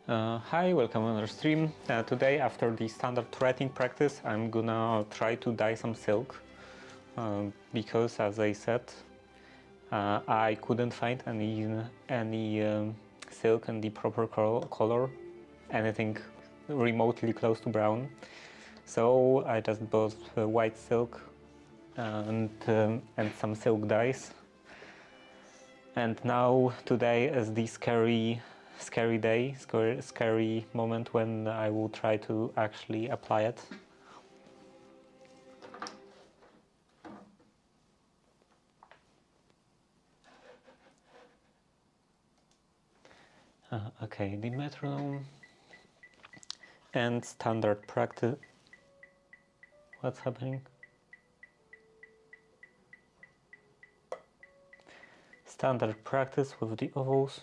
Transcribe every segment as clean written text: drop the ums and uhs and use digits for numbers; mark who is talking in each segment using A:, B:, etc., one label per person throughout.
A: Hi, welcome on our stream. Today, after the standard threading practice, I'm gonna try to dye some silk because, as I said, I couldn't find any silk in the proper color, anything remotely close to brown. So I just bought white silk and some silk dyes. And now today is the scary day, scary moment when I will try to actually apply it. Okay, the metronome and standard practice. What's happening? Standard practice with the ovals.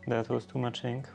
A: That was too much ink.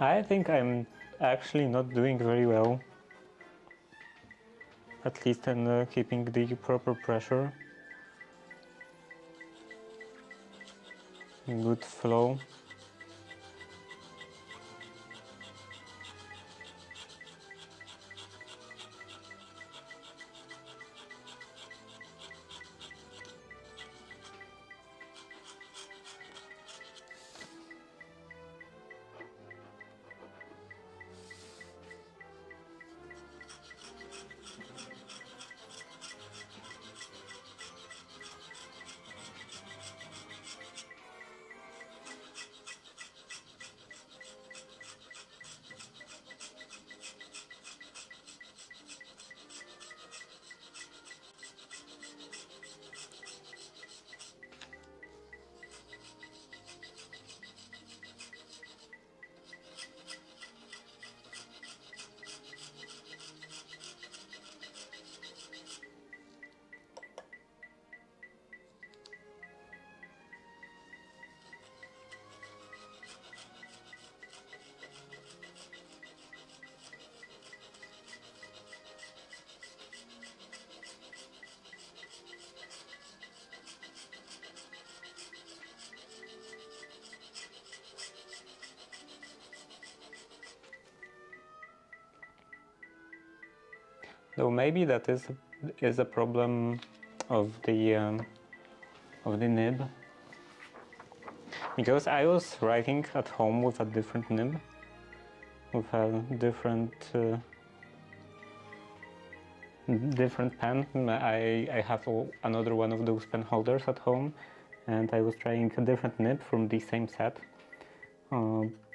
A: I think I'm actually not doing very well, at least in keeping the proper pressure. Good flow. Though maybe that is a problem of the nib, because I was writing at home with a different nib, with a different pen. I have another one of those pen holders at home, and I was trying a different nib from the same set,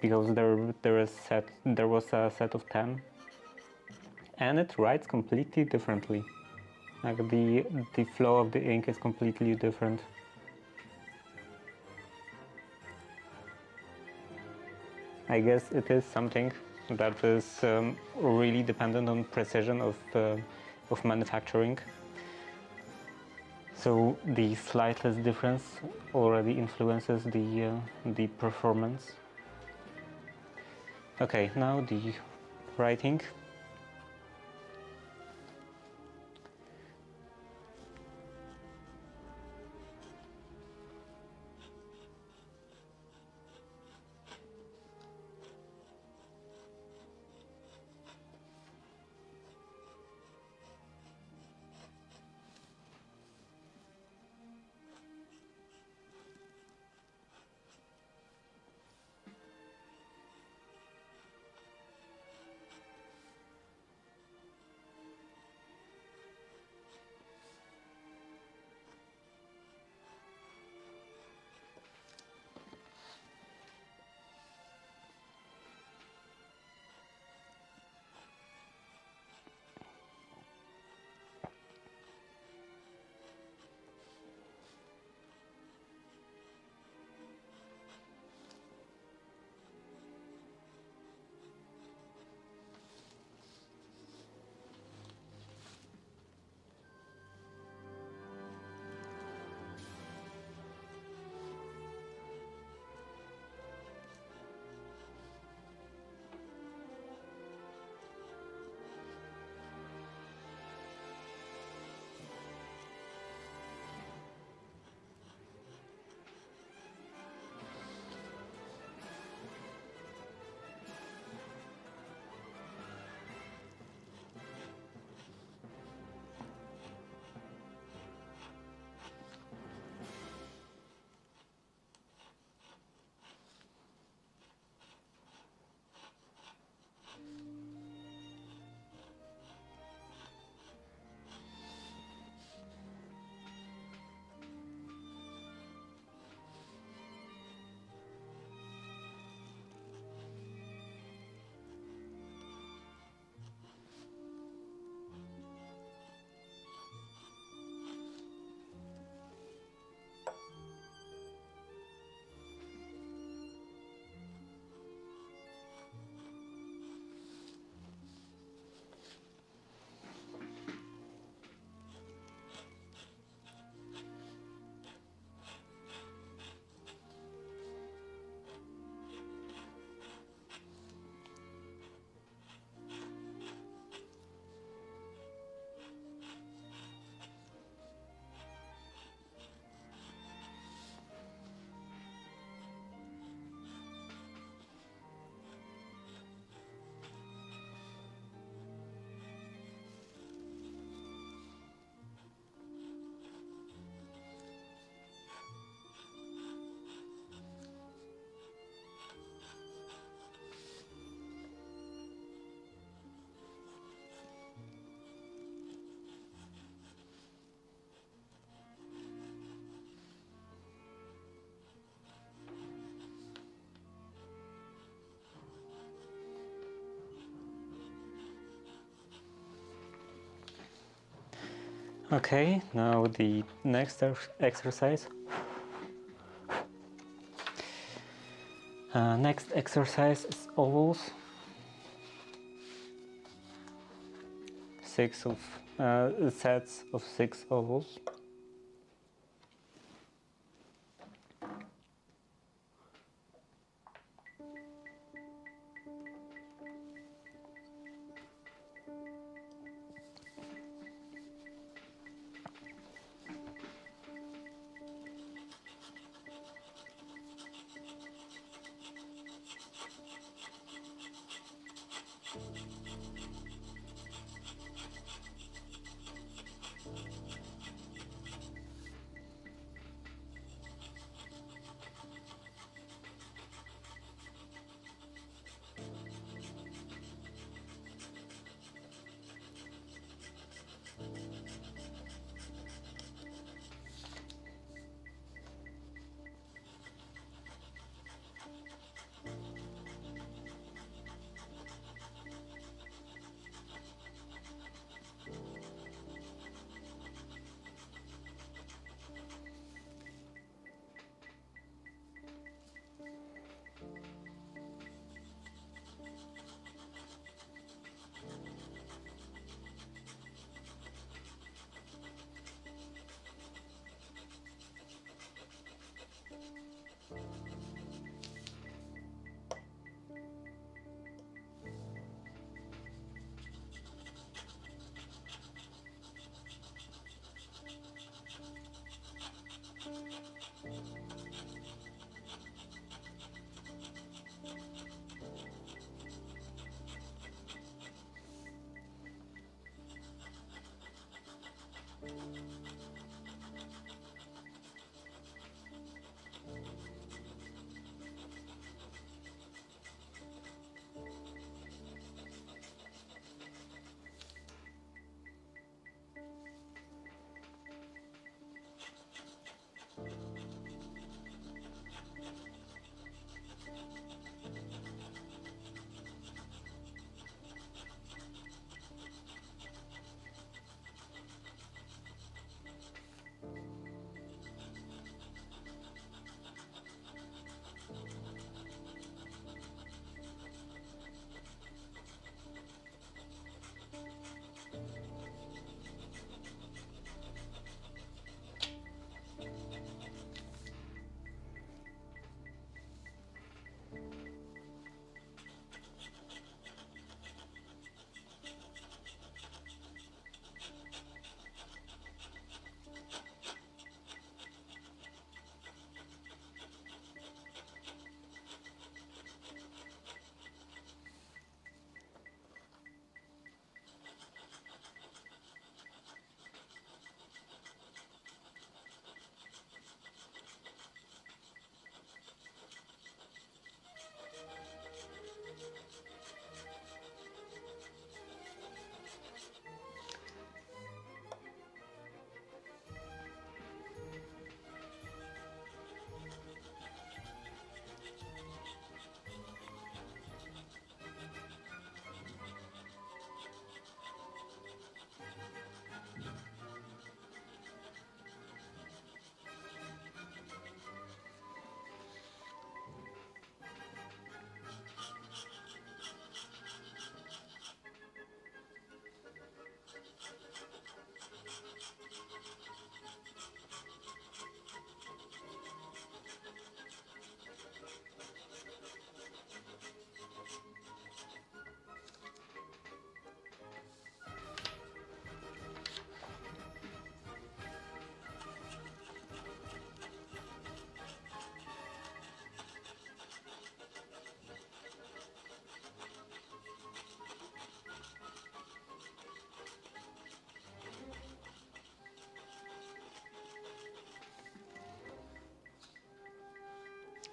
A: because there was a set of 10, and it writes completely differently. Like the flow of the ink is completely different. I guess it is something that is really dependent on precision of manufacturing. So the slightest difference already influences the performance. Okay, now the writing. Okay, now the next exercise. Next exercise is ovals. 6 of sets of 6 ovals.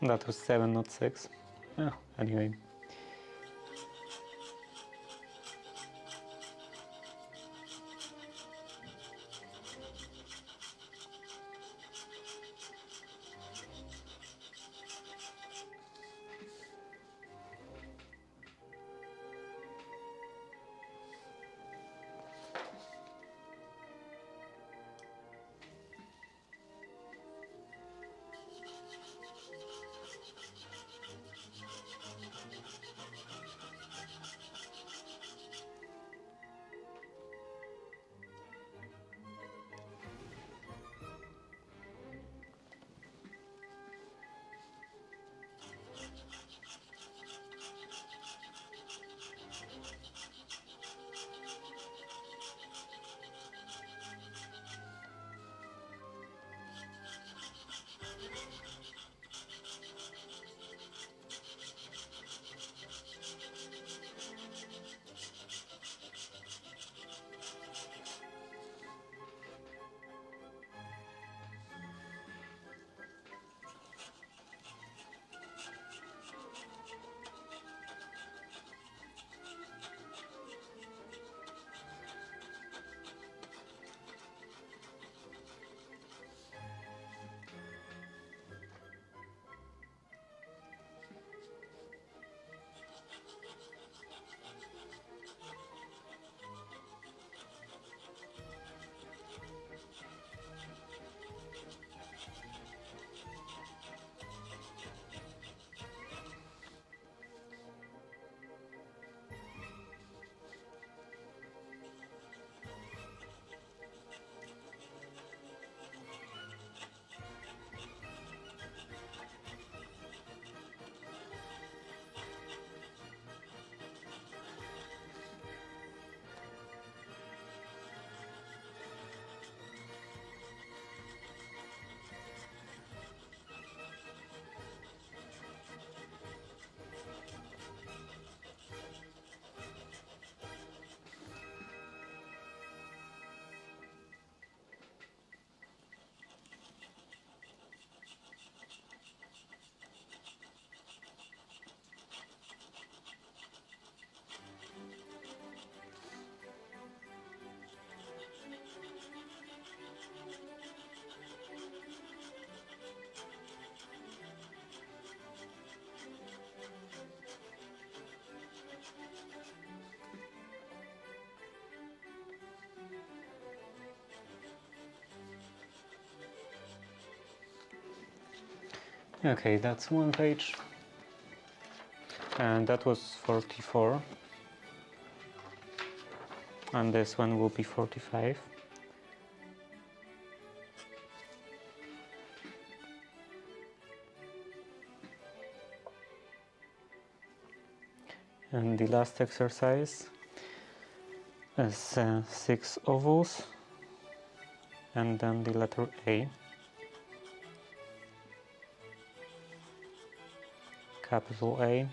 A: That was 7, not 6. Oh, anyway. Okay, that's one page, and that was 44, and this one will be 45. And the last exercise is 6 ovals, and then the letter A, capital A,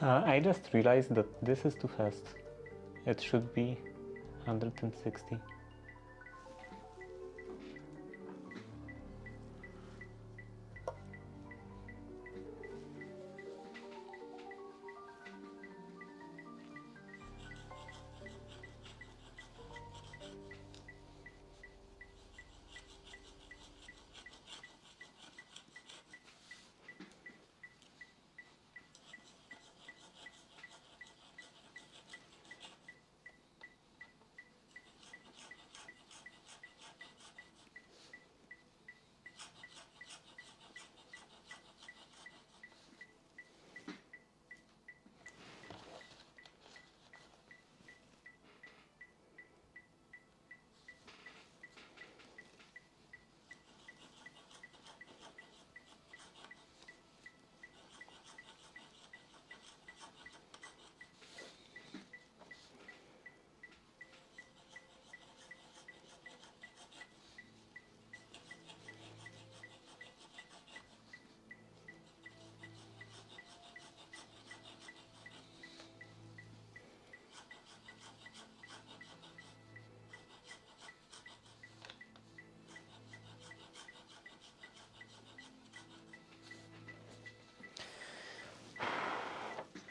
A: I just realized that this is too fast. It should be 160.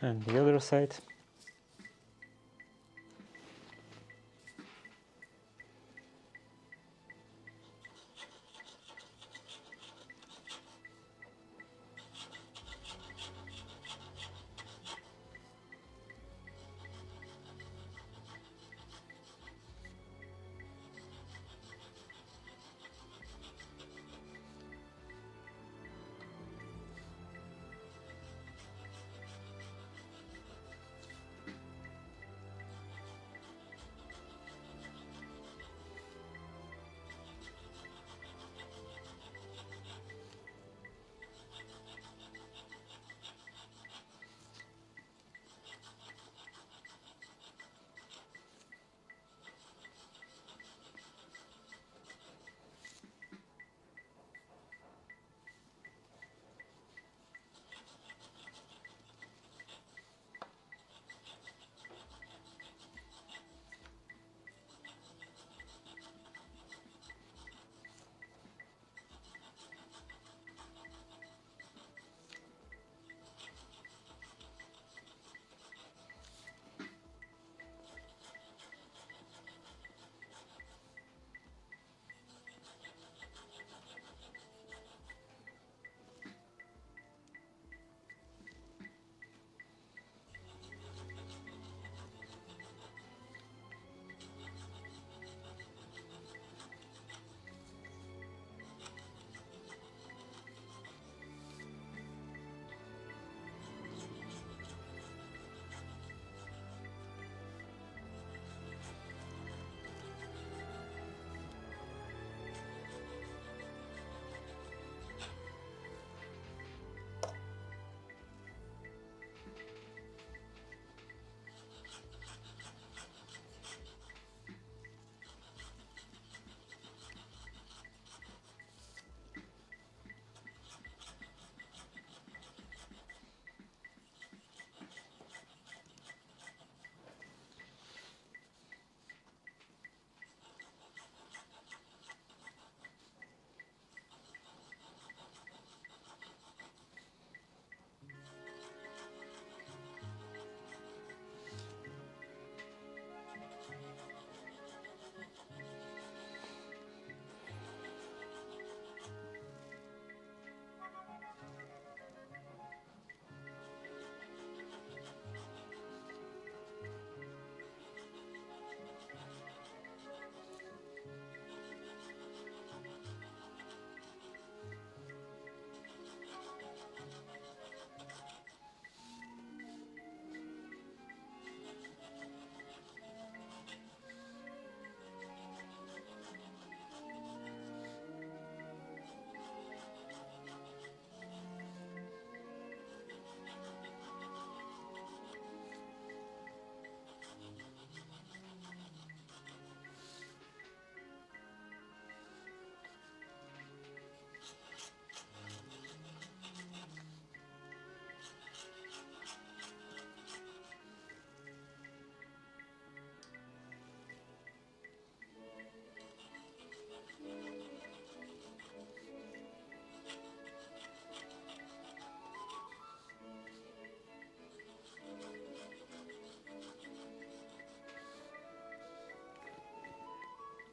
A: And the other side.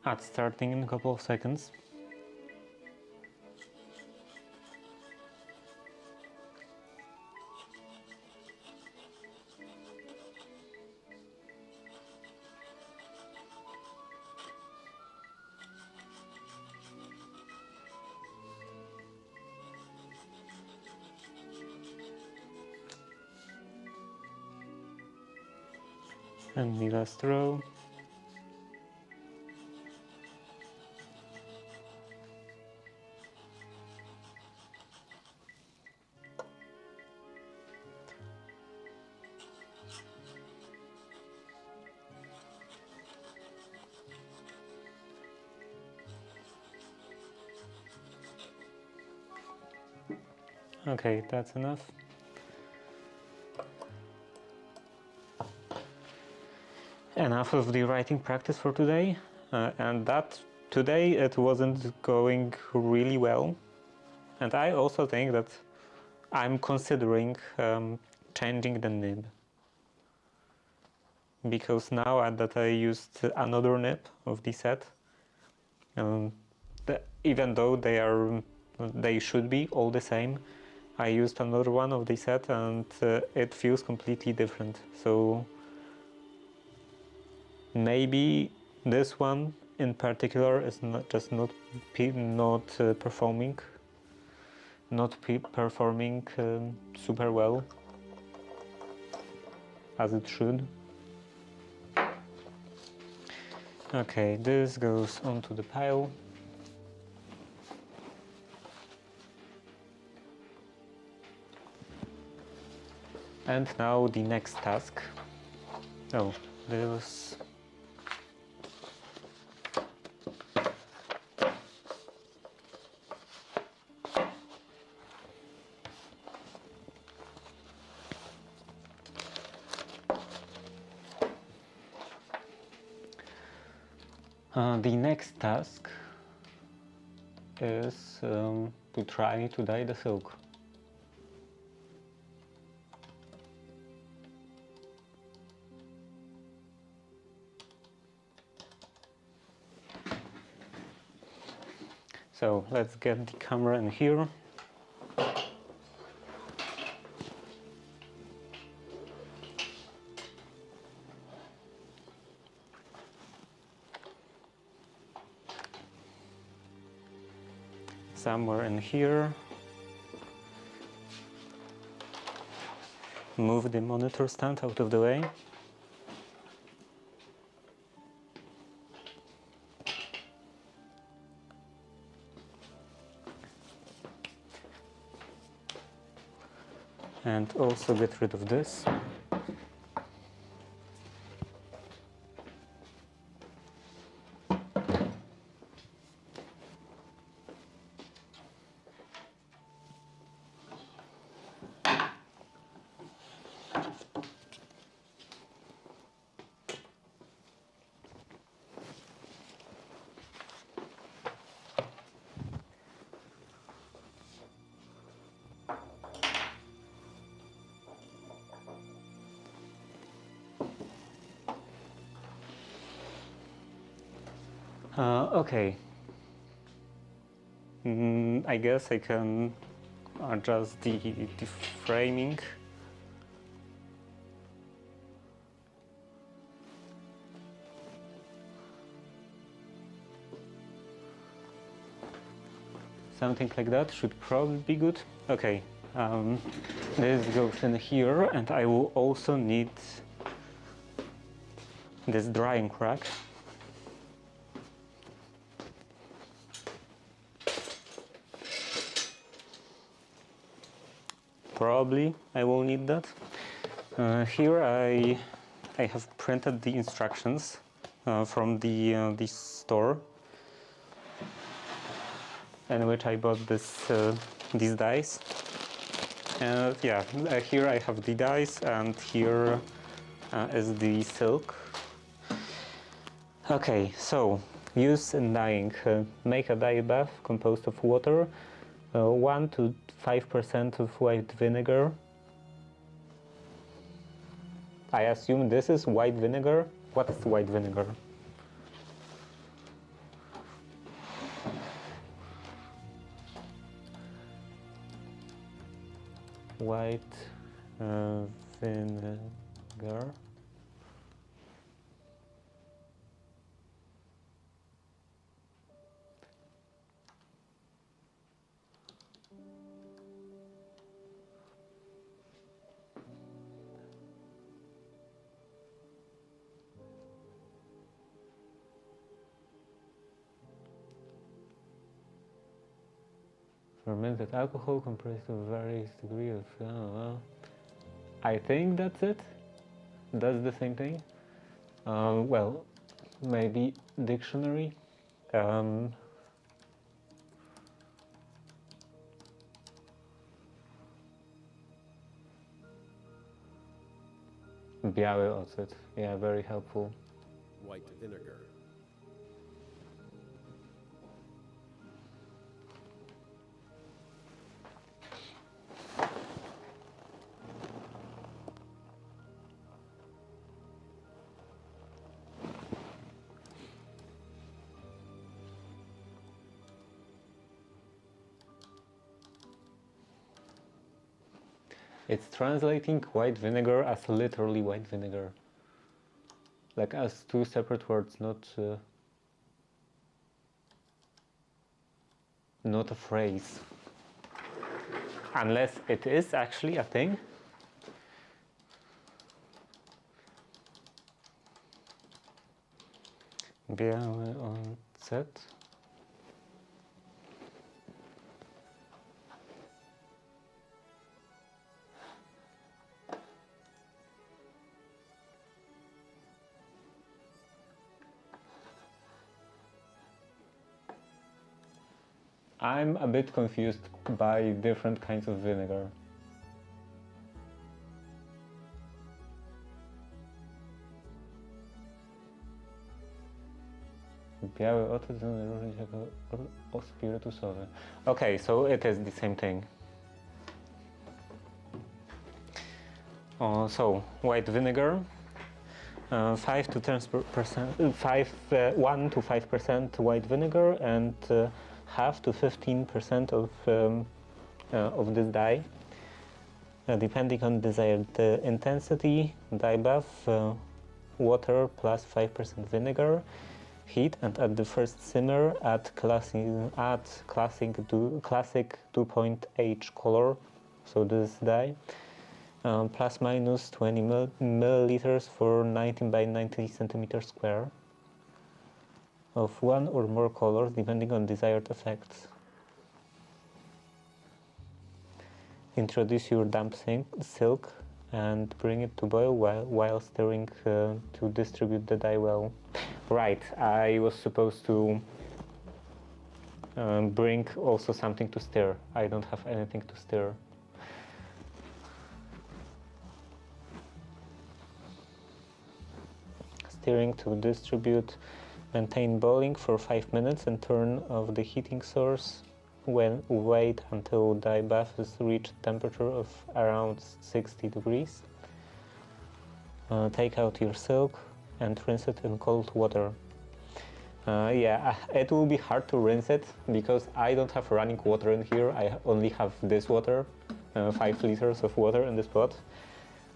A: at starting in a couple of seconds. And the last row. Okay, that's enough. Enough of the writing practice for today, and that today it wasn't going really well, and I also think that I'm considering changing the nib, because now that I used another nib of the set, even though they should be all the same, I used another one of the set and it feels completely different. So maybe this one in particular is not performing super well as it should. Okay, this goes onto the pile. And now the next task. Oh, this. The next task is to try to dye the silk. So let's get the camera in here. Somewhere in here. Move the monitor stand out of the way. And also get rid of this. Okay. I guess I can adjust the framing. Something like that should probably be good. Okay, this goes in here, and I will also need this drying rack. Probably I will need that. Here I have printed the instructions from the store, in which I bought these dies. And yeah, here I have the dies, and here is the silk. Okay, so use in dyeing. Make a dye bath composed of water, 1 to 5% of white vinegar. I assume this is white vinegar. What is white vinegar? white vinegar. Fermented alcohol compressed to various degree of... I think that's it. That's the same thing. Well, maybe dictionary. Biały ocet. Yeah, very helpful.
B: White vinegar.
A: It's translating white vinegar as literally white vinegar. Like as two separate words, not a phrase. Unless it is actually a thing. Biały ocet. I'm a bit confused by different kinds of vinegar. Biały ocet różni się jako spirytusowy. Okay, so it is the same thing. So white vinegar, 1 to 5% white vinegar, and half to 15% of this dye, depending on desired intensity. Dye bath, water plus 5% vinegar, heat, and at the first simmer add classic 2.H color, so this dye, plus minus 20 milliliters for 19 by 90 centimeters square of one or more colors depending on desired effects. Introduce your damp silk and bring it to boil while stirring to distribute the dye well. Right, I was supposed to bring also something to stir. I don't have anything to stir. Stirring to distribute. Maintain boiling for 5 minutes and turn off the heating source. Wait until dye bath has reached temperature of around 60 degrees. Take out your silk and rinse it in cold water. Yeah, it will be hard to rinse it because I don't have running water in here. I only have this water, 5 liters of water in this pot.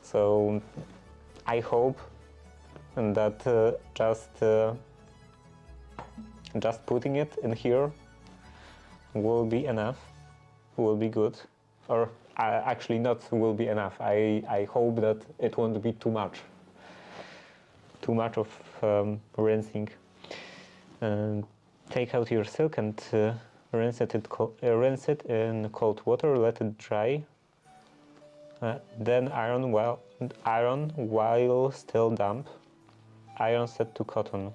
A: So I hope that just putting it in here will be enough, will be good, or actually not will be enough. I hope that it won't be too much of rinsing. Take out your silk and rinse it in cold water, let it dry. Then iron while still damp. Iron set to cotton.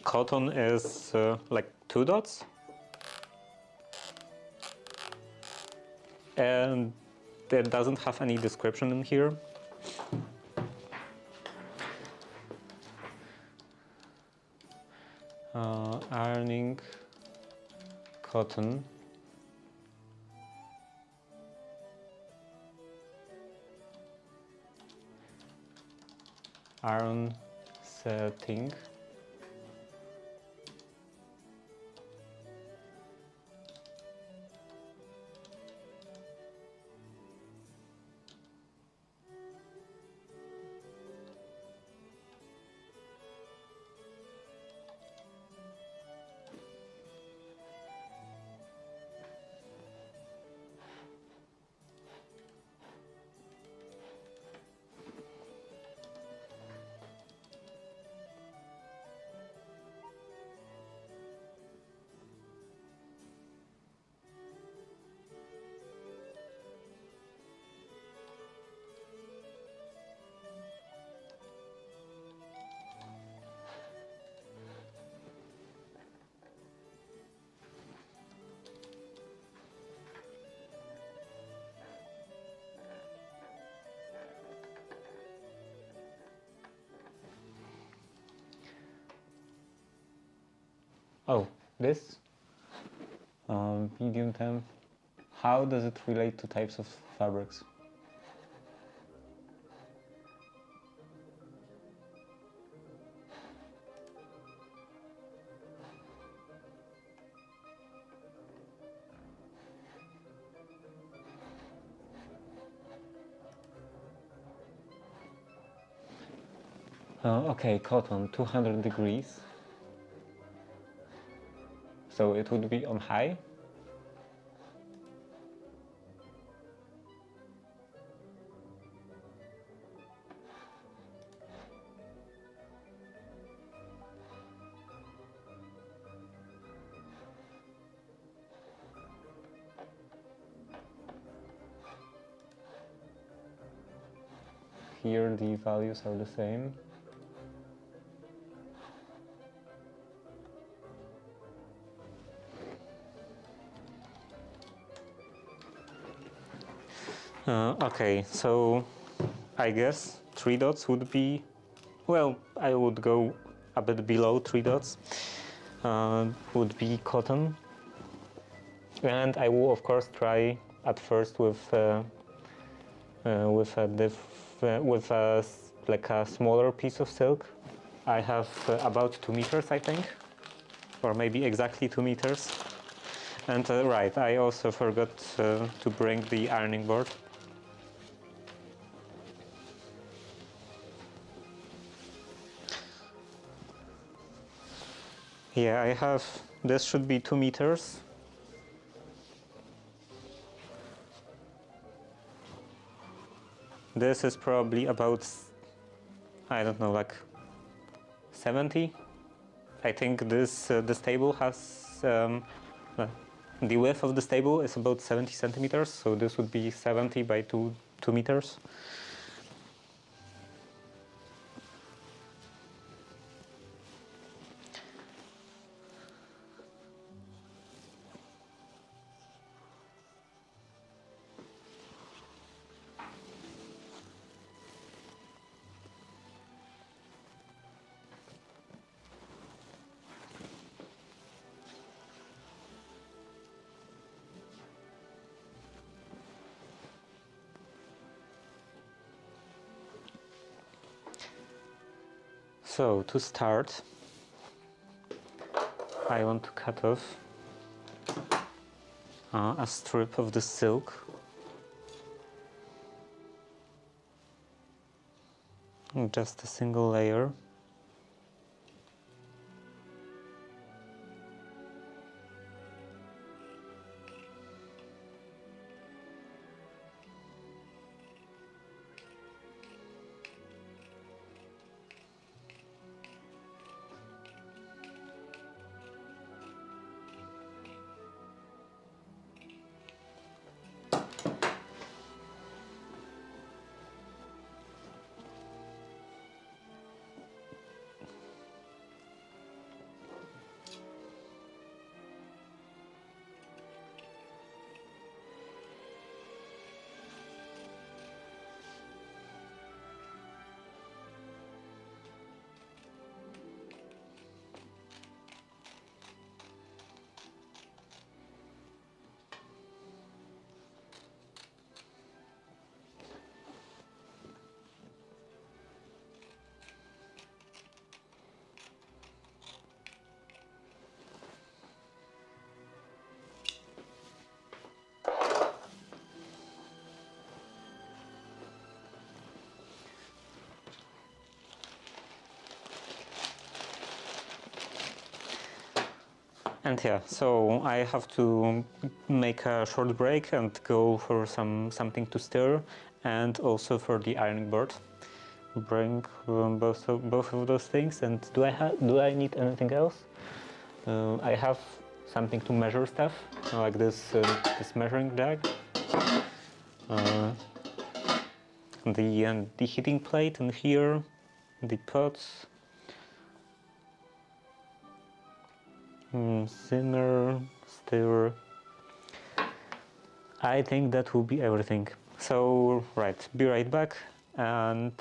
A: Cotton is like 2 dots, and it doesn't have any description in here. Ironing cotton. Iron setting. Oh, this medium temp. How does it relate to types of fabrics? Okay, cotton, 200 degrees. So it would be on high. Here the values are the same. Okay, so I guess 3 dots would be, well, I would go a bit below 3 dots, would be cotton. And I will of course try at first with like a smaller piece of silk. I have about 2 meters, I think, or maybe exactly 2 meters. And right, I also forgot to bring the ironing board. Yeah, I have, this should be 2 meters. This is probably about, I don't know, like 70. I think this table has, the width of this table is about 70 centimeters, so this would be 70 by 2 meters. So to start, I want to cut off a strip of the silk. Just a single layer. And yeah, so I have to make a short break and go for something to stir, and also for the ironing board. Bring both of those things. And do I need anything else? I have something to measure stuff, like this measuring jug, the heating plate, and here the pots. Simmer, stir. I think that will be everything. So, right, be right back, and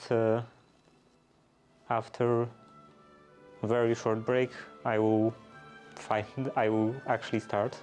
A: after a very short break, I will fine, I will actually start.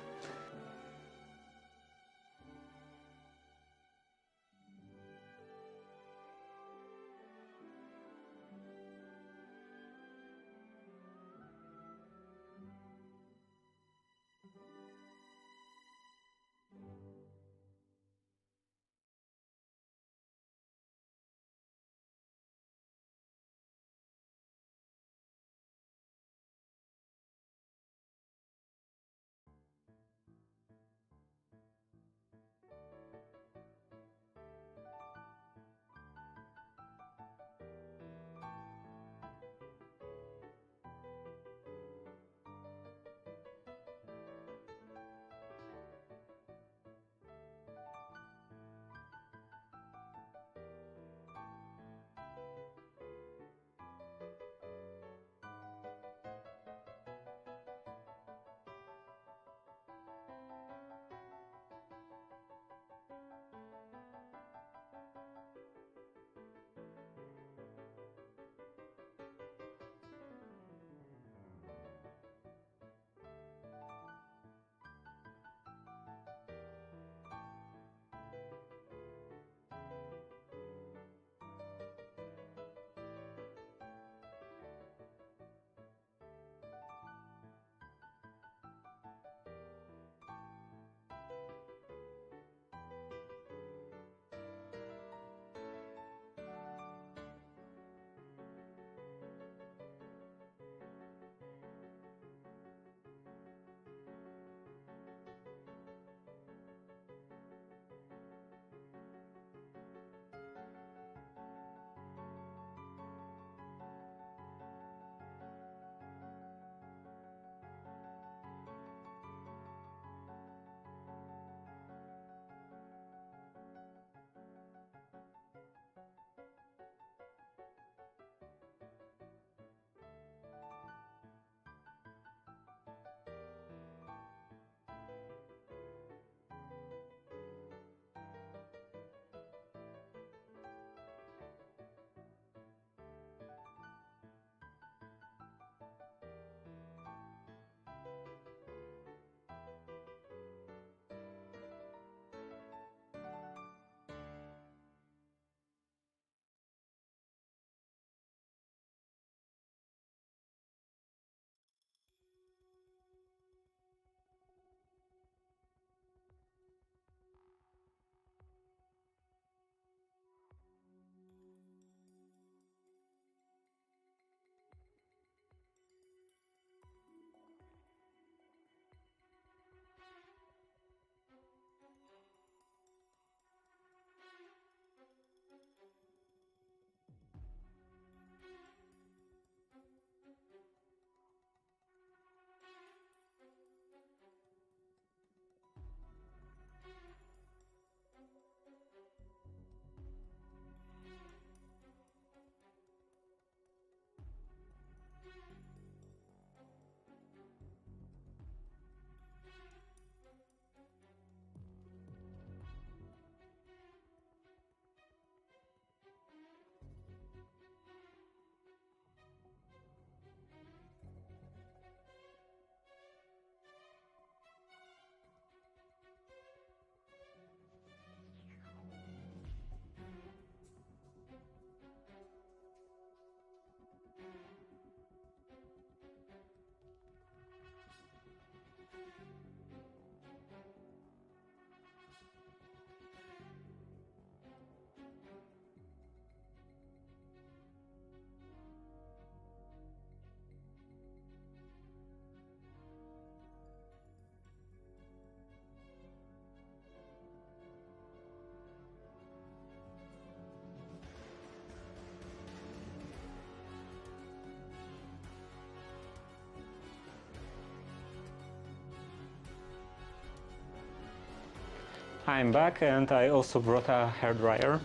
A: I'm back, and I also brought a hairdryer.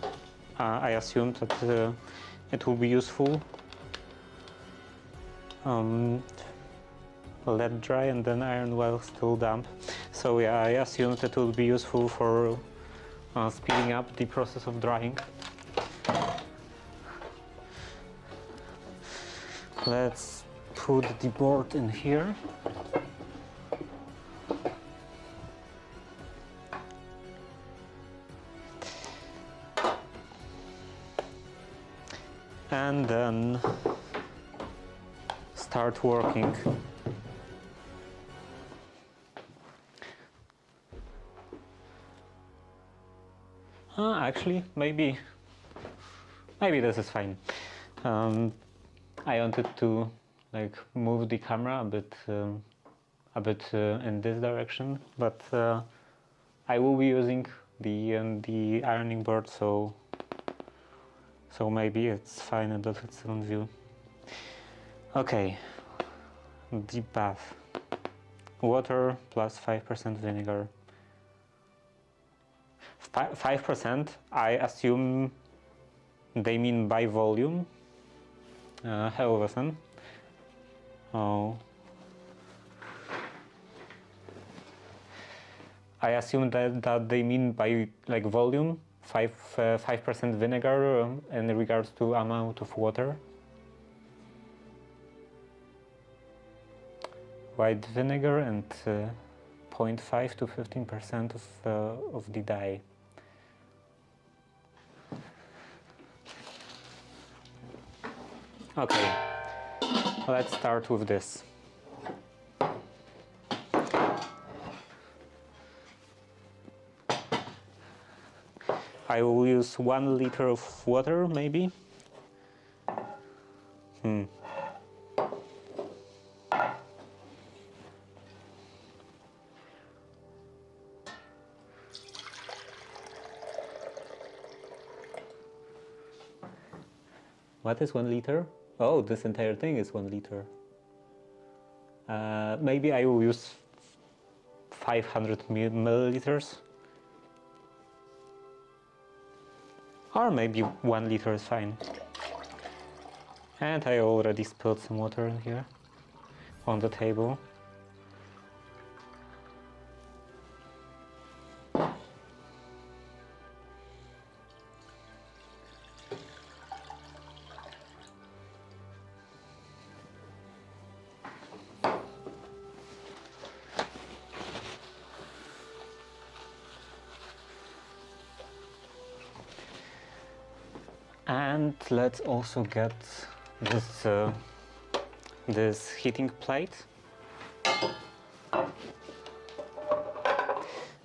A: I assumed that it will be useful. Let dry and then iron while still damp. So yeah, I assumed it will be useful for speeding up the process of drying. Let's put the board in here. can start working. Actually, maybe this is fine. I wanted to like move the camera a bit in this direction, but I will be using the ironing board, so maybe it's fine that it's on view. Okay, the bath. Water plus 5% vinegar. 5%, I assume they mean by volume. Helvesen. Oh. I assume that they mean by like volume, 5% vinegar in regards to amount of water. White vinegar and 0.5 to 15% of the dye. Okay, let's start with this. I will use 1 liter of water, maybe. What is 1 liter? Oh, this entire thing is 1 liter. Maybe I will use 500 milliliters. Or maybe 1 liter is fine. And I already spilled some water in here on the table. And let's also get this heating plate.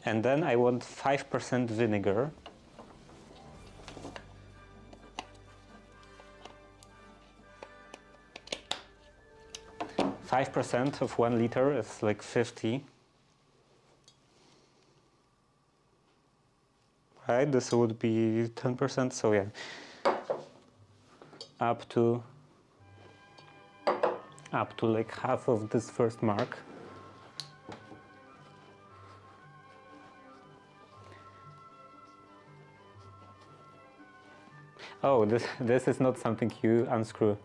A: And then I want 5% vinegar. Five percent of 1 liter is like 50. Right, this would be 10%, so yeah. Up to like half of this first mark. Oh, this is not something you unscrew.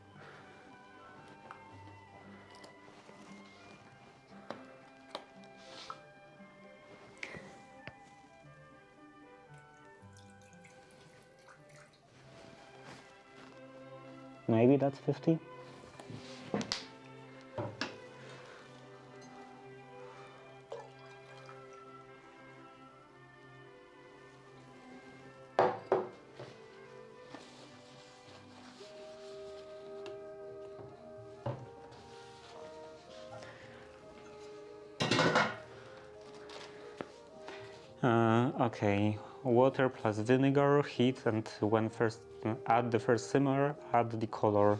A: Maybe that's 50. Okay, water plus vinegar, heat, and when first add the first simmer, add the color.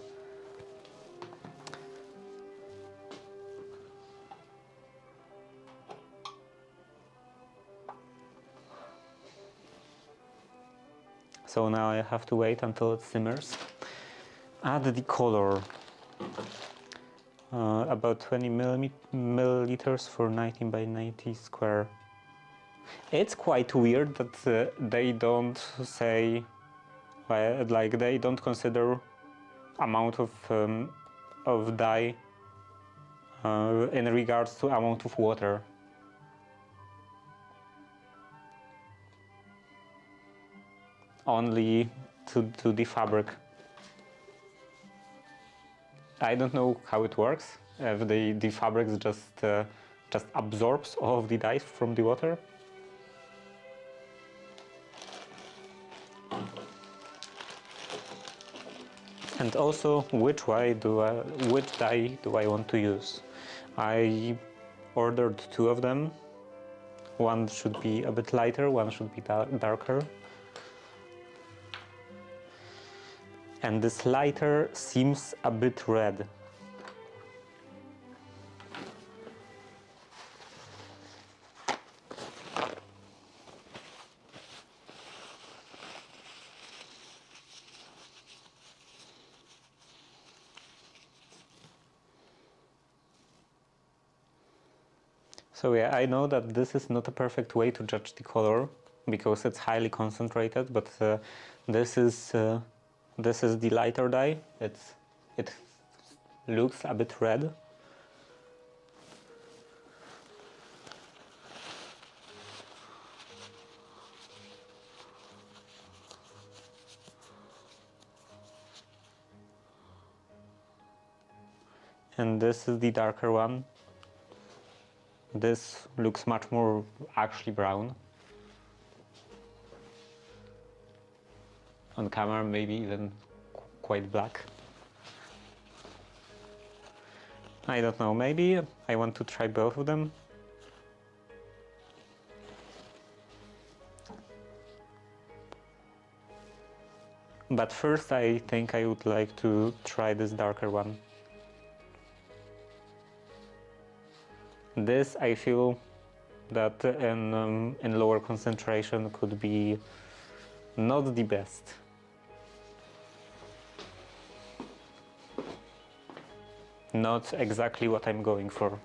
A: So now I have to wait until it simmers. Add the color. About 20 milliliters for 19 by 90 square. It's quite weird that they don't say, like they don't consider amount of dye in regards to amount of water. Only to the fabric. I don't know how it works. If the fabric just absorbs all of the dyes from the water. And also, which dye do I want to use? I ordered two of them. One should be a bit lighter, one should be darker. And this lighter seems a bit red. So yeah, I know that this is not a perfect way to judge the color because it's highly concentrated, but this is the lighter dye. It looks a bit red. And this is the darker one. This looks much more actually brown. On camera, maybe even quite black. I don't know, maybe I want to try both of them. But first I think I would like to try this darker one. This I feel that in lower concentration could be not the best. Not exactly what I'm going for.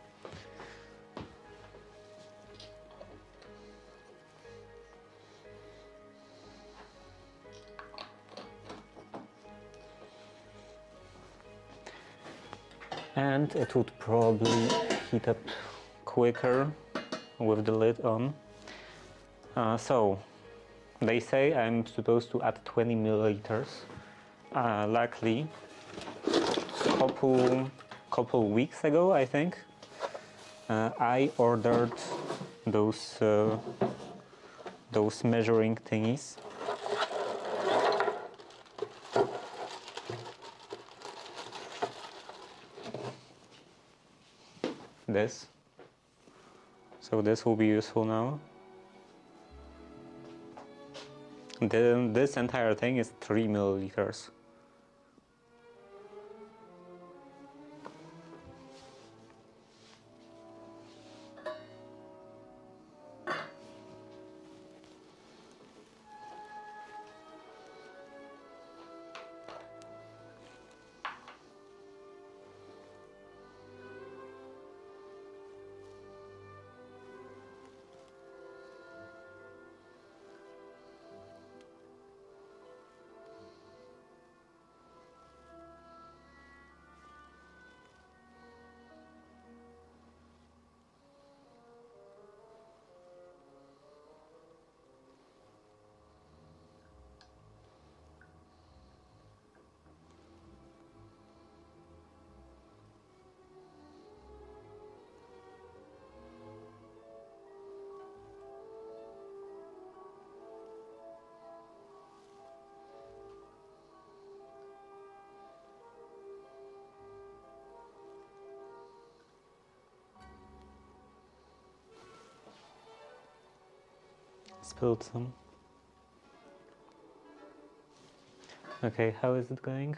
A: And it would probably heat up quicker with the lid on. So they say I'm supposed to add 20 milliliters. Luckily, couple weeks ago, I think, I ordered those measuring thingies. This. So this will be useful now. Then this entire thing is 3 milliliters. Spilled some. Okay, how is it going?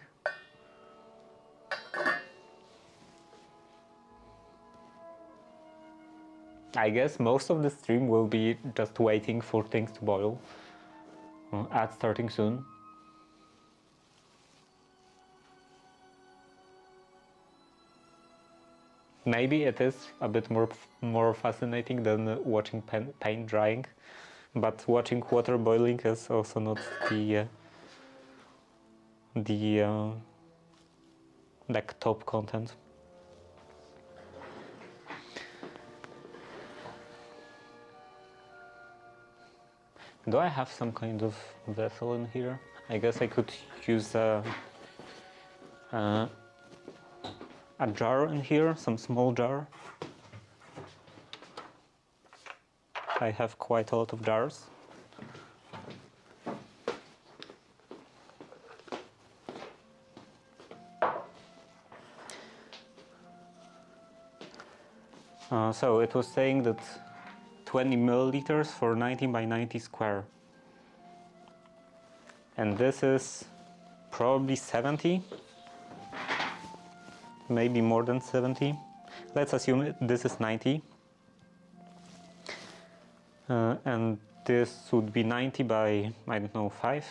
A: I guess most of the stream will be just waiting for things to boil. Ad starting soon. Maybe it is a bit more fascinating than watching paint drying, but watching water boiling is also not the like top content. Do I have some kind of vessel in here? I guess I could use a jar in here, some small jar. I have quite a lot of jars. So it was saying that 20 milliliters for 90 by 90 square. And this is probably 70, maybe more than 70. Let's assume this is 90. And this would be 90 by, I don't know, 5.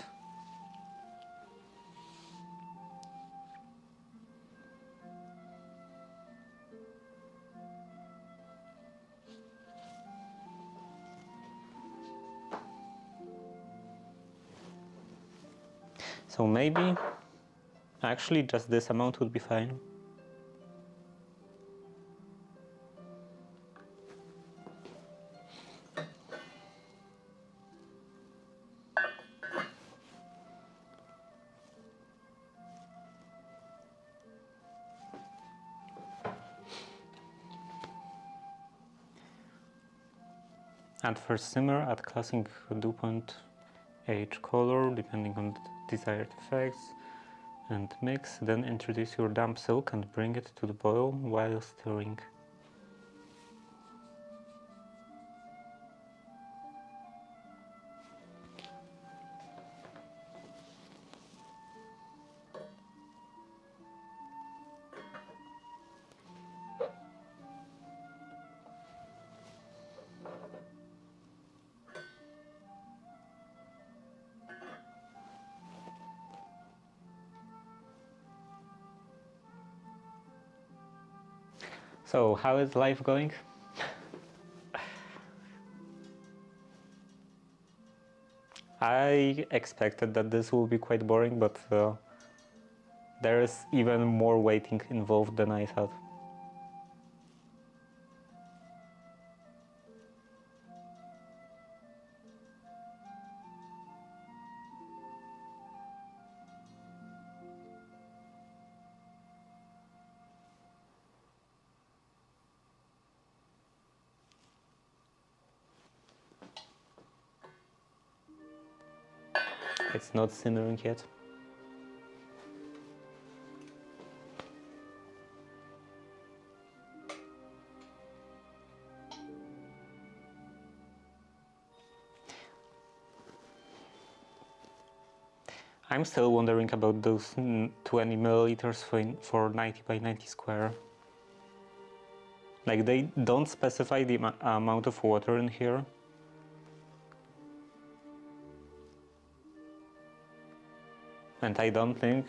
A: So maybe actually just this amount would be fine. Add first simmer, add classing dew point age color depending on the desired effects and mix, then introduce your damp silk and bring it to the boil while stirring. So, how is life going? I expected that this will be quite boring, but there is even more waiting involved than I thought. It's not simmering yet. I'm still wondering about those 20 milliliters for 90 by 90 square. Like, they don't specify the amount of water in here. And I don't think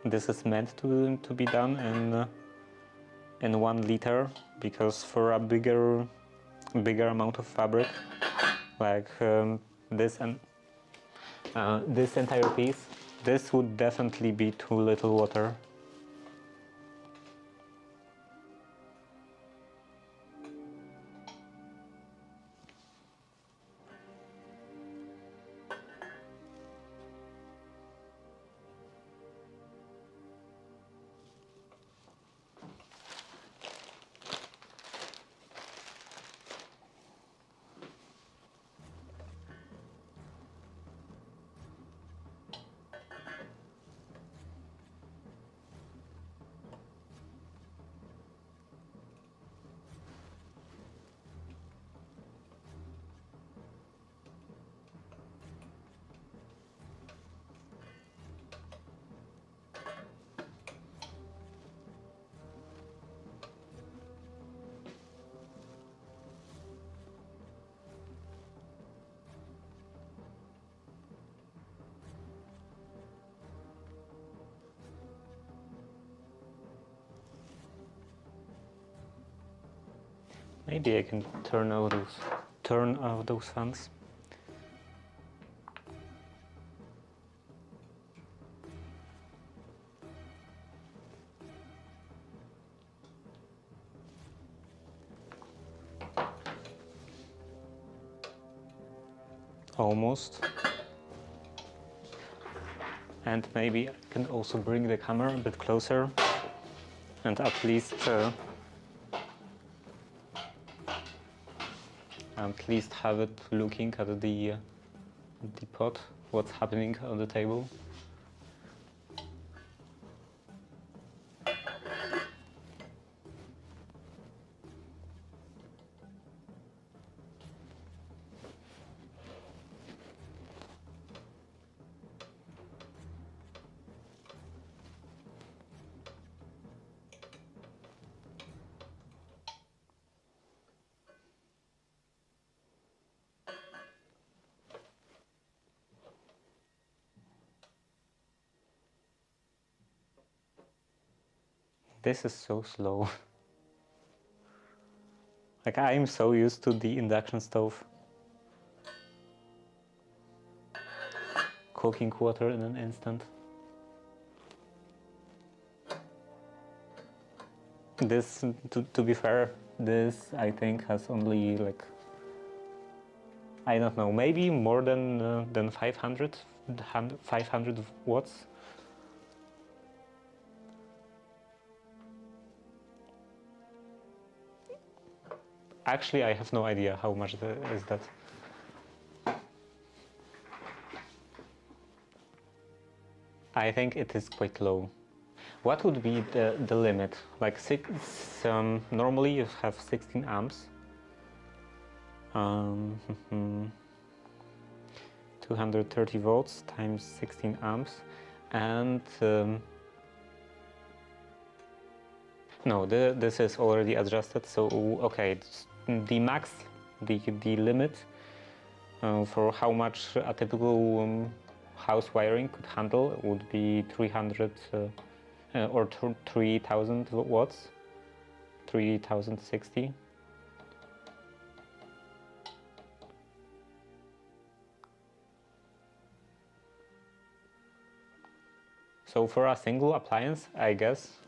A: this is meant to be done in 1 liter, because for a bigger amount of fabric, like this and this entire piece, this would definitely be too little water. Maybe I can turn off those fans. Almost. And maybe I can also bring the camera a bit closer and at least have it looking at the pot, what's happening on the table. This is so slow. Like, I'm so used to the induction stove. Cooking water in an instant. This, to be fair, this I think has only like, I don't know, maybe more than 500 watts. Actually, I have no idea how much is that. I think it is quite low. What would be the limit? Like normally you have 16 amps. 230 volts times 16 amps, and no, this is already adjusted. So okay, the max, the limit for how much a typical house wiring could handle would be 300 or 3000 watts, 3060. So for a single appliance, I guess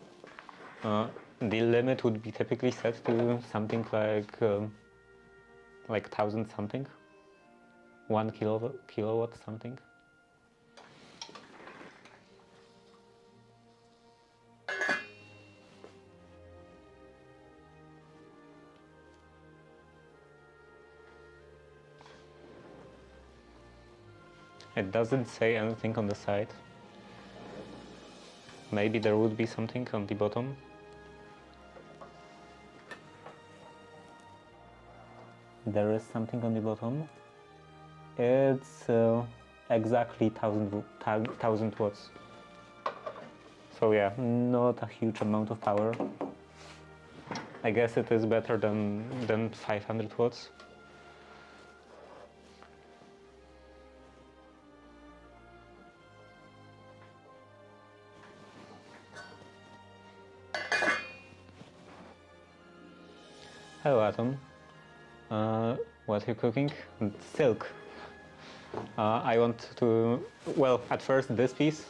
A: the limit would be typically set to something like 1000 something, 1 kilowatt something. It doesn't say anything on the side. Maybe there would be something on the bottom. There is something on the bottom. It's exactly 1000 watts. So yeah, not a huge amount of power. I guess it is better than 500 watts. Hello, Atom. What are you cooking? Silk. I want to, well, at first this piece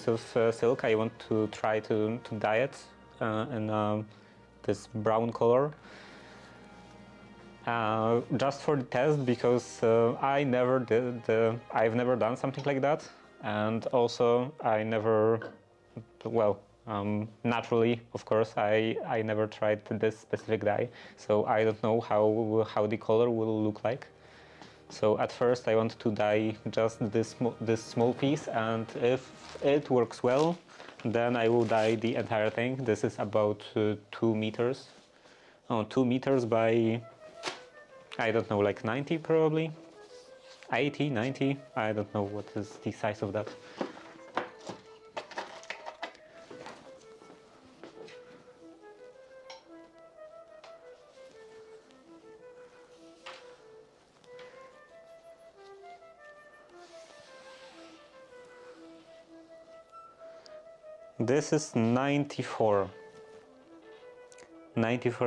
A: of silk, I want to try to dye it in this brown color. Just for the test, because I've never done something like that, and also I never, well, naturally, of course, I never tried this specific dye, so I don't know how the color will look like. So at first I want to dye just this small piece, and if it works well, then I will dye the entire thing. This is about 2 meters. 2 meters by, I don't know, like 90 probably. 80, 90, I don't know what is the size of that. This is 94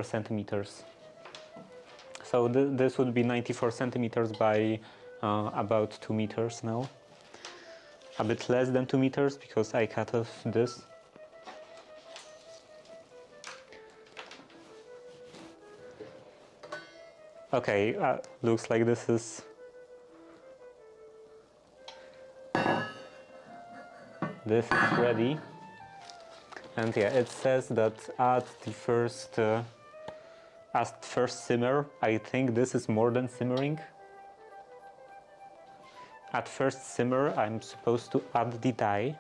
A: centimeters. So this would be 94 centimeters by about 2 meters now. A bit less than 2 meters because I cut off this. Okay, looks like this is ready. And yeah, it says that at first simmer, I think this is more than simmering. At first simmer, I'm supposed to add the dye.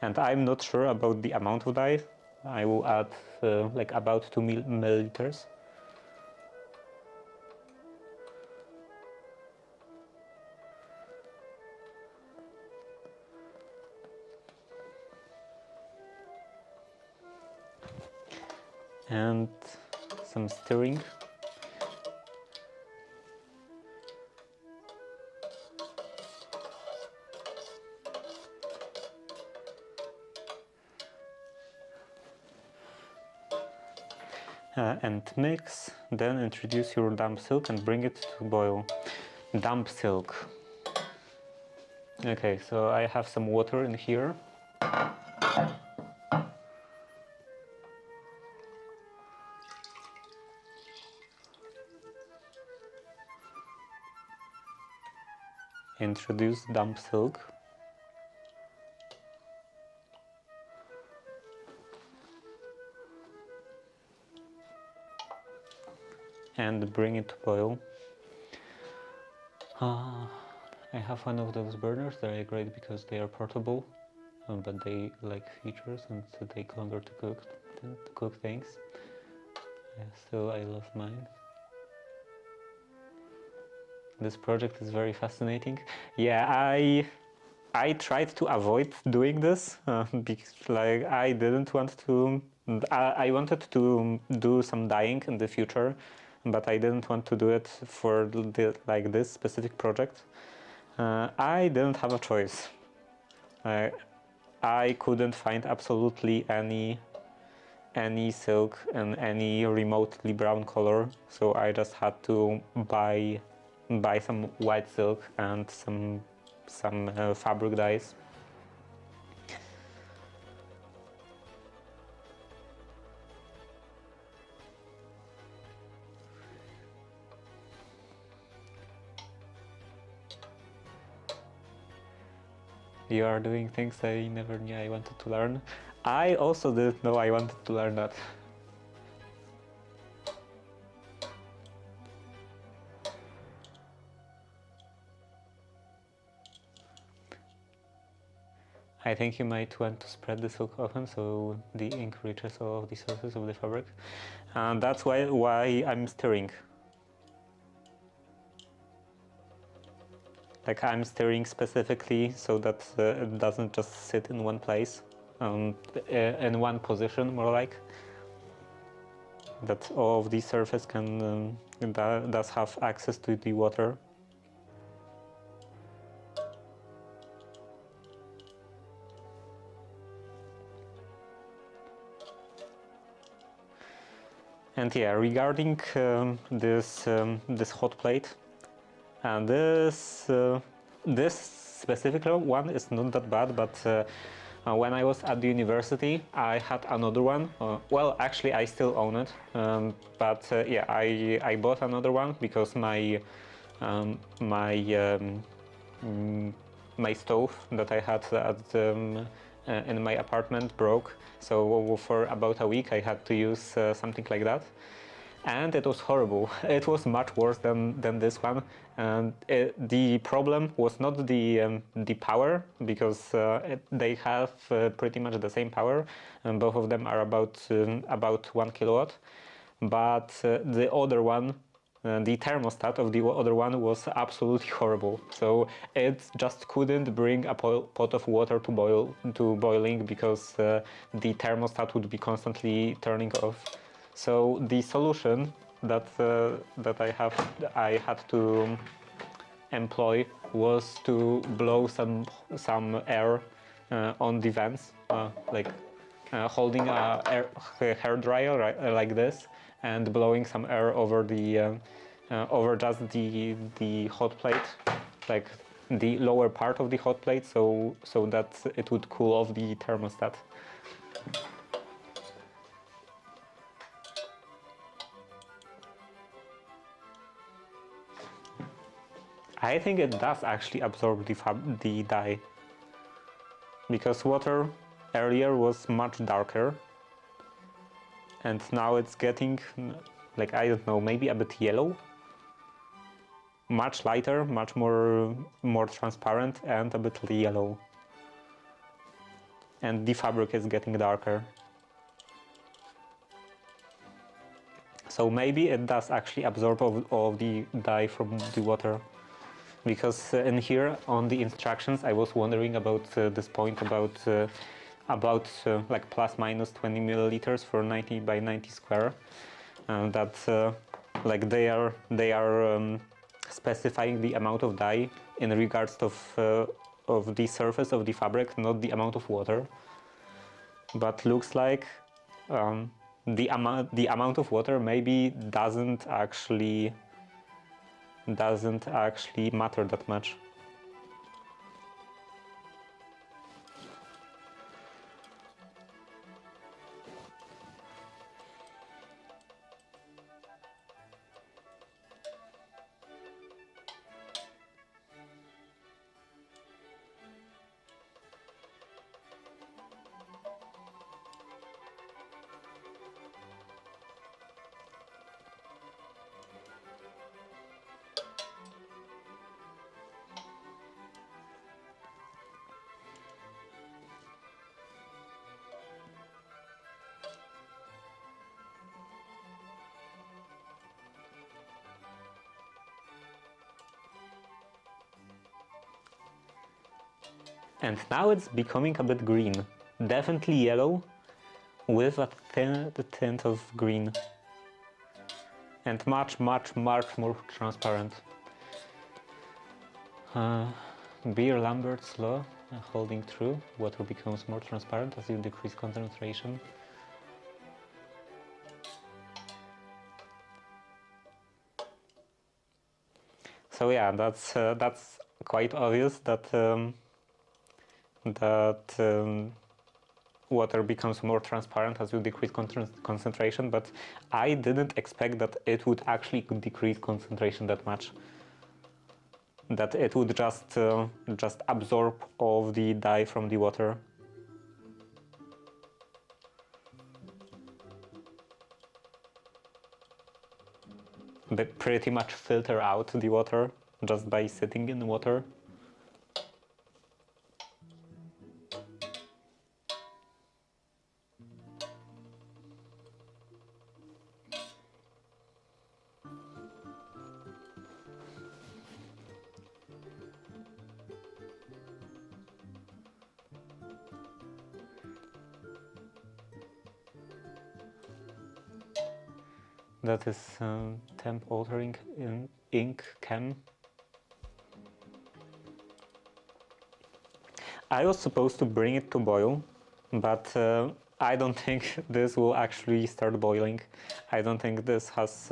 A: And I'm not sure about the amount of dye. I will add like about 2 milliliters. And some stirring. and mix. Then introduce your damp silk and bring it to boil. Damp silk. Okay, so I have some water in here. Introduce damp silk. And bring it to boil. I have one of those burners. They're great because they are portable, but they lack features and take longer to cook things. So I love mine. This project is very fascinating. Yeah, I tried to avoid doing this because like I didn't want to. I wanted to do some dyeing in the future, but I didn't want to do it for this specific project. I didn't have a choice. I couldn't find absolutely any silk in any remotely brown color, so I just had to buy some white silk and some fabric dyes. You are doing things I never knew I wanted to learn. I also didn't know I wanted to learn that. I think you might want to spread the silk often so the ink reaches all of the surface of the fabric. And that's why I'm stirring. Like I'm stirring specifically so that it doesn't just sit in one place, in one position more like. That all of the surface can does have access to the water. And yeah, regarding this hot plate, and this specific one is not that bad, but when I was at the university, I had another one. Well, actually, I still own it, but yeah, I bought another one because my stove that I had in my apartment broke. So for about a week, I had to use something like that. And it was horrible. It was much worse than this one. And the problem was not the power, because they have pretty much the same power, and both of them are about 1 kilowatt. But the other one, the thermostat of the other one was absolutely horrible. So it just couldn't bring a pot of water to boiling because the thermostat would be constantly turning off. So the solution that I had to employ was to blow some air on the vents, holding a hair dryer like this, and blowing some air over the over just the hot plate, like the lower part of the hot plate, so that it would cool off the thermostat. I think it does actually absorb the dye, because water earlier was much darker, and now it's getting, like, I don't know, maybe a bit yellow, much lighter, much more transparent, and a bit yellow, and the fabric is getting darker. So maybe it does actually absorb all of the dye from the water. Because in here on the instructions I was wondering about this point about like plus minus 20 milliliters for 90 by 90 square, that like they are specifying the amount of dye in regards of the surface of the fabric, not the amount of water. But looks like the amount of water maybe doesn't actually matter that much. And now it's becoming a bit green. Definitely yellow with a thin tint of green. And much more transparent. Beer-Lambert's law, holding true. Water becomes more transparent as you decrease concentration. So yeah, that's quite obvious that water becomes more transparent as you decrease concentration, but I didn't expect that it would actually decrease concentration that much. That it would just absorb all of the dye from the water. But pretty much filter out the water just by sitting in the water. That is temp altering in ink chem. I was supposed to bring it to boil, but I don't think this will actually start boiling. I don't think this has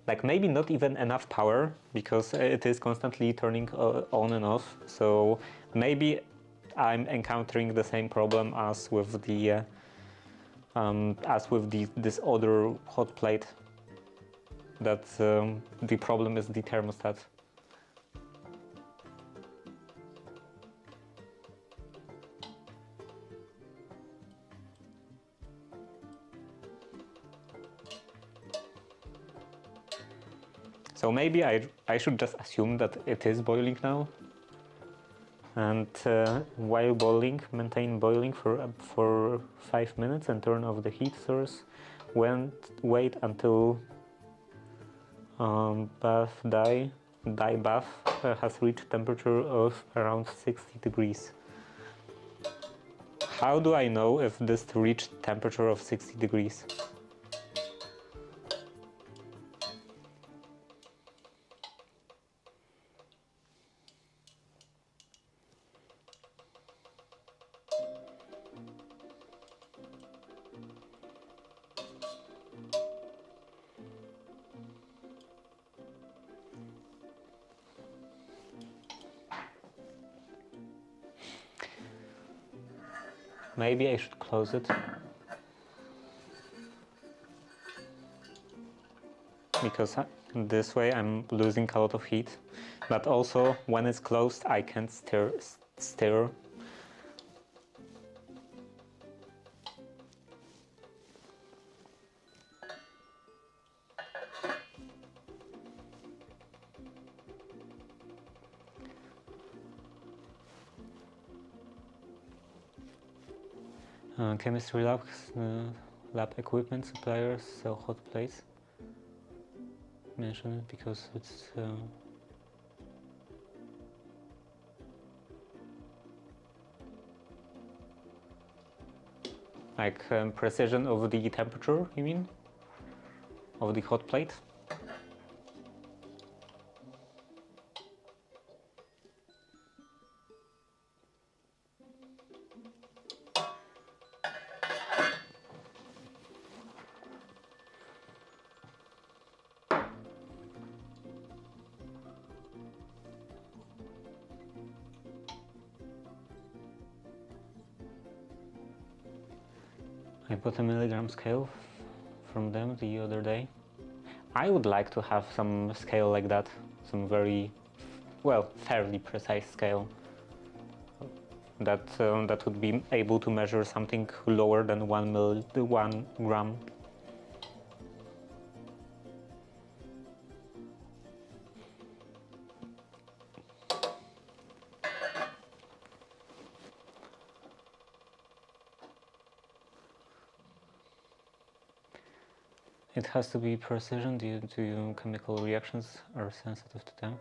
A: like maybe not even enough power, because it is constantly turning on and off. So maybe I'm encountering the same problem as with the this other hot plate, that the problem is the thermostat. So maybe I should just assume that it is boiling now, and while boiling, maintain boiling for 5 minutes and turn off the heat source. Wait until dye bath has reached temperature of around 60 degrees. How do I know if this reached temperature of 60 degrees? Maybe I should close it, because this way I'm losing a lot of heat, but also when it's closed I can't stir. Chemistry lab equipment suppliers sell hot plates. Mention it because it's like precision of the temperature, you mean? Of the hot plate? I bought a milligram scale from them the other day. I would like to have some scale like that, some very, well, fairly precise scale that that would be able to measure something lower than 1 gram. It has to be precision due to chemical reactions are sensitive to them.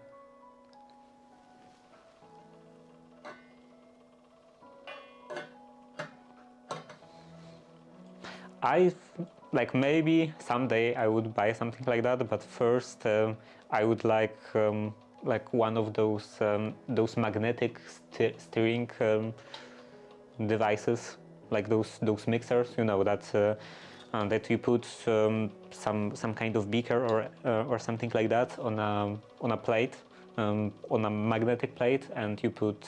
A: Like maybe someday I would buy something like that, but first I would like one of those magnetic steering devices, like those mixers, you know, that you put some kind of beaker or something like that on a plate, on a magnetic plate, and you put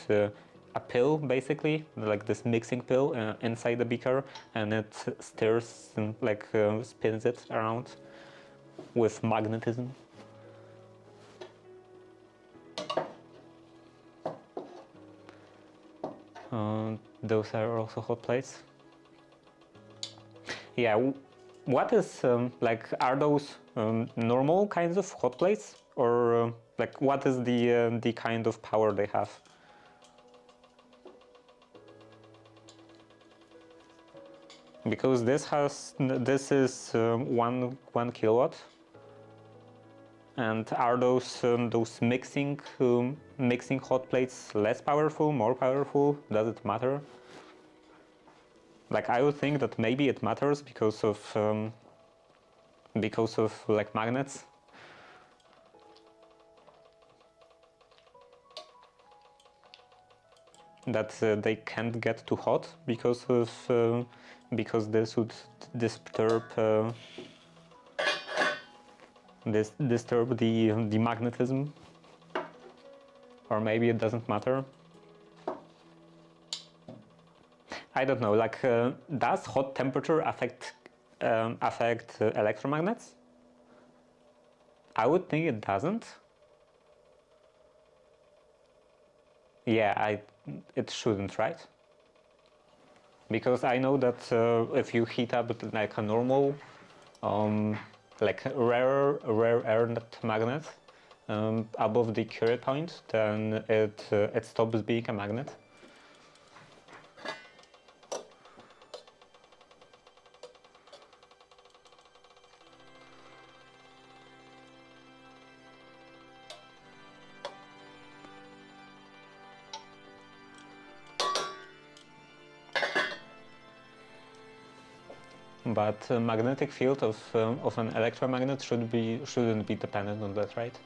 A: a pill, basically like this mixing pill inside the beaker, and it stirs and spins it around with magnetism. Those are also hot plates. Yeah, what is are those normal kinds of hot plates, or what is the kind of power they have? Because this is 1 kilowatt, and are those mixing hot plates less powerful, more powerful? Does it matter? I would think that maybe it matters because of magnets. That they can't get too hot because this would disturb the magnetism, or maybe it doesn't matter. I don't know. Does hot temperature affect electromagnets? I would think it doesn't. Yeah, it shouldn't, right? Because I know that if you heat up like a normal, rare earth magnet above the Curie point, then it stops being a magnet. But magnetic field of an electromagnet shouldn't be dependent on that, right?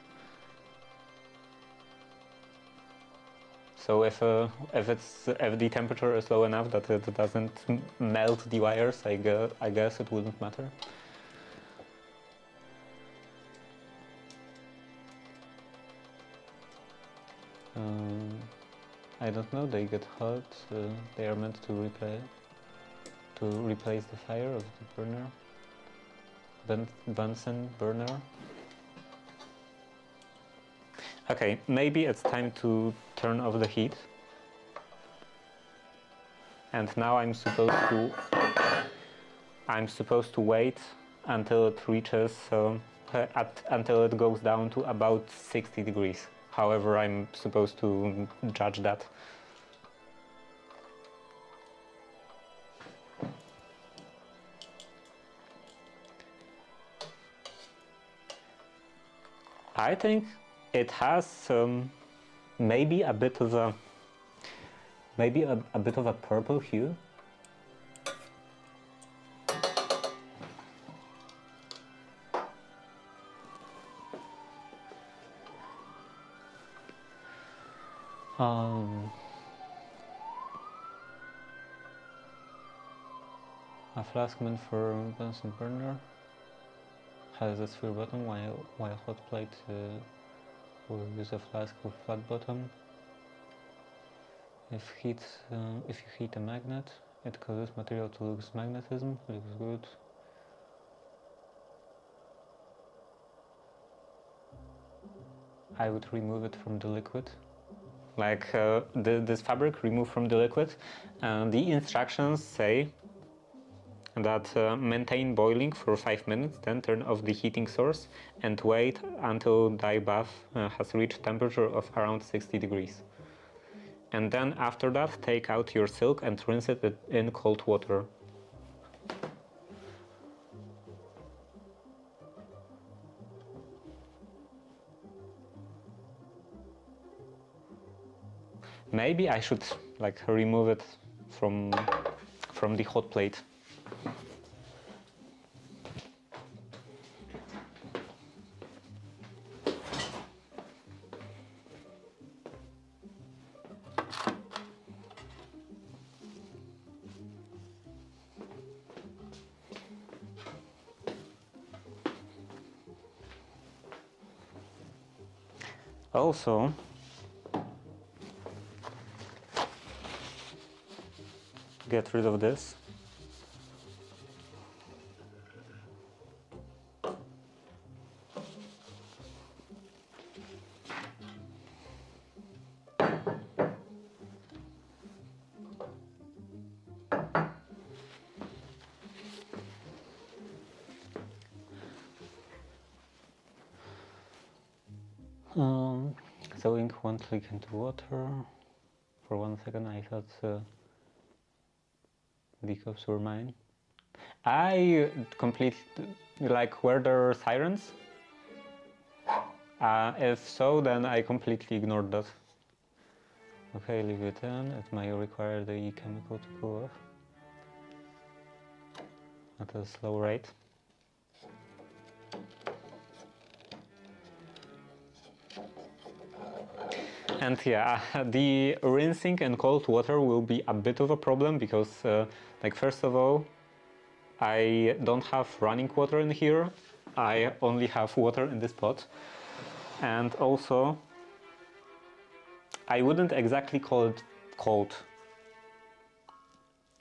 A: So if the temperature is low enough that it doesn't melt the wires, I guess it wouldn't matter. I don't know. They get hot. They are meant to replace the fire of the burner, Bunsen burner. Okay, maybe it's time to turn off the heat. And now I'm supposed to wait until it reaches until it goes down to about 60 degrees. However, I'm supposed to judge that. I think it has maybe a bit of a purple hue. A flask meant for Bunsen burner has a sphere bottom, while hot plate will use a flask with flat bottom. If you heat a magnet, It causes material to lose magnetism, looks good. I would remove it from the liquid. Like this fabric removed from the liquid. The instructions say that maintain boiling for 5 minutes, then turn off the heating source and wait until dye bath has reached temperature of around 60 degrees. And then after that, take out your silk and rinse it in cold water. Maybe I should like remove it from the hot plate. Also, get rid of this. Sewing one click into water. For 1 second I thought the cups were mine. I completely, like, were there sirens? If so, then I completely ignored that. Okay, leave it in. It may require the chemical to cool off at a slow rate. And yeah, the rinsing in cold water will be a bit of a problem because, like, first of all, I don't have running water in here. I only have water in this pot. And also, I wouldn't exactly call it cold.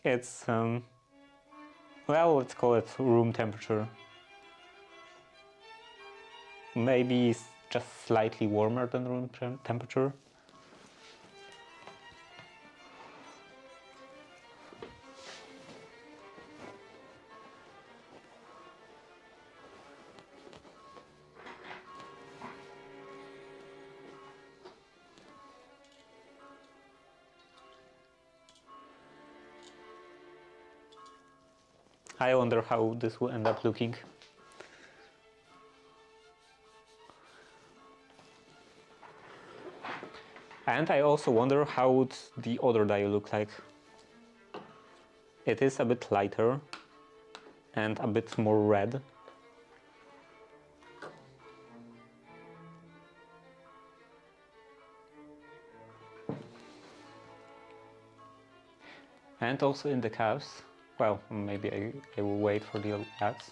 A: It's, well, let's call it room temperature. Maybe it's just slightly warmer than room temperature. I wonder how this will end up looking. And I also wonder how would the other dye look like. It is a bit lighter and a bit more red. And also in the calves. Well, maybe I will wait for the ads.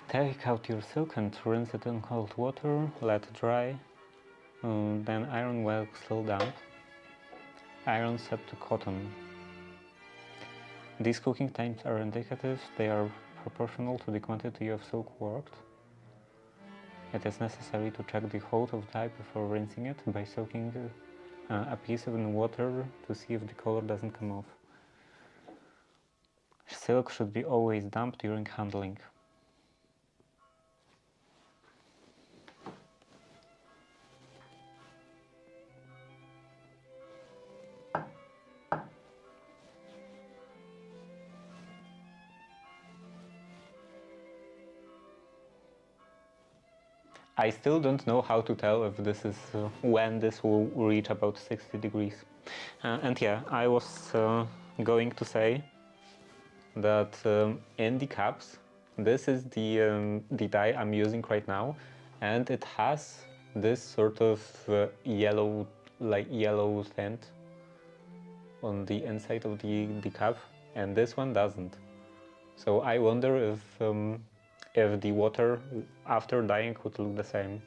A: Take out your silk and rinse it in cold water, let it dry, then iron while still damp. Iron set to cotton. These cooking times are indicative, they are proportional to the quantity of silk worked. It is necessary to check the hold of dye before rinsing it by soaking a piece in water to see if the color doesn't come off. Silk should be always damp during handling. I still don't know how to tell if this is when this will reach about 60 degrees. And yeah, I was going to say that in the cups this is the dye I'm using right now, and it has this sort of yellow tint on the inside of the cup, and this one doesn't. So I wonder if the water after dyeing would look the same.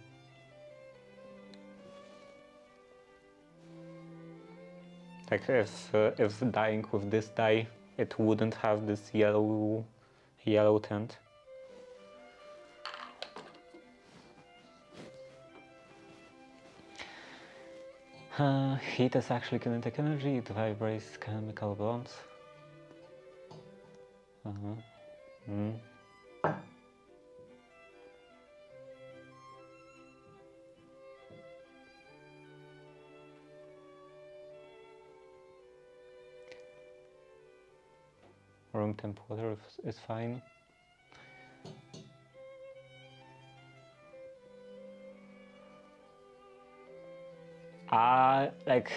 A: Like if dyeing with this dye, it wouldn't have this yellow tint. Heat is actually kinetic energy, it vibrates chemical bonds. Room temp water is fine. Like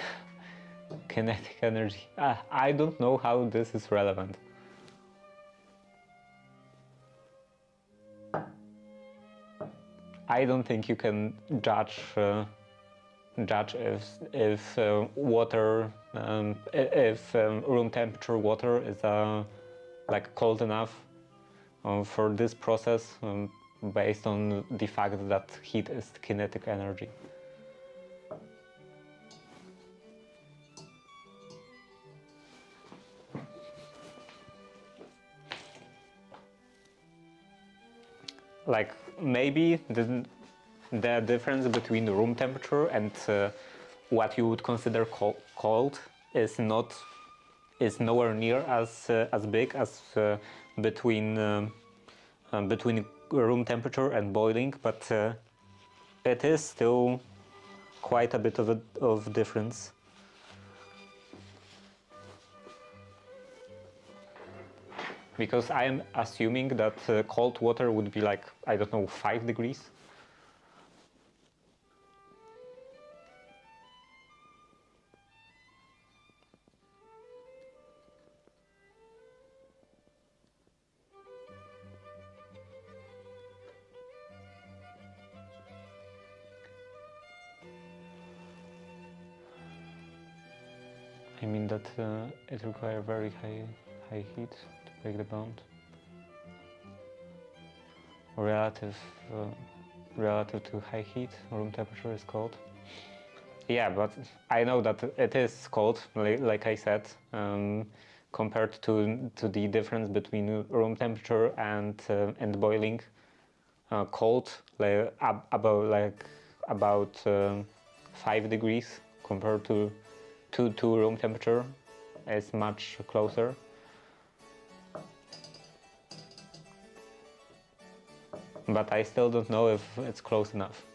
A: kinetic energy. I don't know how this is relevant. I don't think you can judge if water if room temperature water is like cold enough for this process based on the fact that heat is kinetic energy. Like maybe the difference between room temperature and what you would consider cold is nowhere near as big as between room temperature and boiling, but it is still quite a bit of difference. Because I am assuming that cold water would be like, I don't know, 5 degrees. I mean that it requires very high heat to break the bond. Relative to high heat, room temperature is cold. Yeah, but I know that it is cold, like I said, compared to the difference between room temperature and boiling. Cold, about 5 degrees compared to room temperature is much closer. But I still don't know if it's close enough.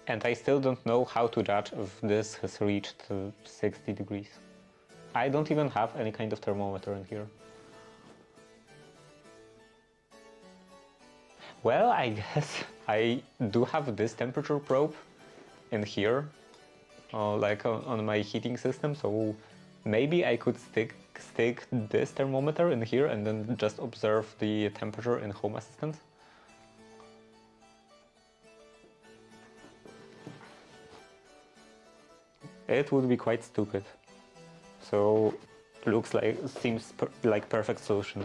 A: And I still don't know how to judge if this has reached 60 degrees. I don't even have any kind of thermometer in here. Well, I guess I do have this temperature probe in here, like on my heating system, so maybe I could stick this thermometer in here and then just observe the temperature in Home Assistant. It would be quite stupid. So seems like perfect solution.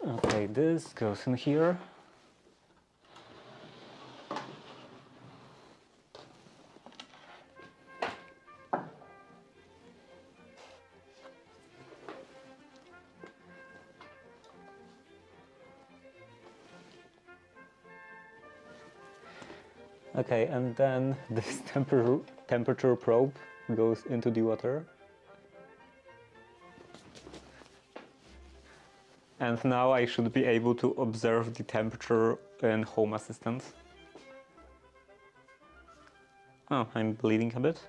A: Okay, this goes in here. Okay, and then this temperature probe goes into the water. And now I should be able to observe the temperature in Home Assistant. Oh, I'm bleeding a bit.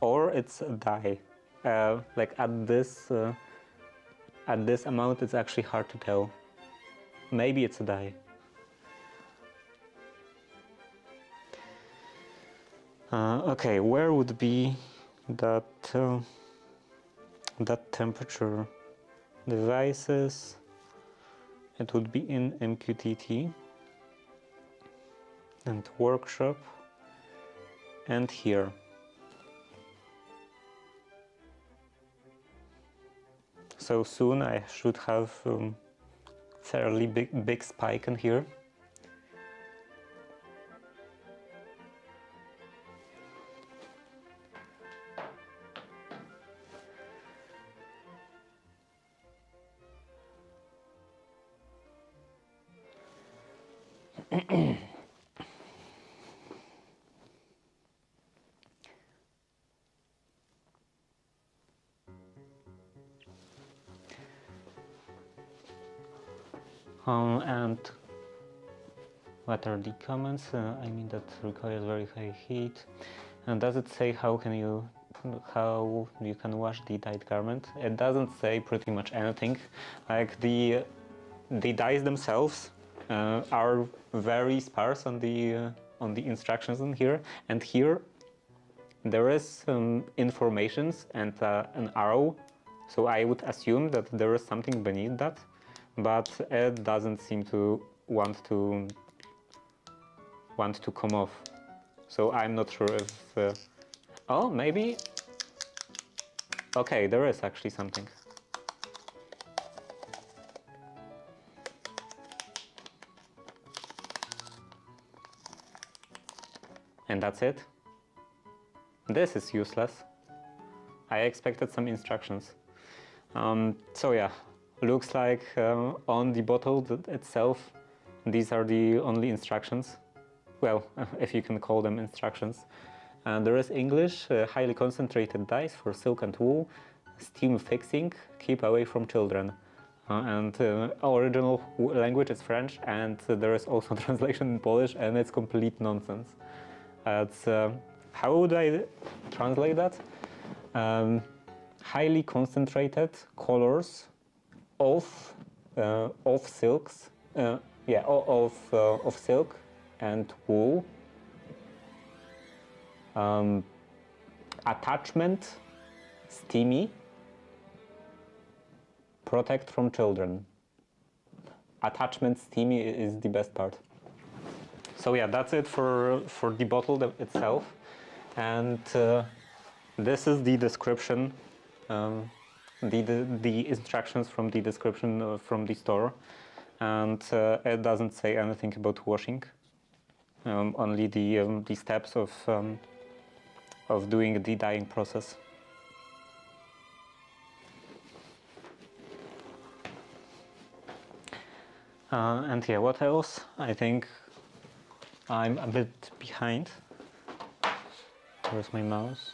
A: Or it's a dye. Like at this at this amount it's actually hard to tell. Maybe it's a dye. Okay, where would be that that temperature? Devices. It would be in MQTT and workshop and here. So soon I should have fairly big spike in here. And what are the comments? I mean that requires very high heat. And does it say how you can wash the dyed garment? It doesn't say pretty much anything. Like the dyes themselves are very sparse on the instructions in here. And here there is some informations and an arrow. So I would assume that there is something beneath that, but it doesn't seem to want to come off. So I'm not sure if... oh, maybe... Okay, there is actually something. And that's it. This is useless. I expected some instructions. So yeah, looks like on the bottle itself, these are the only instructions. Well, if you can call them instructions. There is English, highly concentrated dyes for silk and wool, steam fixing, keep away from children. And original language is French, and there is also translation in Polish, and it's complete nonsense. It's, how would I translate that? Highly concentrated colors of silks, of silk and wool. Attachment, steamy, protect from children. Attachment steamy is the best part. So yeah, that's it for the bottle itself. And this is the description, the instructions from the description from the store. And it doesn't say anything about washing. Only the steps of doing the dyeing process. And yeah, what else? I think I'm a bit behind. Where's my mouse?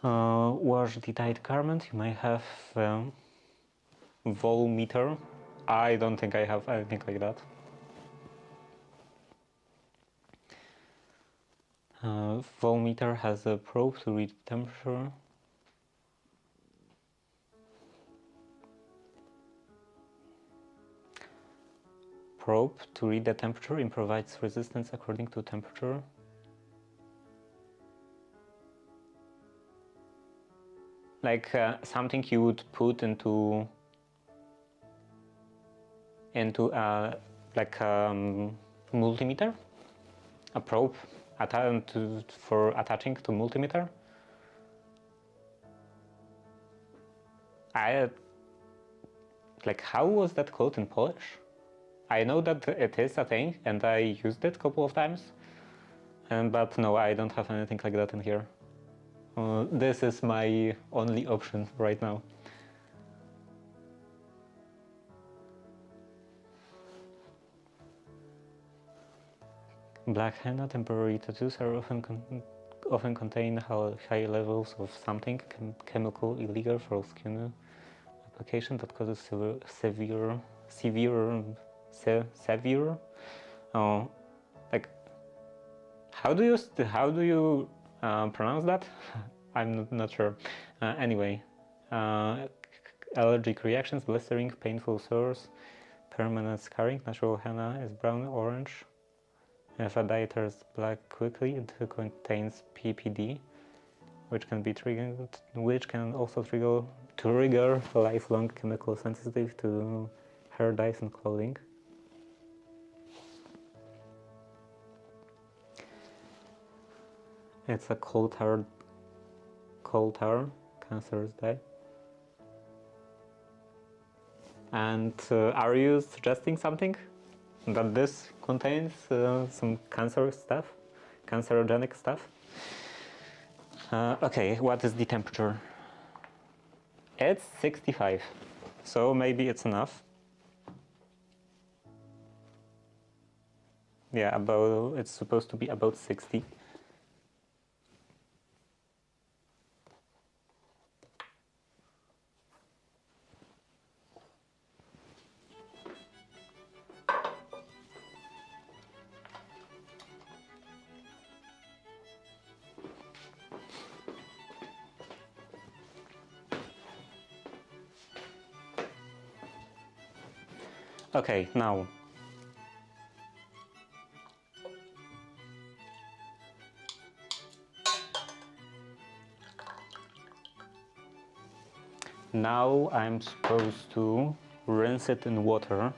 A: Wash the dyed garment. You might have volumeter. I don't think I have anything like that. Volumeter has a probe to read temperature. Probe to read the temperature and provides resistance according to temperature. Like something you would put into like multimeter, a probe for attaching to multimeter. Like, how was that called in Polish? I know that it is a thing, and I used it a couple of times, but no, I don't have anything like that in here. This is my only option right now. Black henna temporary tattoos are often contain high levels of something chemical illegal for skin application that causes severe. Like, how do you pronounce that? I'm not sure. Anyway, allergic reactions, blistering, painful sores, permanent scarring. Natural henna is brown orange. If a dye turns black quickly, it contains PPD, which can be triggered, which can also trigger lifelong chemical sensitive to hair dyes and clothing. It's a coal tar cancerous dye. And are you suggesting something that this contains some cancerogenic stuff? Okay, what is the temperature? It's 65, so maybe it's enough. Yeah, it's supposed to be about 60. Okay, now I'm supposed to rinse it in water.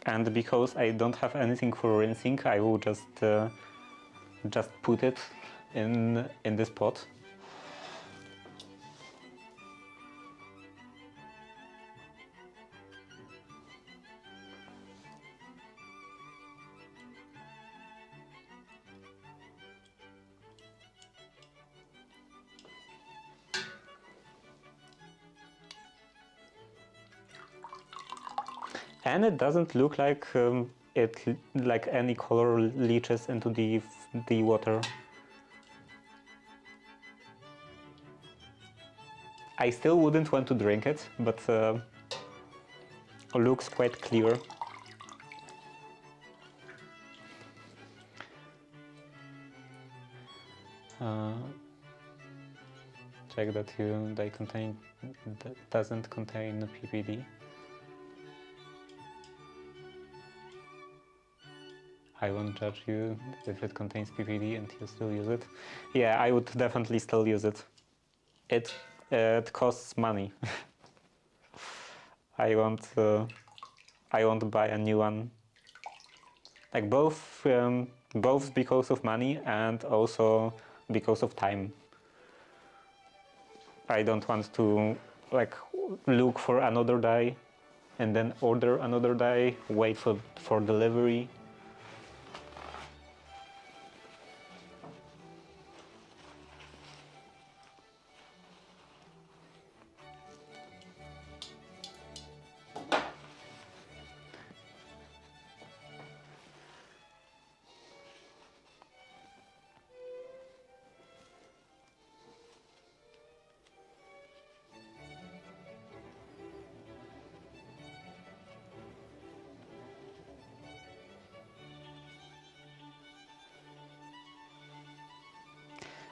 A: And because I don't have anything for rinsing, I will just put it in this pot. And it doesn't look like like any color leaches into the water. I still wouldn't want to drink it, but looks quite clear. Check that doesn't contain PPD. I won't judge you if it contains PPD and you still use it. Yeah, I would definitely still use it. It costs money. I won't buy a new one. Like both because of money and also because of time. I don't want to like look for another dye and then order another dye, wait for delivery.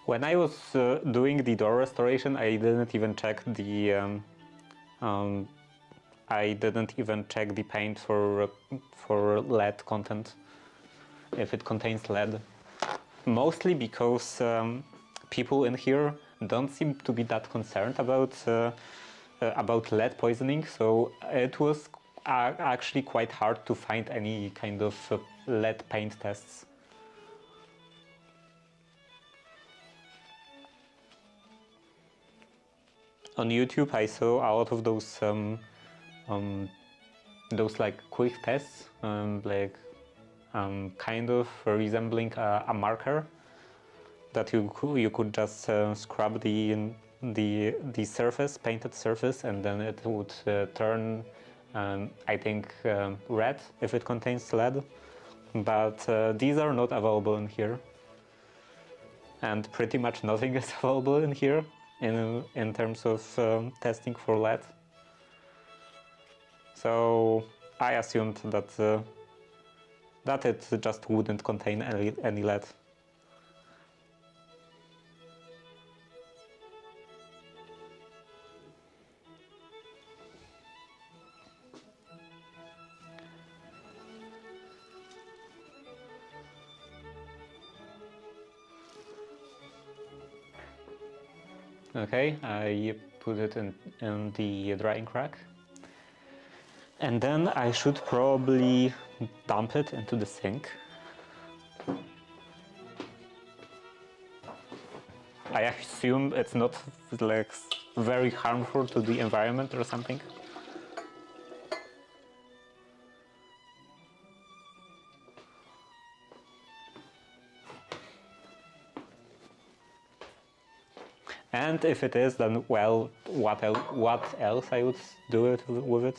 A: When I was doing the door restoration, I didn't even check the paint for lead content, if it contains lead. Mostly because people in here don't seem to be that concerned about lead poisoning, so it was actually quite hard to find any kind of lead paint tests. On YouTube, I saw a lot of those like quick tests, kind of resembling a marker that you could just scrub the surface, painted surface, and then it would turn, I think, red if it contains lead. But these are not available in here, and pretty much nothing is available in here in terms of testing for lead. So I assumed that it just wouldn't contain any lead. Okay, I put it in the drying rack. And then I should probably dump it into the sink. I assume it's not like very harmful to the environment or something. And if it is, then well, what else I would do it with it?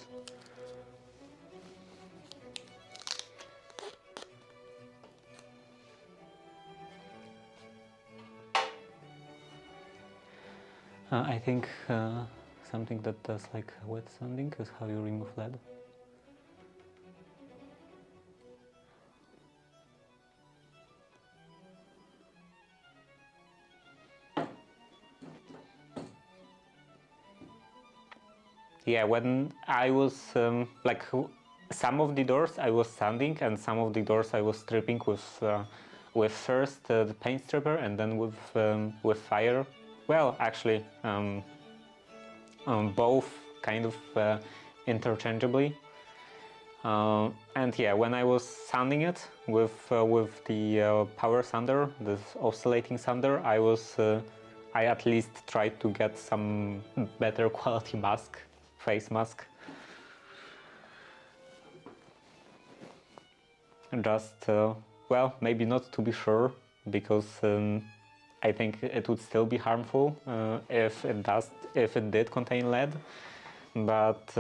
A: I think something that does like wet sanding is how you remove lead. Yeah, when I was like some of the doors I was sanding and some of the doors I was stripping with first the paint stripper and then with fire. Well, actually, both kind of interchangeably. And yeah, when I was sanding it with the power sander, this oscillating sander, I at least tried to get some better quality mask, face mask. Just well, maybe not to be sure, because I think it would still be harmful if it did contain lead, but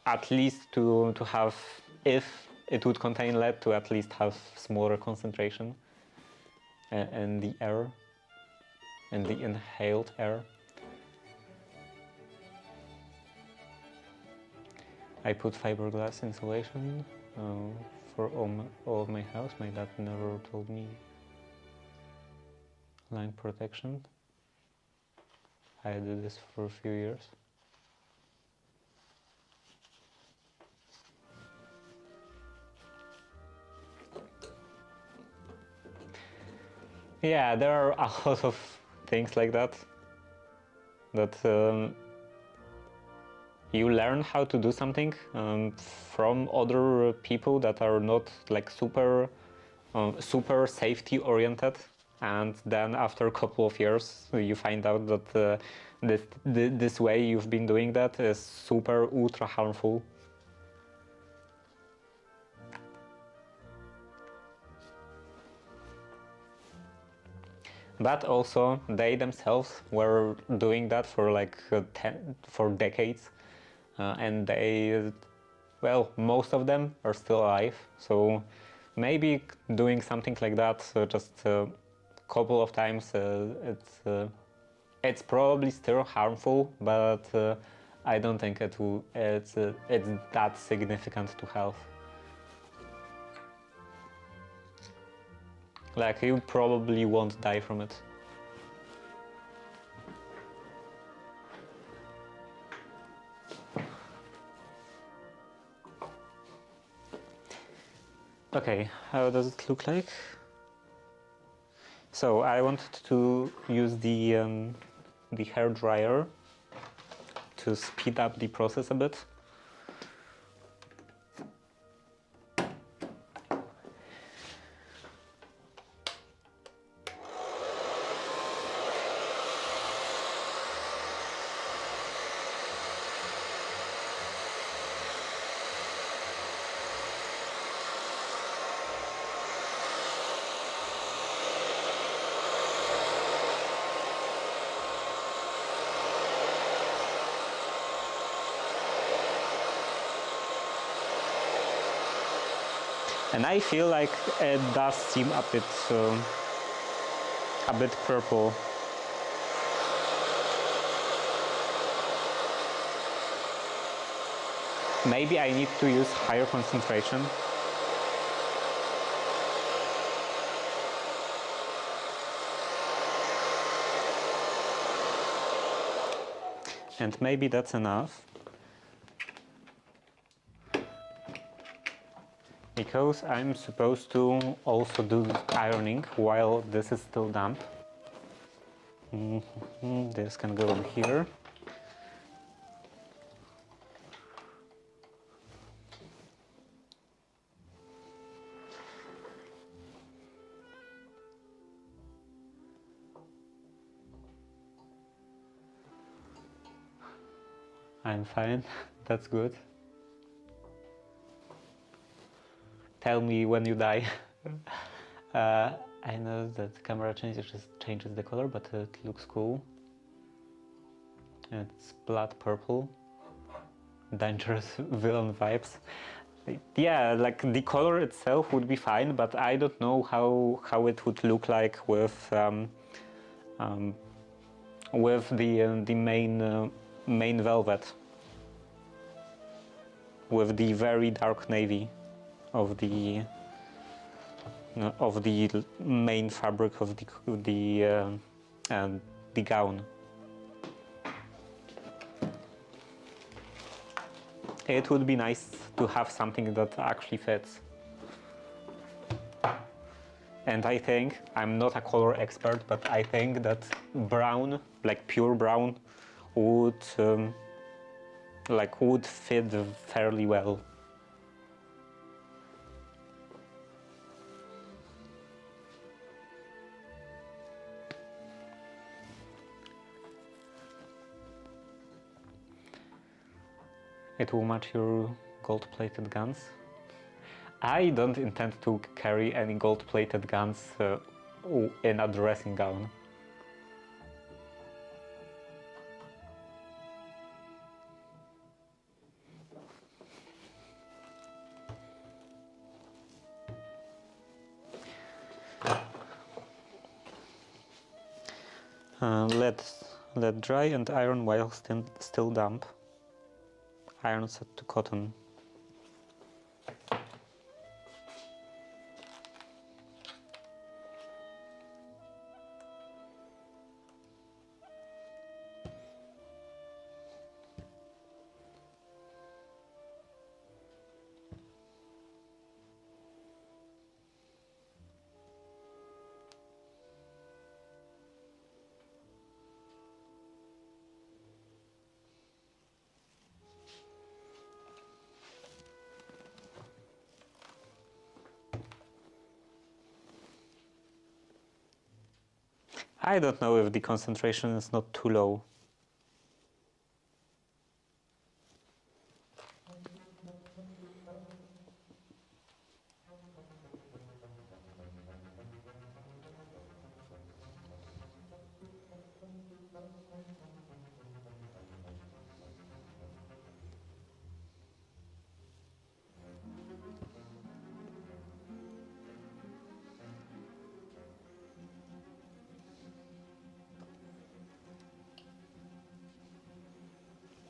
A: at least to have, if it would contain lead, to at least have smaller concentration in the air, in the inhaled air. I put fiberglass insulation for all of my house. My dad never told me. Line protection. I did this for a few years. Yeah, there are a lot of things like that you learn how to do something from other people that are not like super safety oriented, and then after a couple of years you find out that this way you've been doing that is super ultra harmful. But also they themselves were doing that for like for decades, and well, most of them are still alive, so maybe doing something like that just a couple of times, it's probably still harmful, but I don't think it's that significant to health. Like, you probably won't die from it. Okay, how does it look like? So I wanted to use the hair dryer to speed up the process a bit. And I feel like it does seem a bit purple. Maybe I need to use higher concentration. And maybe that's enough. Because I'm supposed to also do ironing while this is still damp. This can go in here. I'm fine, that's good. Tell me when you die. I know that the camera changes the color, but it looks cool. It's blood purple. Dangerous villain vibes. Yeah, like the color itself would be fine, but I don't know how it would look like with the main velvet, with the very dark navy of the main fabric of the gown. It would be nice to have something that actually fits. And I think, I'm not a color expert, but I think that brown, like pure brown, would fit fairly well. It will match your gold-plated guns. I don't intend to carry any gold-plated guns in a dressing gown. Let dry and iron while still damp. Iron set to cotton. I don't know if the concentration is not too low.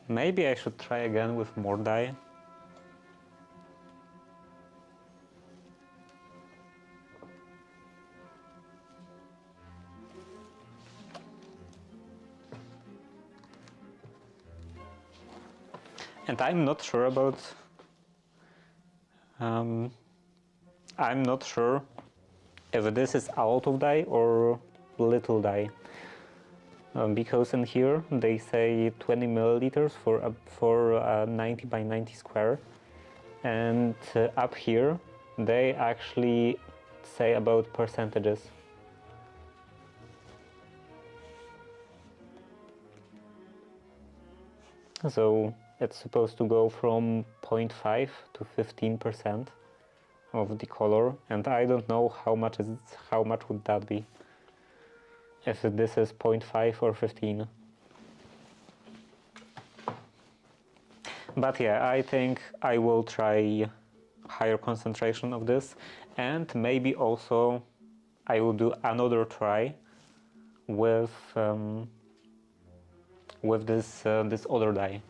A: Maybe I should try again with more dye. And I'm not sure about... I'm not sure if this is a lot of dye or little dye. Because in here they say 20 milliliters for 90 by 90 square, and up here they actually say about percentages. So it's supposed to go from 0.5 to 15% of the color, and I don't know how much would that be. If this is 0.5 or 15. But yeah, I think I will try higher concentration of this, and maybe also I will do another try with this other dye.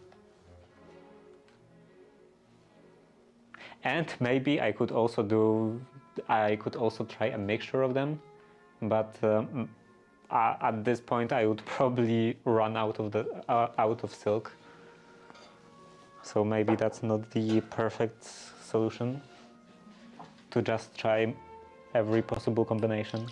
A: And maybe I could also try a mixture of them, but at this point I would probably run out of silk. So maybe that's not the perfect solution, to just try every possible combination.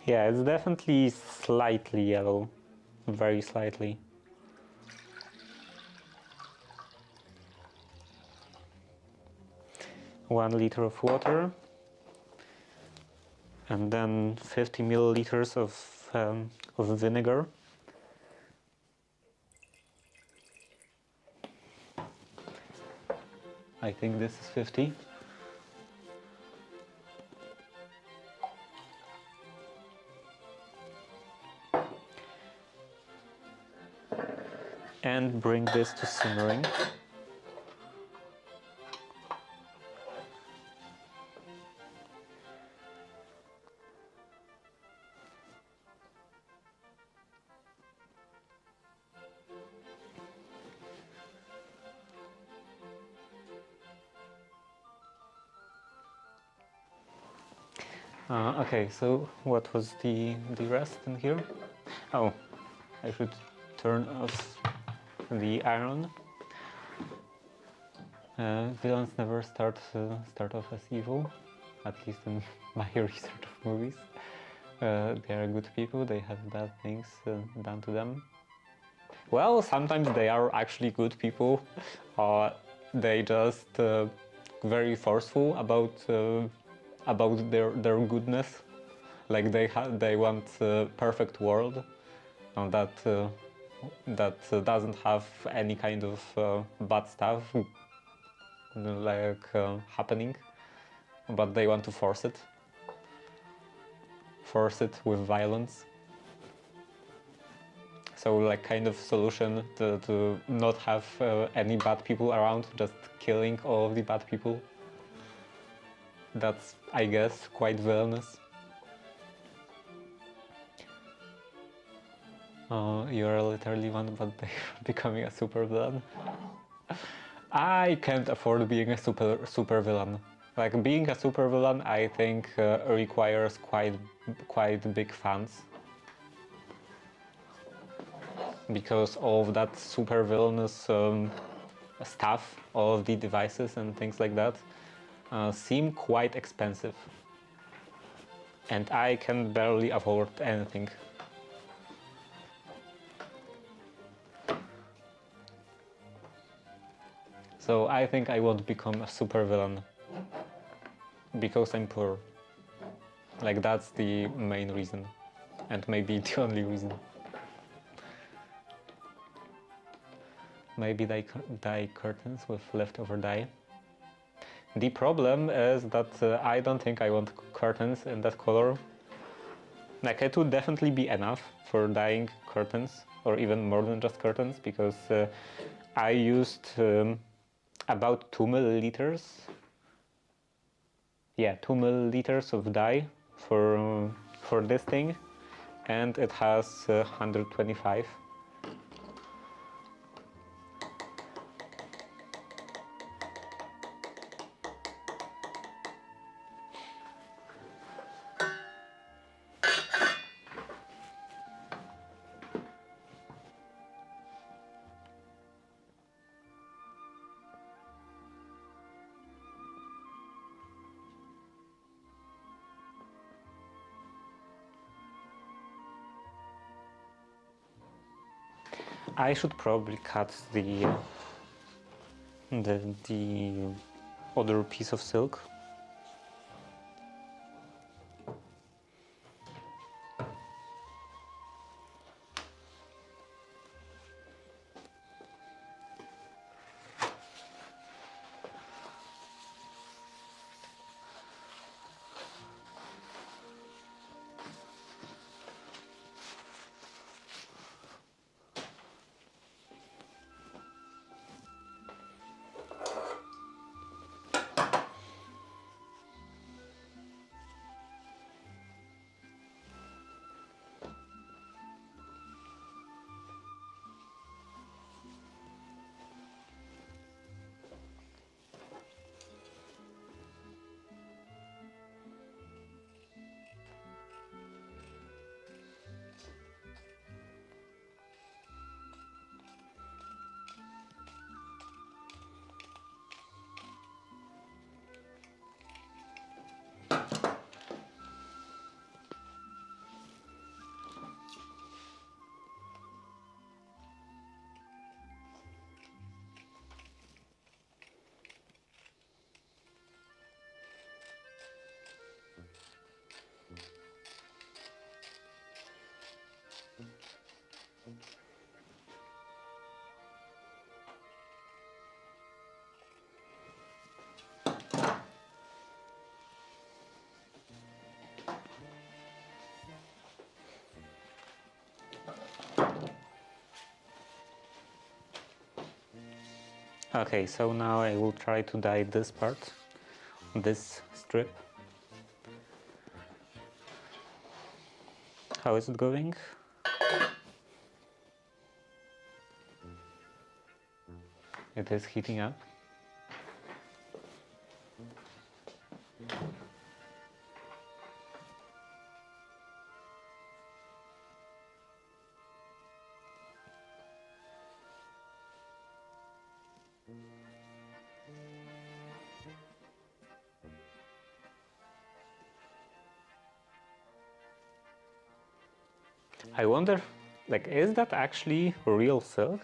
A: Yeah, it's definitely slightly yellow, very slightly. One liter of water, and then 50 milliliters of vinegar. I think this is 50. And bring this to simmering. Okay, so what was the rest in here? Oh, I should turn off the iron. Villains never start off as evil, at least in my research of movies. They are good people, they have bad things done to them. Well, sometimes they are actually good people. They just very forceful about their goodness. Like they want a perfect world that doesn't have any kind of bad stuff like happening, but they want to force it with violence. So like kind of solution to not have any bad people around, just killing all of the bad people. That's, I guess, quite villainous. You're literally one, but they're becoming a super villain. I can't afford being a super villain. Like being a super villain, I think requires quite big funds, because all of that super villainous stuff, all of the devices and things like that, seem quite expensive, and I can barely afford anything. So I think I won't become a super villain because I'm poor. Like that's the main reason, and maybe the only reason. Maybe dye curtains with leftover dye. The problem is that I don't think I want curtains in that color. Like it would definitely be enough for dyeing curtains, or even more than just curtains, because I used about 2 milliliters. Yeah, 2 milliliters of dye for this thing, and it has 125. I should probably cut the other piece of silk. Okay, so now I will try to dye this part, this strip. How is it going? It is heating up. I wonder, like, is that actually real silk?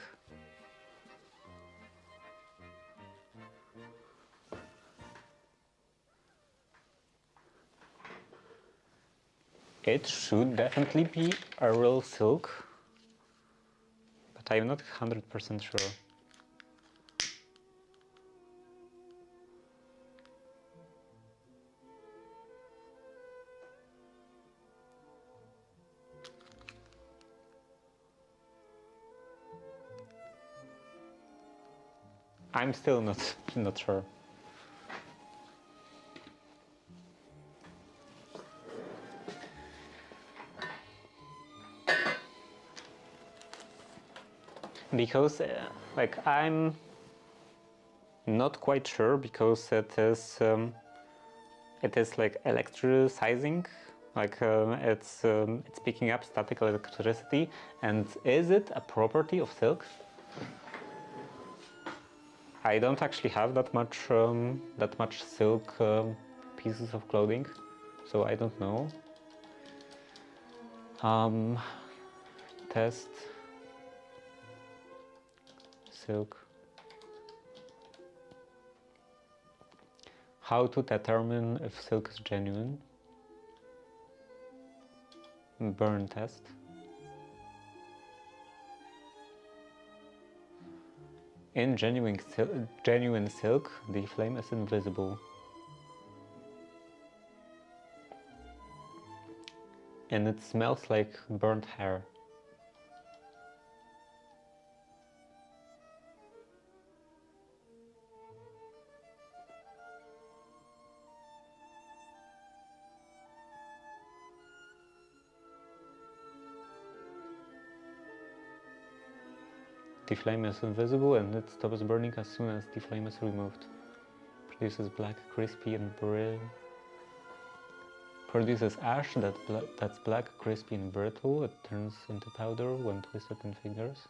A: It should definitely be a real silk, but I'm not 100% sure. I'm still not sure. Because like I'm not quite sure, because it is like electricizing, like it's picking up static electricity. And is it a property of silk? I don't actually have that much silk pieces of clothing, so I don't know. Test silk. How to determine if silk is genuine? Burn test. In genuine silk, the flame is invisible. And it smells like burnt hair. The flame is invisible and it stops burning as soon as the flame is removed. Produces black, crispy and brittle. Produces ash that's black, crispy and brittle. It turns into powder when twisted in fingers.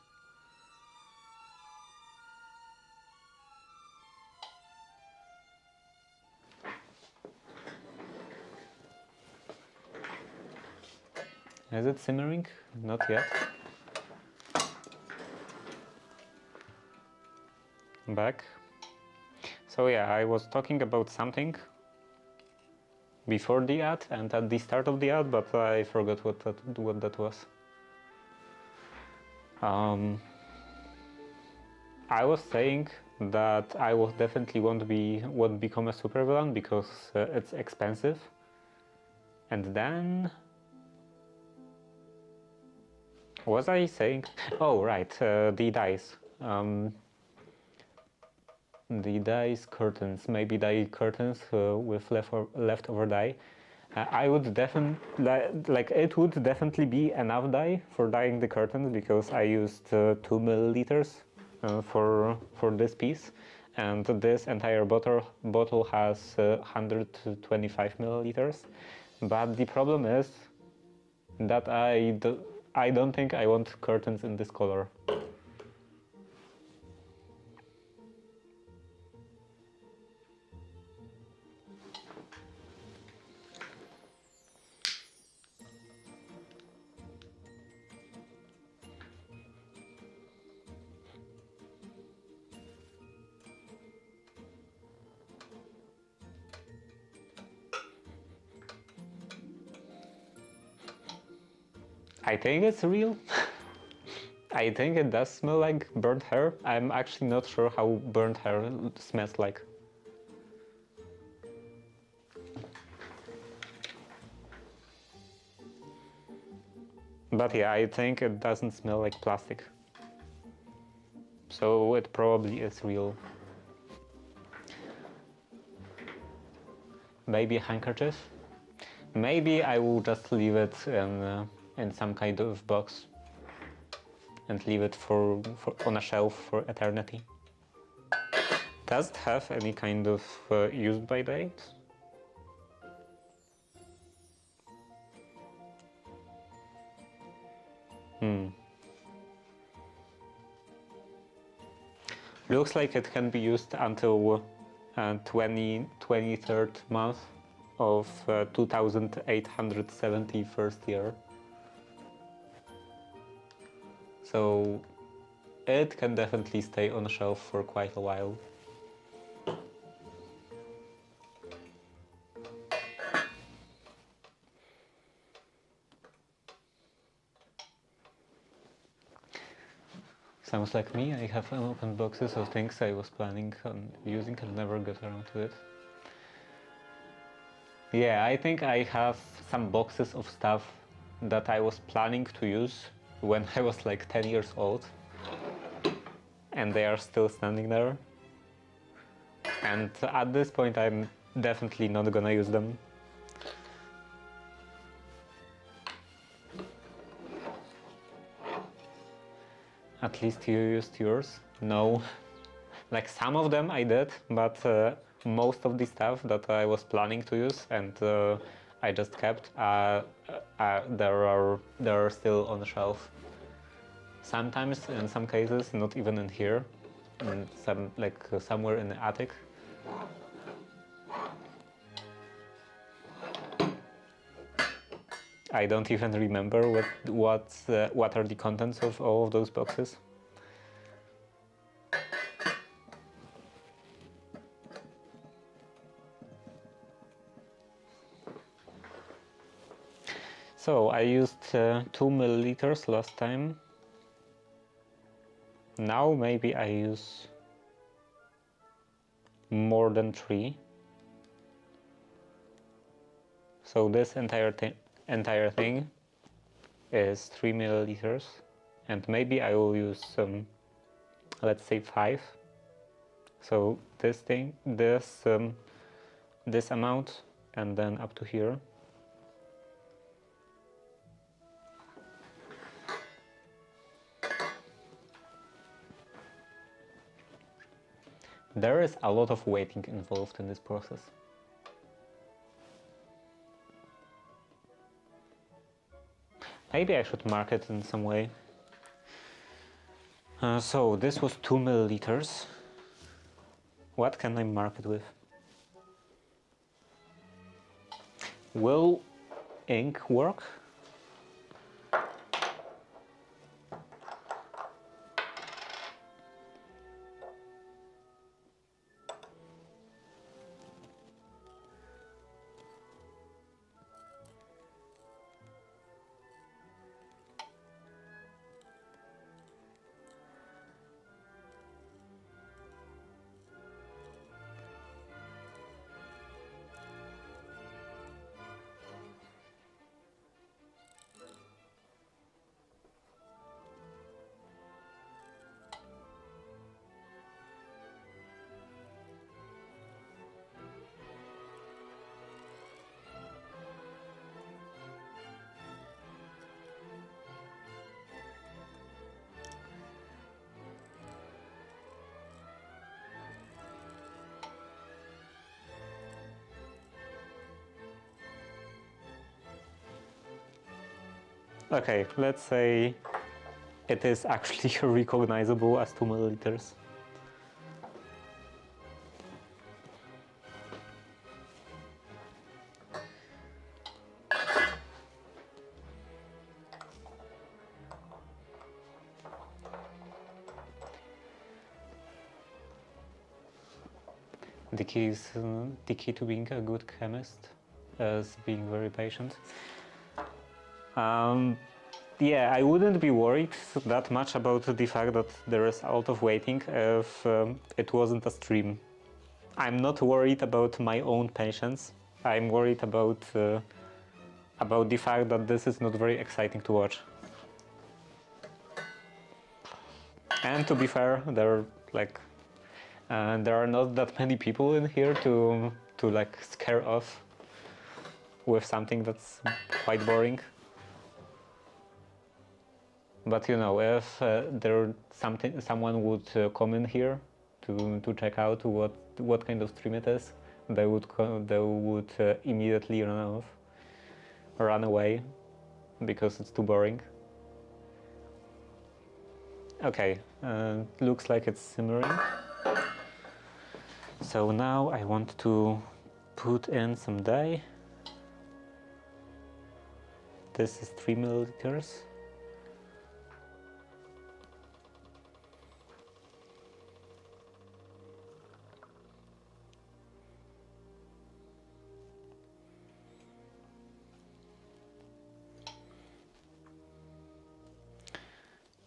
A: Is it simmering? Not yet. Back. So yeah, I was talking about something before the ad and at the start of the ad, but I forgot what that was. I was saying that I was definitely won't become a supervillain because it's expensive. And then was I saying? Oh right, the dice. The dice curtains, maybe dye curtains with leftover dye. I would definitely like it would definitely be enough dye for dyeing the curtains, because I used 2 milliliters for this piece, and this entire bottle has 125 milliliters. But the problem is that I don't think I want curtains in this color. I think it's real. I think it does smell like burnt hair. I'm actually not sure how burnt hair smells like. But yeah, I think it doesn't smell like plastic. So it probably is real. Maybe a handkerchief? Maybe I will just leave it in some kind of box and leave it on a shelf for eternity. Does it have any kind of use by date? Looks like it can be used until 23rd month of 2871st year. So it can definitely stay on a shelf for quite a while. Sounds like me. I have unopened boxes of things I was planning on using and never got around to it. Yeah, I think I have some boxes of stuff that I was planning to use when I was like 10 years old, and they are still standing there. And at this point I'm definitely not gonna use them. At least you used yours? No. Like some of them I did, but most of the stuff that I was planning to use and I just kept, they are still on the shelf. Sometimes, in some cases, not even in here, in somewhere in the attic. I don't even remember what are the contents of all of those boxes. So I used 2 milliliters last time. Now maybe I use more than 3. So this entire thing is 3 milliliters, and maybe I will use some, let's say 5. So this amount, and then up to here. There is a lot of waiting involved in this process. Maybe I should mark it in some way. So this was 2 milliliters. What can I mark it with? Will ink work? Okay, let's say it is actually recognizable as 2 milliliters. The key to being a good chemist is being very patient. Yeah, I wouldn't be worried that much about the fact that there is a lot of waiting if it wasn't a stream. I'm not worried about my own patience. I'm worried about the fact that this is not very exciting to watch. And to be fair, there are not that many people in here to like scare off with something that's quite boring. But you know, if someone would come in here to check out what kind of stream it is, they would immediately run away, because it's too boring. Okay, looks like it's simmering. So now I want to put in some dye. This is 3 milliliters.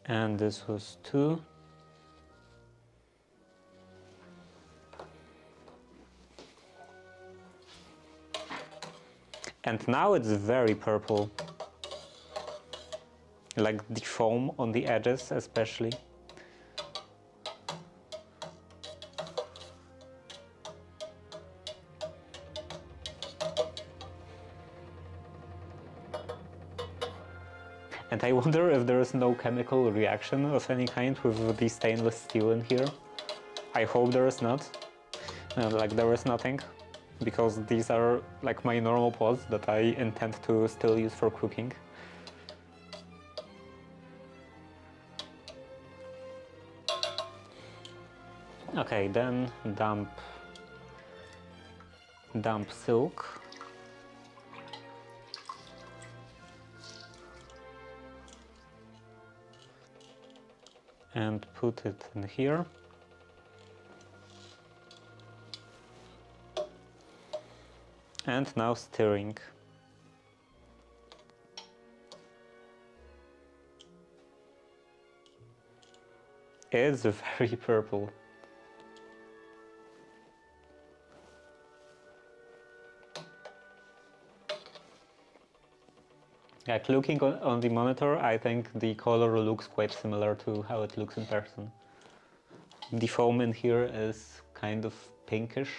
A: And this was 2. And now it's very purple, like the foam on the edges especially. And I wonder if there is no chemical reaction of any kind with the stainless steel in here. I hope there is not. Like there is nothing, because these are like my normal pots that I intend to still use for cooking. Okay, then damp silk. And put it in here. And now stirring. It's very purple. Like looking on the monitor, I think the color looks quite similar to how it looks in person. The foam in here is kind of pinkish.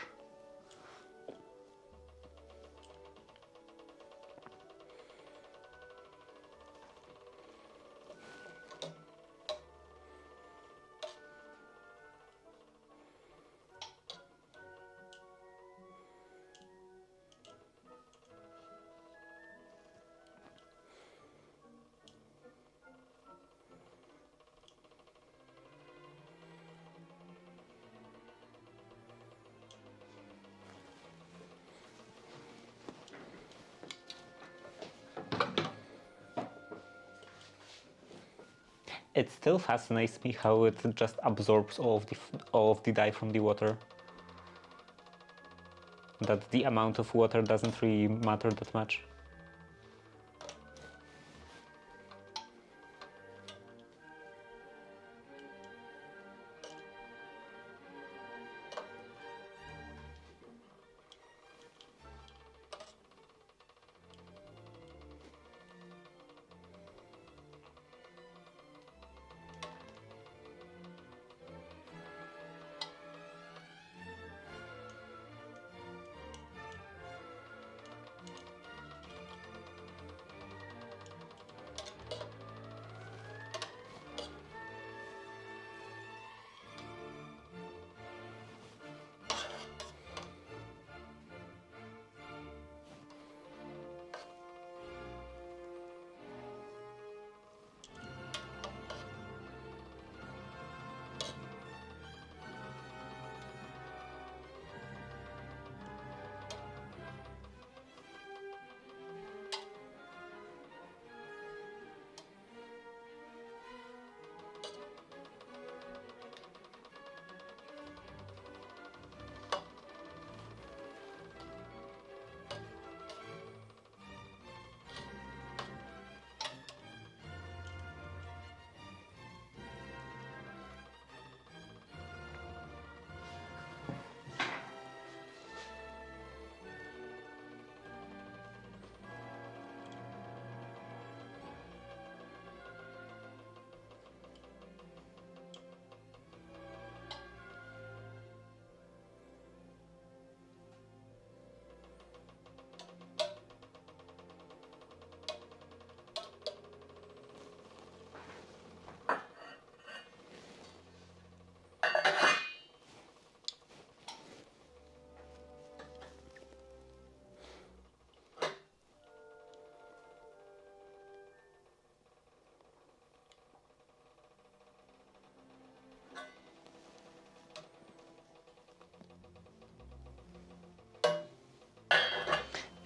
A: It still fascinates me how it just absorbs all of the dye from the water. That the amount of water doesn't really matter that much.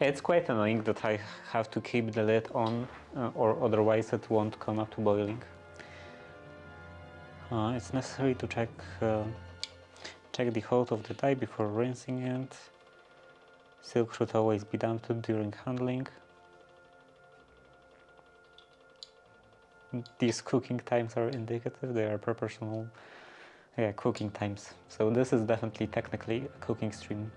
A: It's quite annoying that I have to keep the lid on, or otherwise it won't come up to boiling. It's necessary to check the hold of the dye before rinsing it. Silk should always be damped during handling. These cooking times are indicative, they are proportional cooking times. So this is definitely technically a cooking stream.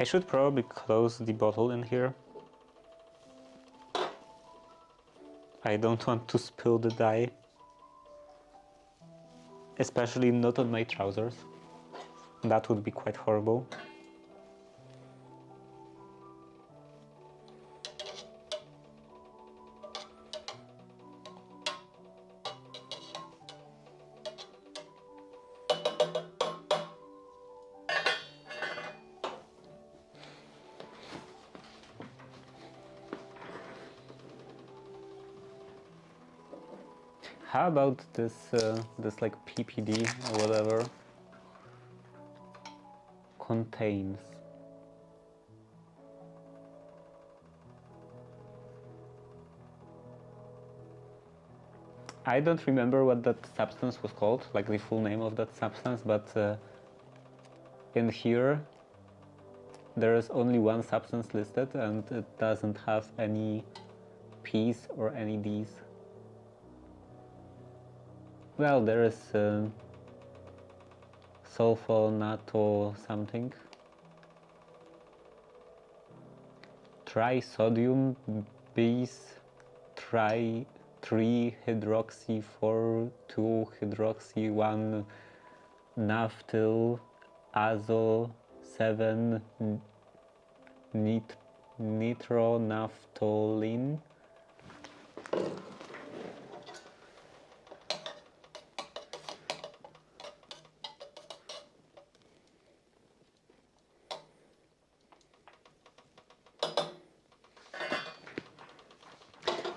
A: I should probably close the bottle in here. I don't want to spill the dye. Especially not on my trousers. That would be quite horrible. How about this this like PPD or whatever contains? I don't remember what that substance was called, like the full name of that substance, but in here there is only one substance listed and it doesn't have any P's or any D's. Well, there is sulfonato something. Trisodium bis 3-hydroxy-4-2-hydroxy-1 naphthyl azo 7 nitronaphtholene.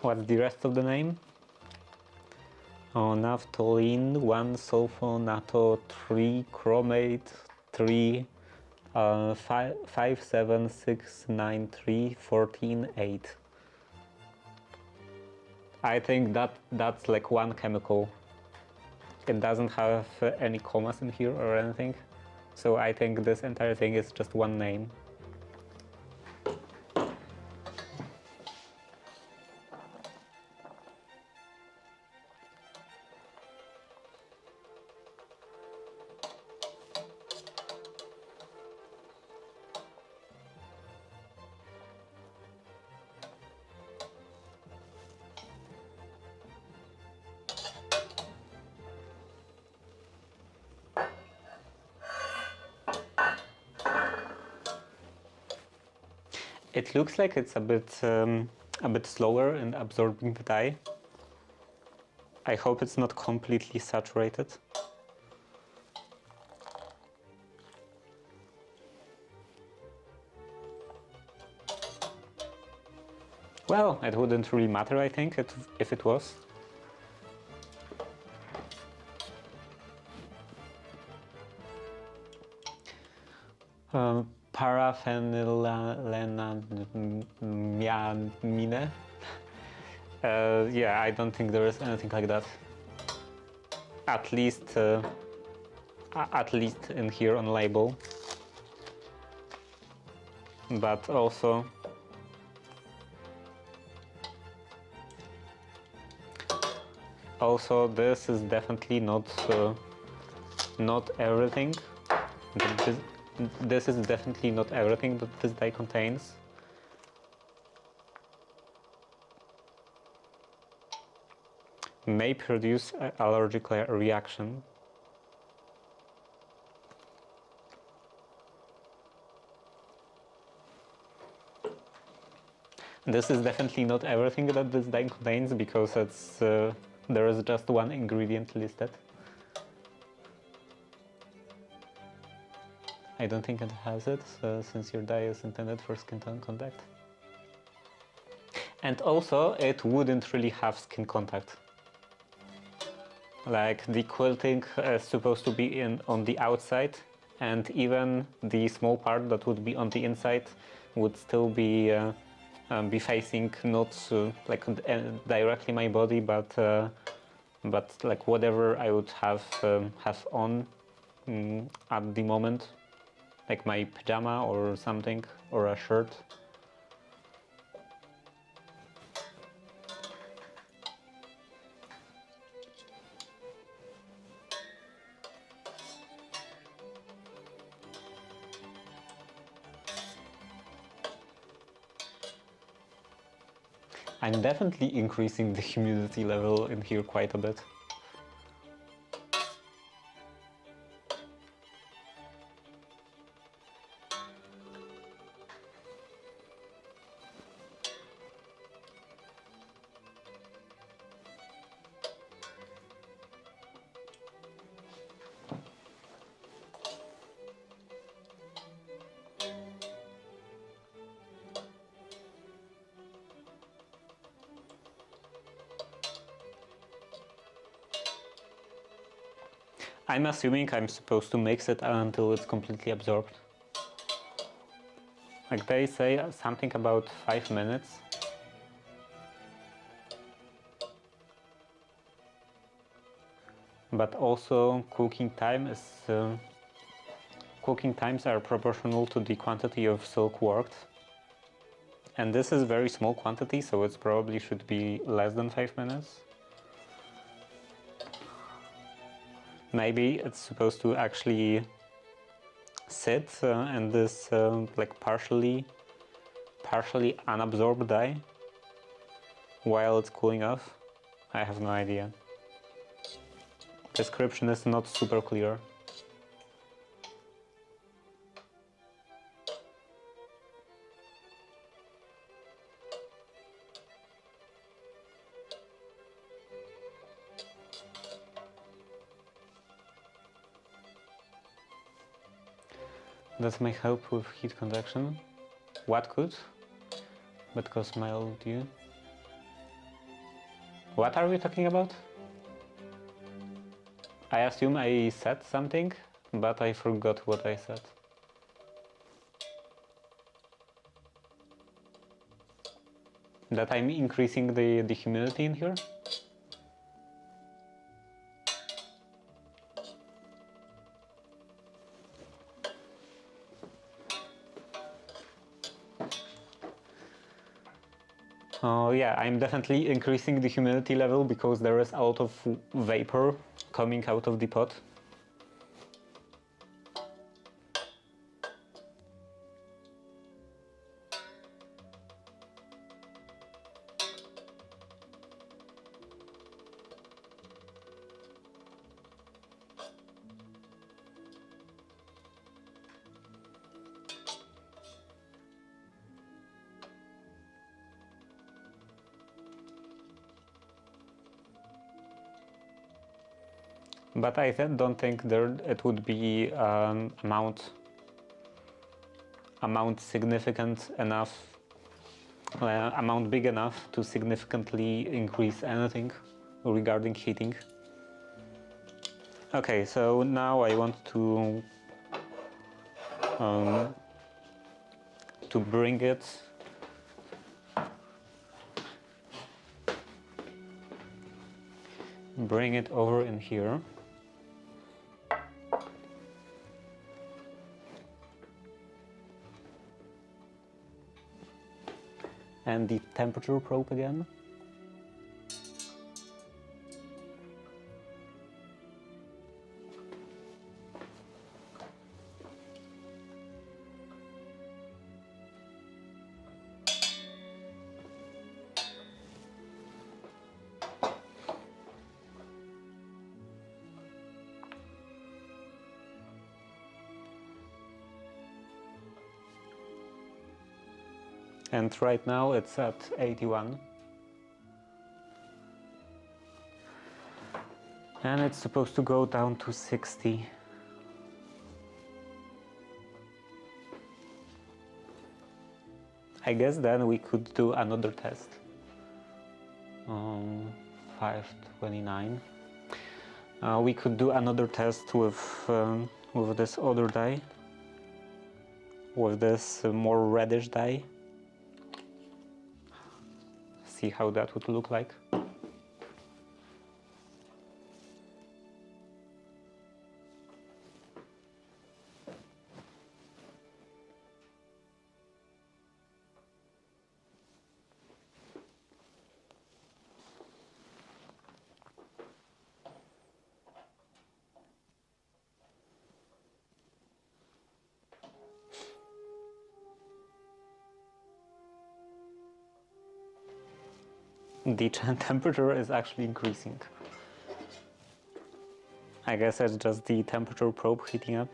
A: What's the rest of the name? Naphtholene 1-sulfonato 3-chromate 3-57693-14-8. I think that's like one chemical. It doesn't have any commas in here or anything. So I think this entire thing is just one name. It looks like it's a bit slower in absorbing the dye. I hope it's not completely saturated. Well, it wouldn't really matter, I think, if it was. Paraphenylamine. Yeah, I don't think there is anything like that. At least in here on label. But also this is definitely not everything. This is definitely not everything that this dye contains. May produce an allergic reaction. This is definitely not everything that this dye contains because it's there is just one ingredient listed. I don't think it has it, since your dye is intended for skin contact. And also, it wouldn't really have skin contact. Like, the quilting is supposed to be on the outside, and even the small part that would be on the inside would still be facing not like directly my body, but like whatever I would have on at the moment, like my pajama or something, or a shirt. I'm definitely increasing the humidity level in here quite a bit. I'm assuming I'm supposed to mix it until it's completely absorbed. Like they say something about 5 minutes. But also cooking times are proportional to the quantity of silk worked. And this is very small quantity, so it probably should be less than 5 minutes. Maybe it's supposed to actually sit in this like partially unabsorbed dye while it's cooling off. I have no idea. Description is not super clear. That may help with heat conduction. What could? But cause mild dew. What are we talking about? I assume I said something, but I forgot what I said. That I'm increasing the humidity in here? Oh yeah, I'm definitely increasing the humidity level because there is a lot of vapor coming out of the pot. But I don't think it would be amount significant enough, amount big enough to significantly increase anything regarding heating. Okay, so now I want to bring it over in here. And the temperature probe again. And right now it's at 81. And it's supposed to go down to 60. I guess then we could do another test. 529. We could do another test with this other dye, with this more reddish dye. See how that would look like. The temperature is actually increasing. I guess it's just the temperature probe heating up.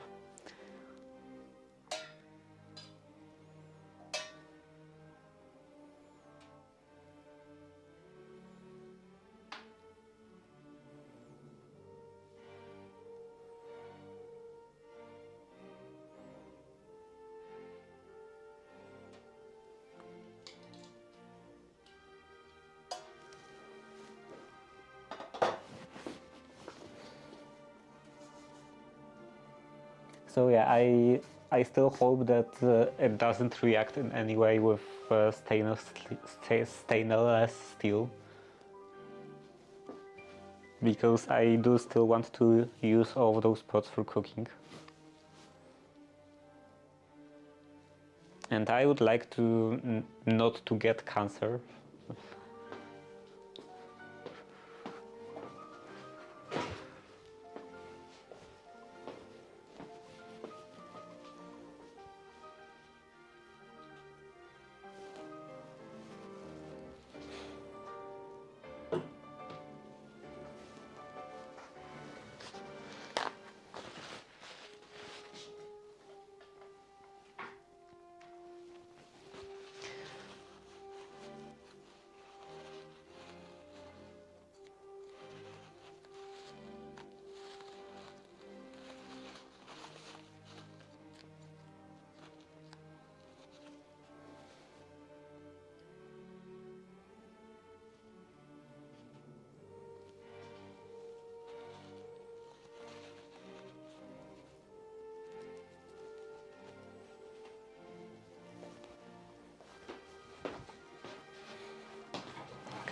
A: So yeah, I still hope that it doesn't react in any way with stainless steel, because I do still want to use all of those pots for cooking. And I would like to not to get cancer.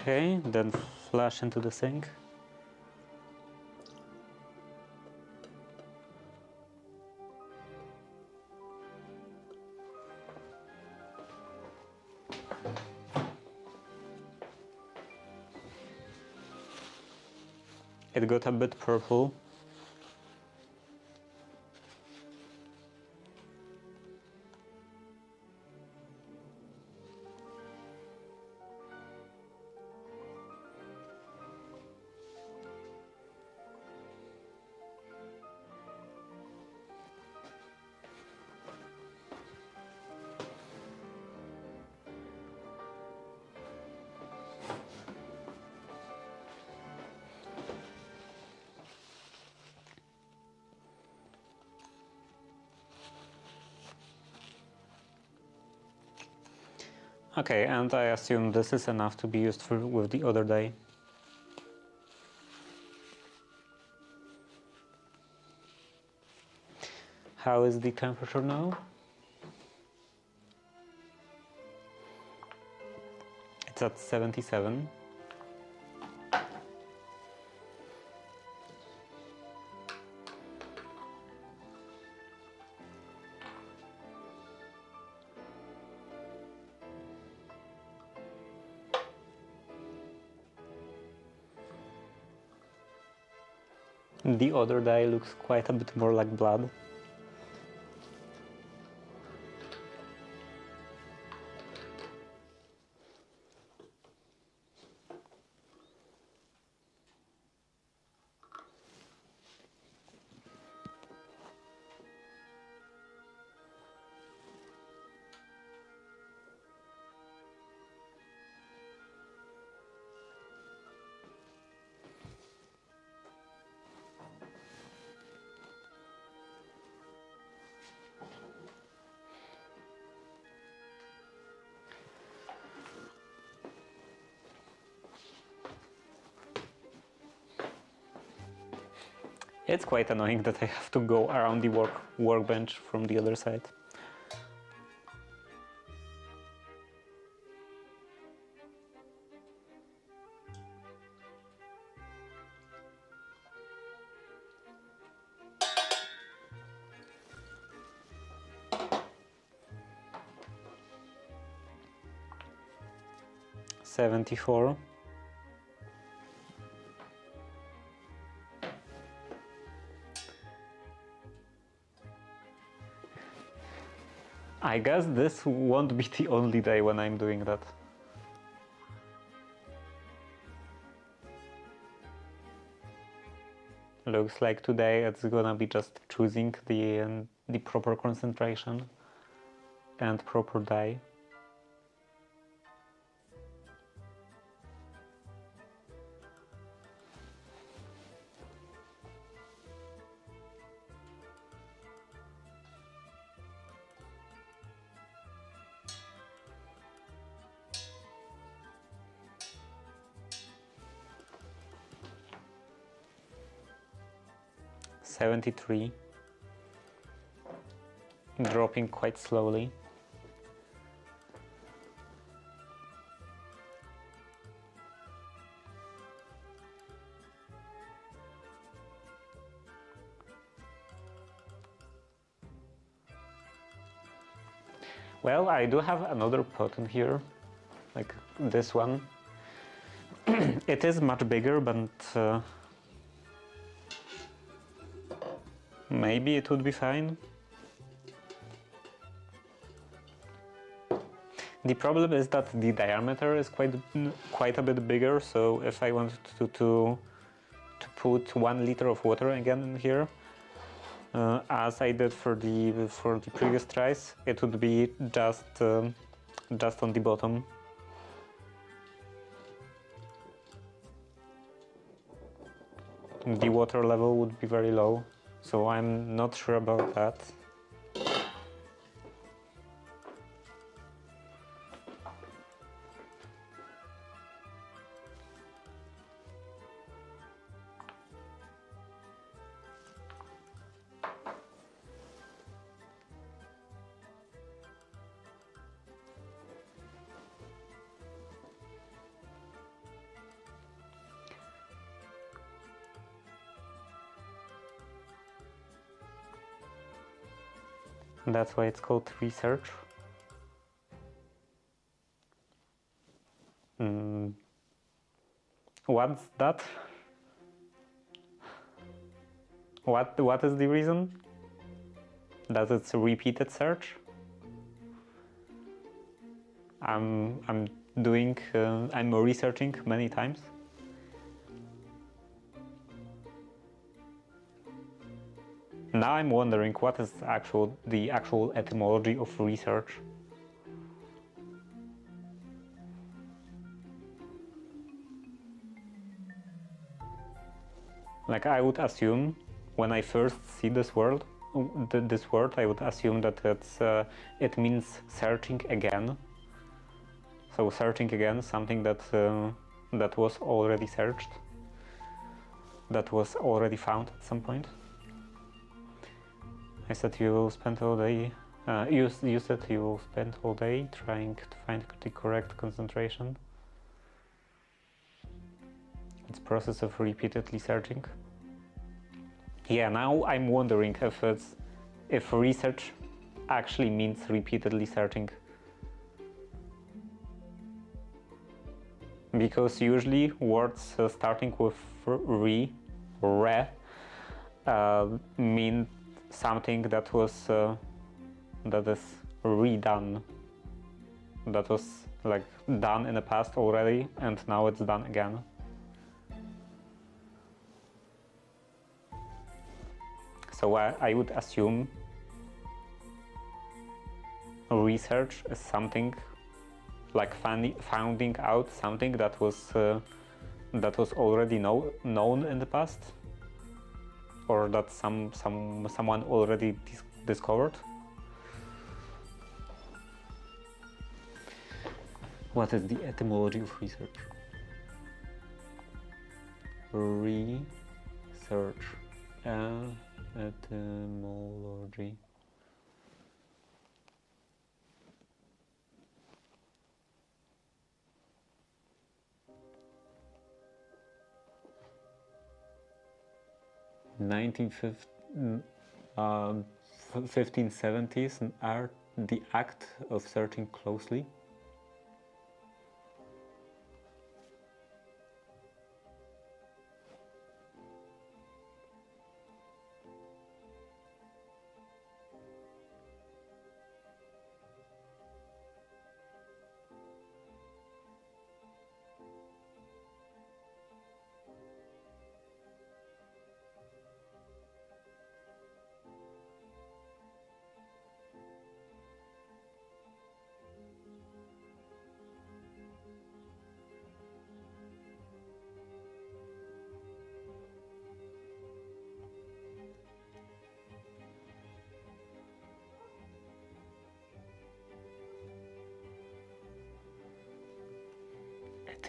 A: Okay, then flush into the sink. It got a bit purple. Okay, and I assume this is enough to be used with the other dye. How is the temperature now? It's at 77. The other dye looks quite a bit more like blood. It's quite annoying that I have to go around the workbench from the other side. $74. I guess this won't be the only day when I'm doing that. Looks like today it's gonna be just choosing the proper concentration and proper dye. $73, dropping quite slowly. Well, I do have another pot in here, like this one. It is much bigger, but maybe it would be fine. The problem is that the diameter is quite a bit bigger, so if I wanted to put 1 liter of water again in here, as I did for the previous tries, it would be just on the bottom. The water level would be very low, so I'm not sure about that. That's why it's called research. What's that? What is the reason? That it's a repeated search? I'm researching many times. Now I'm wondering what is the actual etymology of research. Like, I would assume, when I first see this word, I would assume that it means searching again. So searching again, something that was already searched, that was already found at some point. I said you will spend all day. You said you will spend all day trying to find the correct concentration. It's a process of repeatedly searching. Yeah, now I'm wondering if research actually means repeatedly searching. Because usually words starting with re mean something that is redone, that was like done in the past already and now it's done again. So I would assume research is something like finding out something that was already known in the past, or that someone already discovered. What is the etymology of research? Research. Etymology. Um, 1570s are the act of searching closely.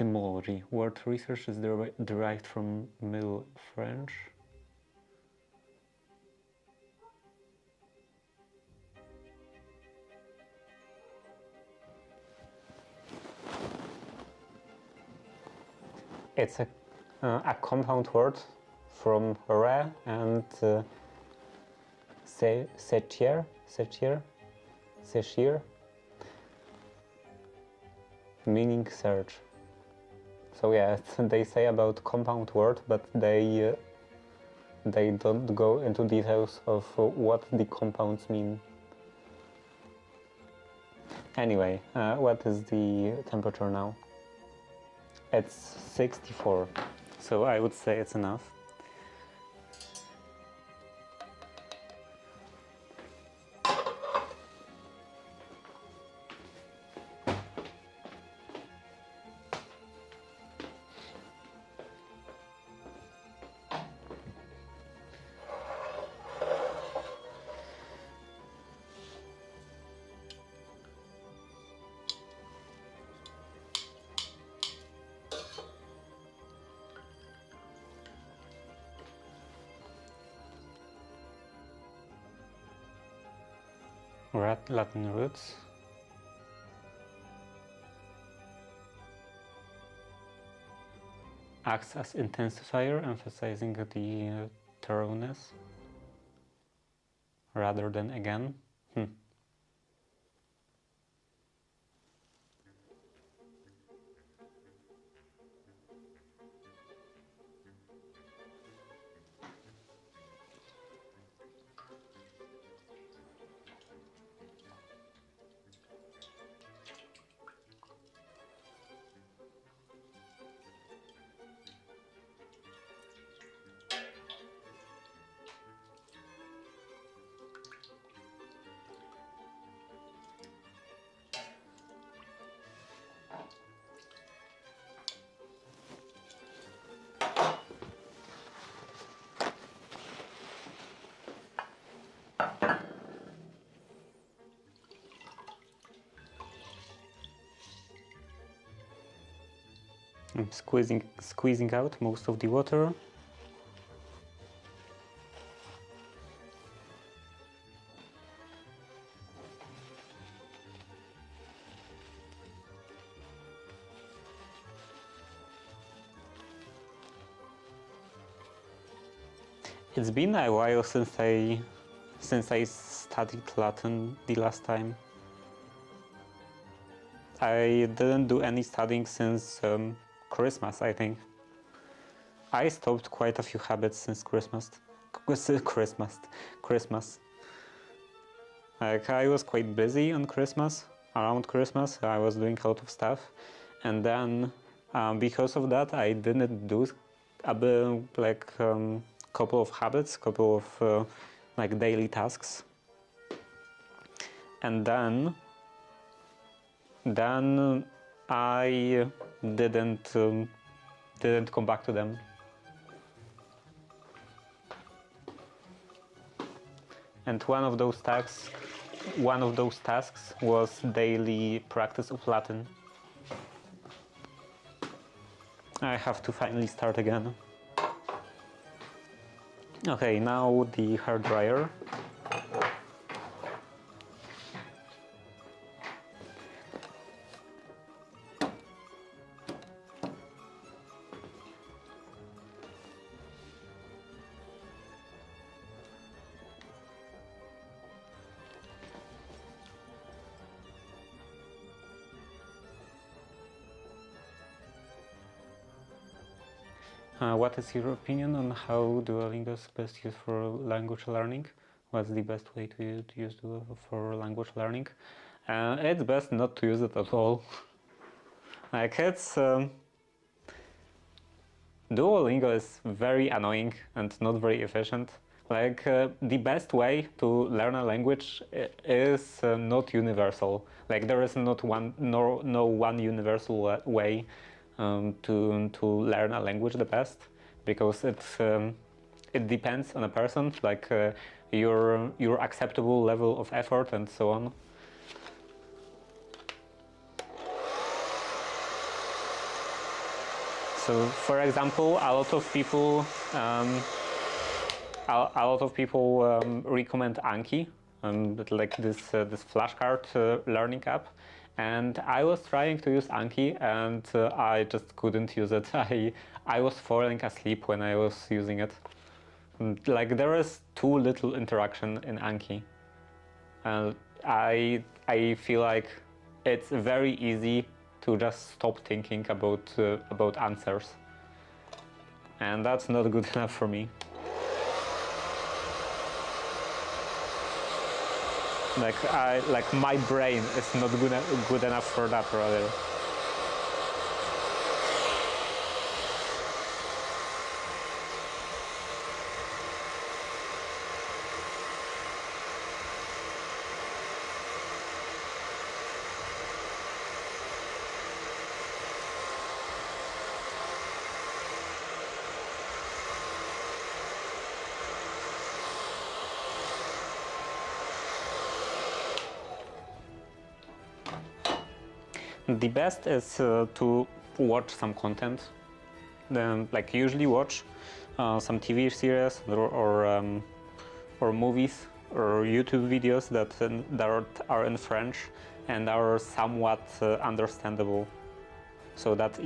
A: Etymology. Word research is derived from Middle French. It's a compound word from re and séchir, meaning search. So yeah, they say about compound word, but they don't go into details of what the compounds mean. Anyway, what is the temperature now? It's 64, so I would say it's enough. Latin roots. Acts as intensifier, emphasizing the thoroughness rather than again. I'm squeezing out most of the water. It's been a while since I studied Latin the last time. I didn't do any studying since Christmas, I think. I stopped quite a few habits since Christmas. Like, I was quite busy on Christmas, around Christmas. I was doing a lot of stuff, and then because of that, I didn't do couple of habits, couple of like daily tasks, and then I didn't come back to them. And one of those tasks was daily practice of Latin. I have to finally start again. Okay, now the hair dryer. What is your opinion on how Duolingo is best used for language learning? What's the best way to use Duolingo for language learning? It's best not to use it at all. Like Duolingo is very annoying and not very efficient. Like the best way to learn a language is not universal. Like there is not one no one universal way to learn a language the best, because it depends on a person, like your acceptable level of effort and so on. So, for example, a lot of people recommend Anki, like this flashcard learning app, and I was trying to use Anki, and I just couldn't use it. I was falling asleep when I was using it. Like there is too little interaction in Anki, and I feel like it's very easy to just stop thinking about answers, and that's not good enough for me. Like my brain is not good enough for that, rather. The best is to watch some content. Like usually watch some TV series or movies or YouTube videos that are in French and are somewhat understandable. So that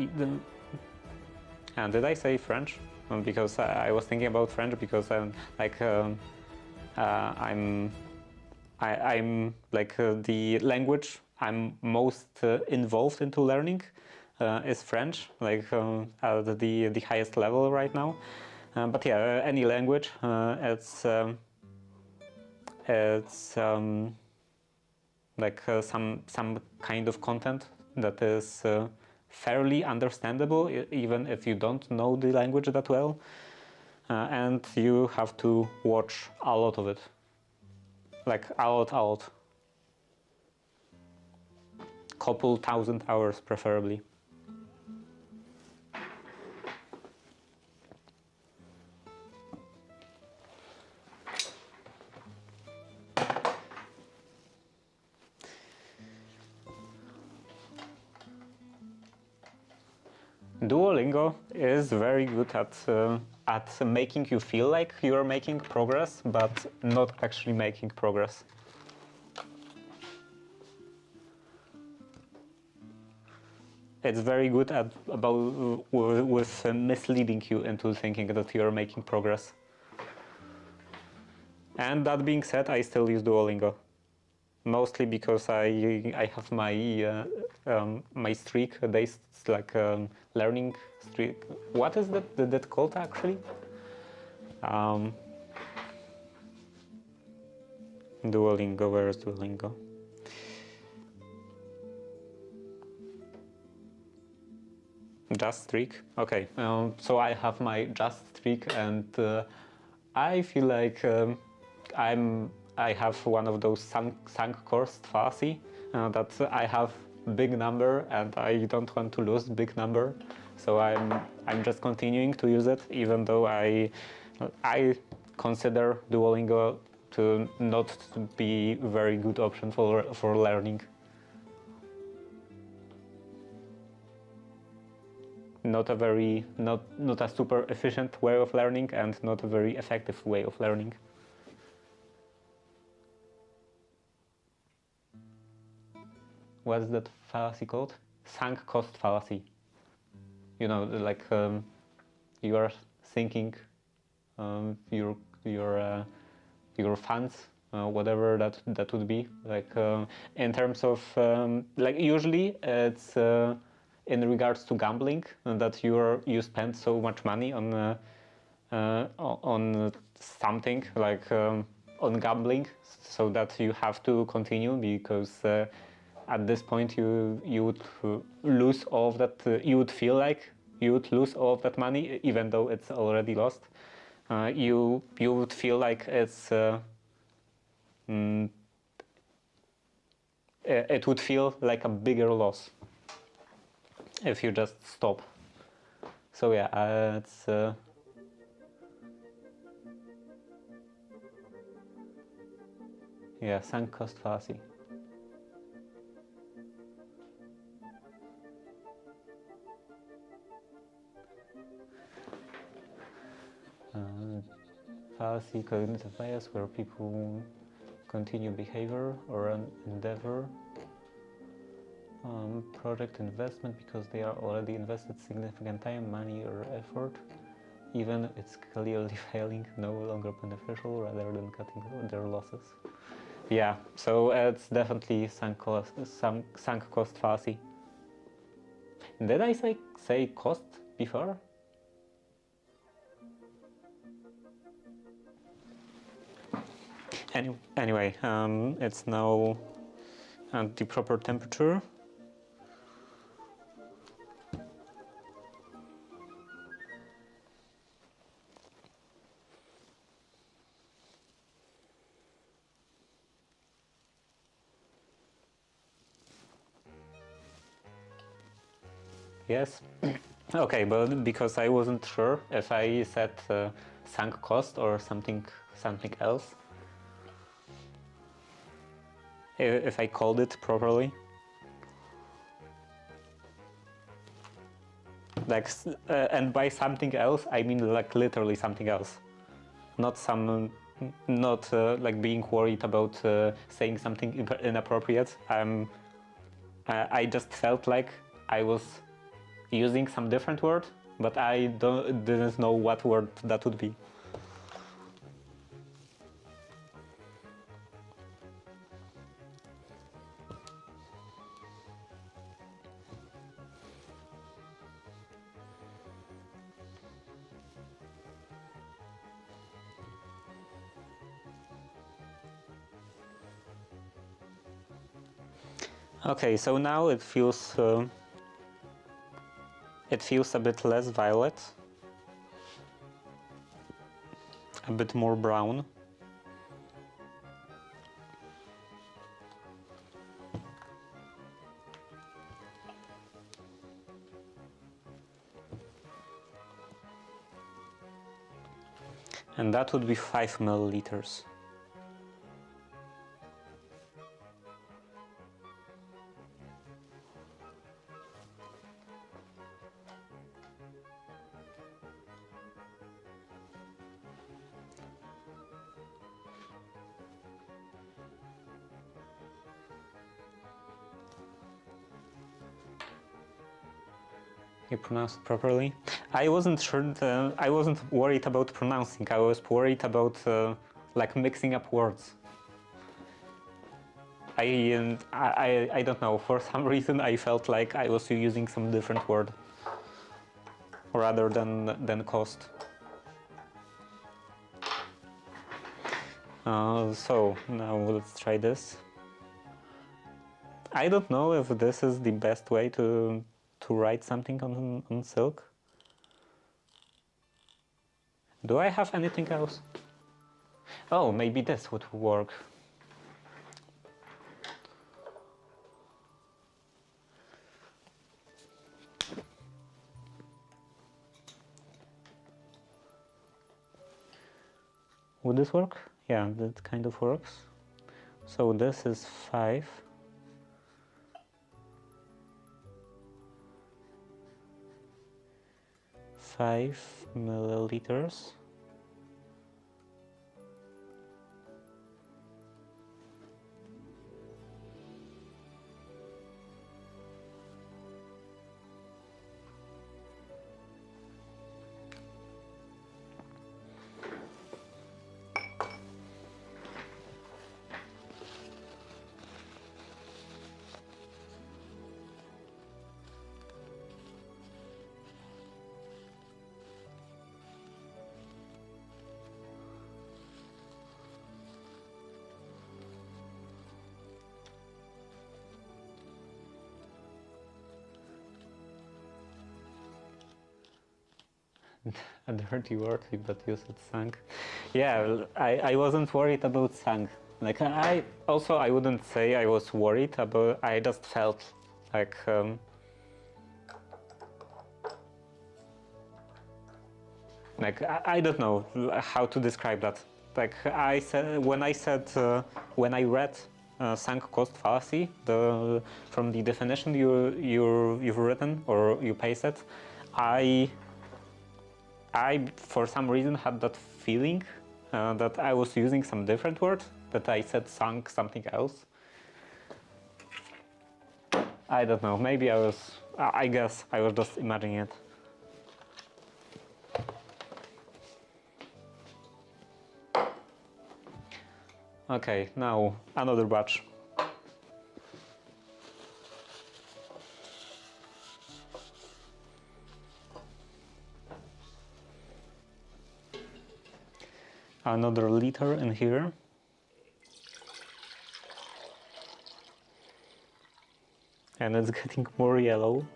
A: and did I say French? Because I was thinking about French because I'm like I'm like the language I'm most involved into learning is French, like at the highest level right now. But yeah, any language, it's like some kind of content that is fairly understandable, even if you don't know the language that well, and you have to watch a lot of it, like a lot. Couple thousand hours preferably. Duolingo is very good at making you feel like you are making progress, but not actually making progress. It's very good at with misleading you into thinking that you are making progress. And that being said, I still use Duolingo, mostly because I have my my streak days, like learning streak. What is that called actually? Duolingo. Where is Duolingo? Just streak. Okay, so I have my just streak, and I feel like I have one of those sunk cost fallacy that I have big number and I don't want to lose big number, so I'm just continuing to use it, even though I consider Duolingo to not be a very good option for learning. not a very not a super efficient way of learning and not a very effective way of learning. What's that fallacy called? Sunk cost fallacy. You know, like you are thinking your funds, whatever that would be, like in terms of like usually it's in regards to gambling that you spend so much money on something like on gambling, so that you have to continue because at this point you would lose all of that. You would feel like you would lose all of that money even though it's already lost. You would feel like it would feel like a bigger loss if you just stop. So yeah, it's yeah, sunk cost fallacy. Fallacy, cognitive bias, where people continue behavior or an endeavor, project investment because they are already invested significant time, money or effort, even it's clearly failing, no longer beneficial rather than cutting their losses. Yeah, so it's definitely sunk cost fallacy. Did I say cost before? Anyway, it's now at the proper temperature. Yes. Okay, but because I wasn't sure if I said sunk cost or something else, if I called it properly. Like, and by something else, I mean like literally something else, not like being worried about saying something inappropriate. I just felt like I was using some different word, but I didn't know what word that would be. Okay, so now it feels a bit less violet, a bit more brown. And that would be 5 milliliters. You pronounced it properly. I wasn't sure. I wasn't worried about pronouncing. I was worried about like mixing up words. I don't know. For some reason, I felt like I was using some different word rather than cost. So now let's try this. I don't know if this is the best way to write something on silk. Do I have anything else? Oh, maybe this would work. Would this work? Yeah, that kind of works. So this is 5. 5 milliliters. A dirty word, but you said sang. Yeah, I wasn't worried about sang. Like I wouldn't say I was worried about. I just felt like I don't know how to describe that. Like I said when I read sunk cost fallacy from the definition you've written or you pasted, I for some reason had that feeling that I was using some different word, that I said sunk something else. I don't know, maybe I guess I was just imagining it. Okay, now another batch. Another liter in here. And it's getting more yellow.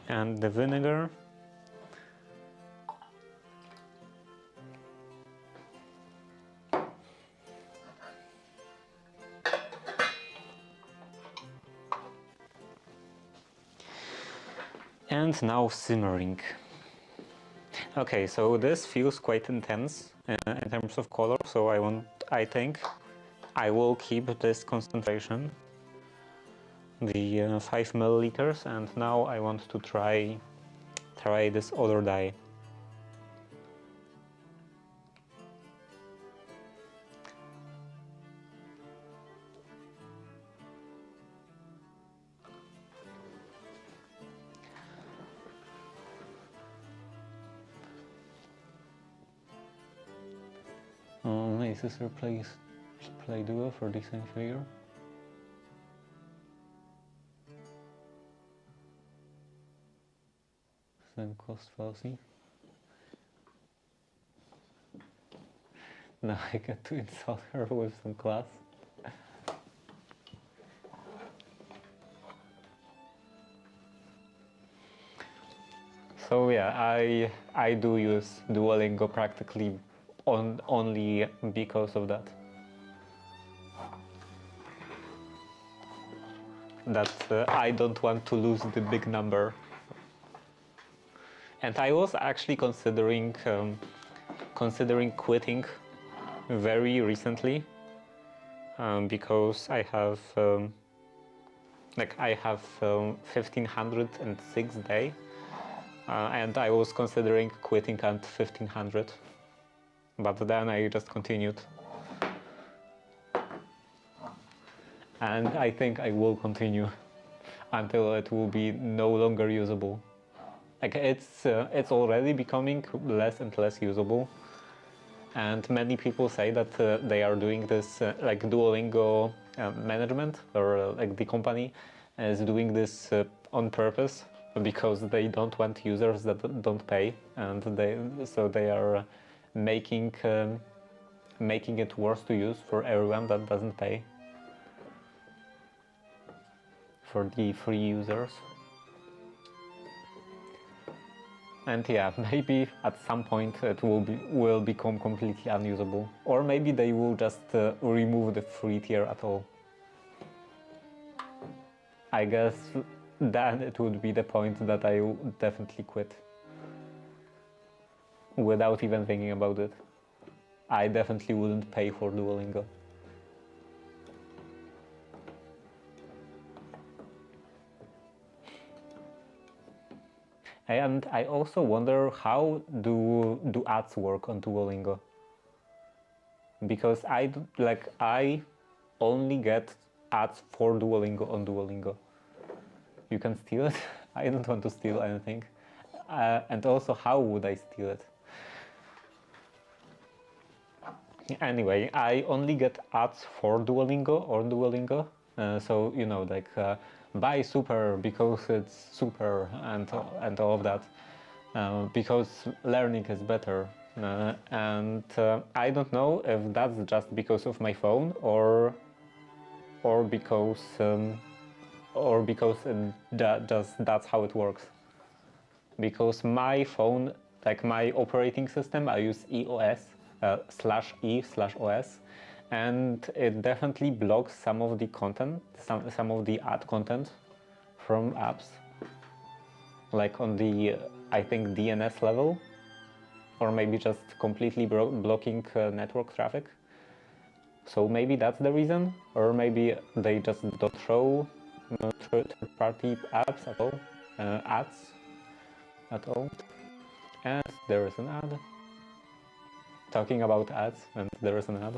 A: And the vinegar. And now simmering. Okay, so this feels quite intense in terms of color, so I think I will keep this concentration, the 5 milliliters, and now I want to try this other dye. Is this replace play duo for the same figure? Same cost fallacy. Now I get to insult her with some class. So yeah, I do use Duolingo practically only because of that. That I don't want to lose the big number. And I was actually considering quitting very recently because I have 1506 day, and I was considering quitting at 1500. But then I just continued. And I think I will continue until it will be no longer usable. Like it's already becoming less and less usable. And many people say that they are doing this, like Duolingo management, or like the company is doing this on purpose because they don't want users that don't pay, and they are making it worse to use for everyone that doesn't pay, for the free users. And yeah, maybe at some point it will become completely unusable, or maybe they will just remove the free tier at all. I guess then it would be the point that I would definitely quit without even thinking about it. I definitely wouldn't pay for Duolingo. And I also wonder, how do ads work on Duolingo? Because I only get ads for Duolingo on Duolingo. You can steal it. I don't want to steal anything. And also, how would I steal it? Anyway, I only get ads for Duolingo or Duolingo. So, you know, like buy super because it's super and all of that. Because learning is better. And I don't know if that's just because of my phone or because that's how it works. Because my phone, like my operating system, I use EOS /E/OS, and it definitely blocks some of the content, some of the ad content from apps, like on the I think DNS level, or maybe just completely blocking network traffic. So maybe that's the reason, or maybe they just don't show third-party apps at all, ads at all. And there is an ad. Talking about ads, and there is an ad.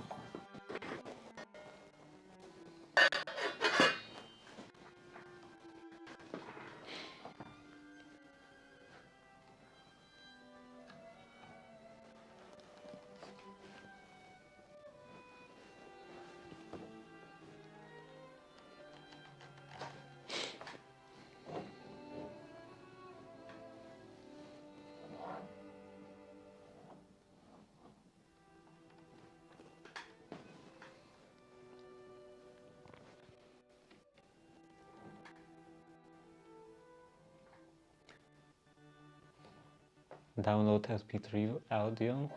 A: Download SP3 audio.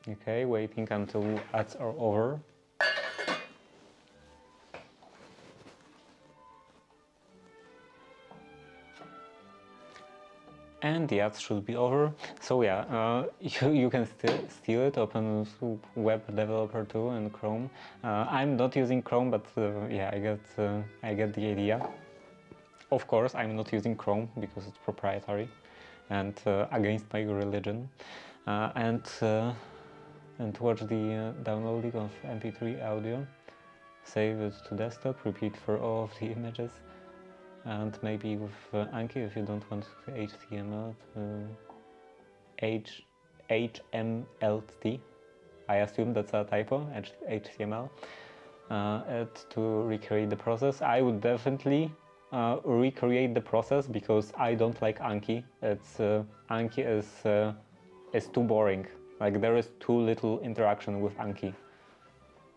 A: Okay, waiting until ads are over. And the ads should be over. So yeah, you can still steal it, open web developer 2 in Chrome. I'm not using Chrome, but yeah, I get the idea. Of course, I'm not using Chrome because it's proprietary and against my religion. And watch the downloading of MP3 audio. Save it to desktop, repeat for all of the images. And maybe with Anki, if you don't want HTML, HMLT, I assume that's a typo, HTML, to recreate the process. I would definitely recreate the process because I don't like Anki. Anki is too boring. Like, there is too little interaction with Anki.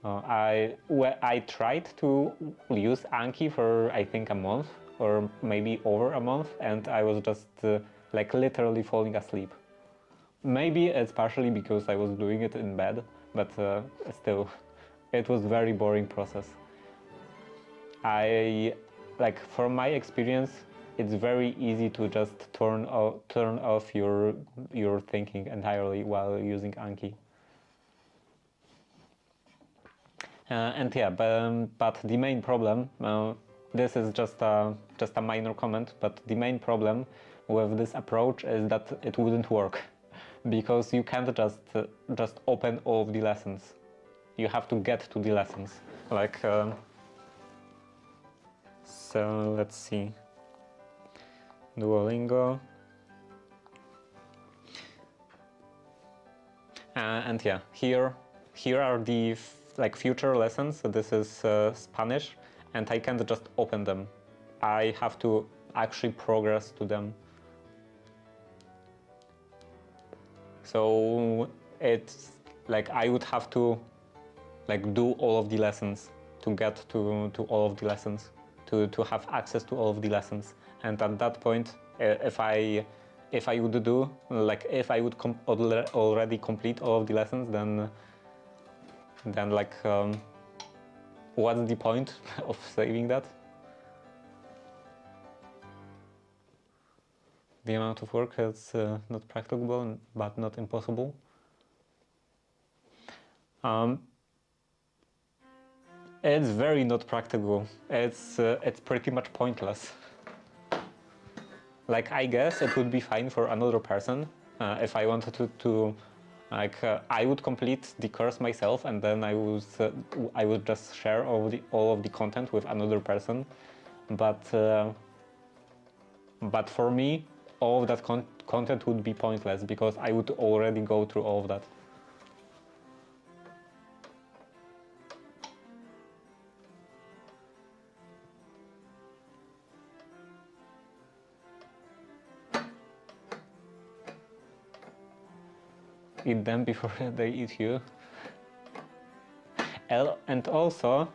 A: I tried to use Anki for I think a month or maybe over a month, and I was just like literally falling asleep. Maybe it's partially because I was doing it in bed, but still, it was very boring process. From my experience, it's very easy to just turn off your thinking entirely while using Anki. And yeah, but the main problem, this is just a minor comment, but the main problem with this approach is that it wouldn't work, because you can't just open all of the lessons. You have to get to the lessons. So let's see. Duolingo. And yeah, here are the like future lessons. So this is Spanish, and I can't just open them. I have to actually progress to them. So it's like I would have to like do all of the lessons to get to all of the lessons, to have access to all of the lessons. And at that point, if I would do like if I would already complete all of the lessons, then like what's the point of saving that? The amount of work is not practicable, but not impossible. It's very not practical. It's pretty much pointless. Like I guess it would be fine for another person if I wanted to like I would complete the course myself, and then I would just share all of the content with another person. But for me, all of that content would be pointless because I would already go through all of that. Eat them before they eat you. And also,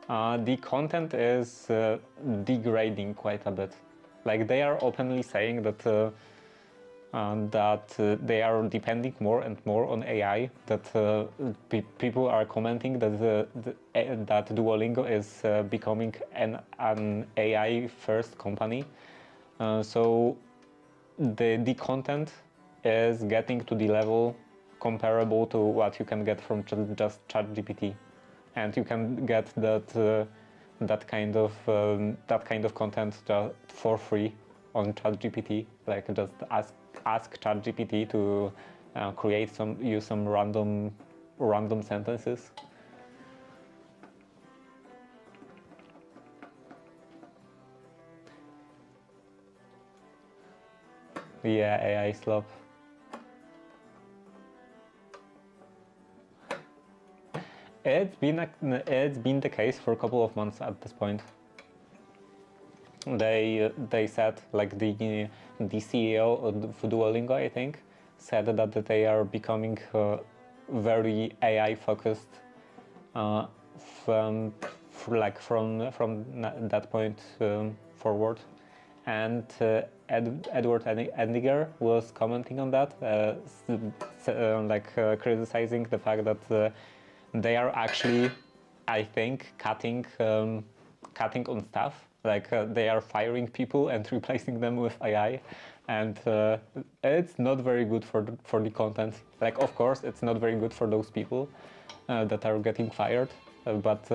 A: the content is degrading quite a bit. Like they are openly saying that they are depending more and more on AI. That people are commenting that that Duolingo is becoming an AI-first company. So the content is getting to the level comparable to what you can get from just ChatGPT, and you can get that kind of content just for free on ChatGPT. Like just ask ChatGPT to use some random sentences. Yeah, AI slop. It's been the case for a couple of months at this point. They said, like the CEO of Duolingo, I think, said that they are becoming very AI focused from that point forward. And Edward Endiger was commenting on that, criticizing the fact that they are actually, I think, cutting on staff. Like they are firing people and replacing them with AI, and it's not very good for the content. Like, of course, it's not very good for those people that are getting fired, but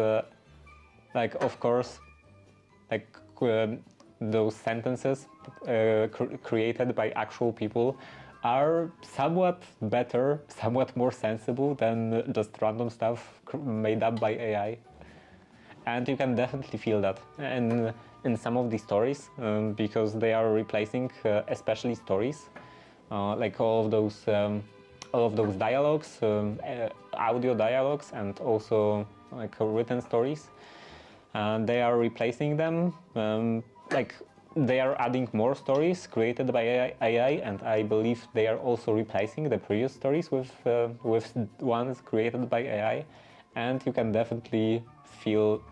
A: like, of course, like those sentences created by actual people are somewhat better, somewhat more sensible than just random stuff made up by AI. And you can definitely feel that in some of the stories, because they are replacing especially stories, like all of those dialogues, audio dialogues, and also like written stories. They are replacing them. Like they are adding more stories created by AI, and I believe they are also replacing the previous stories with ones created by AI. And you can definitely feel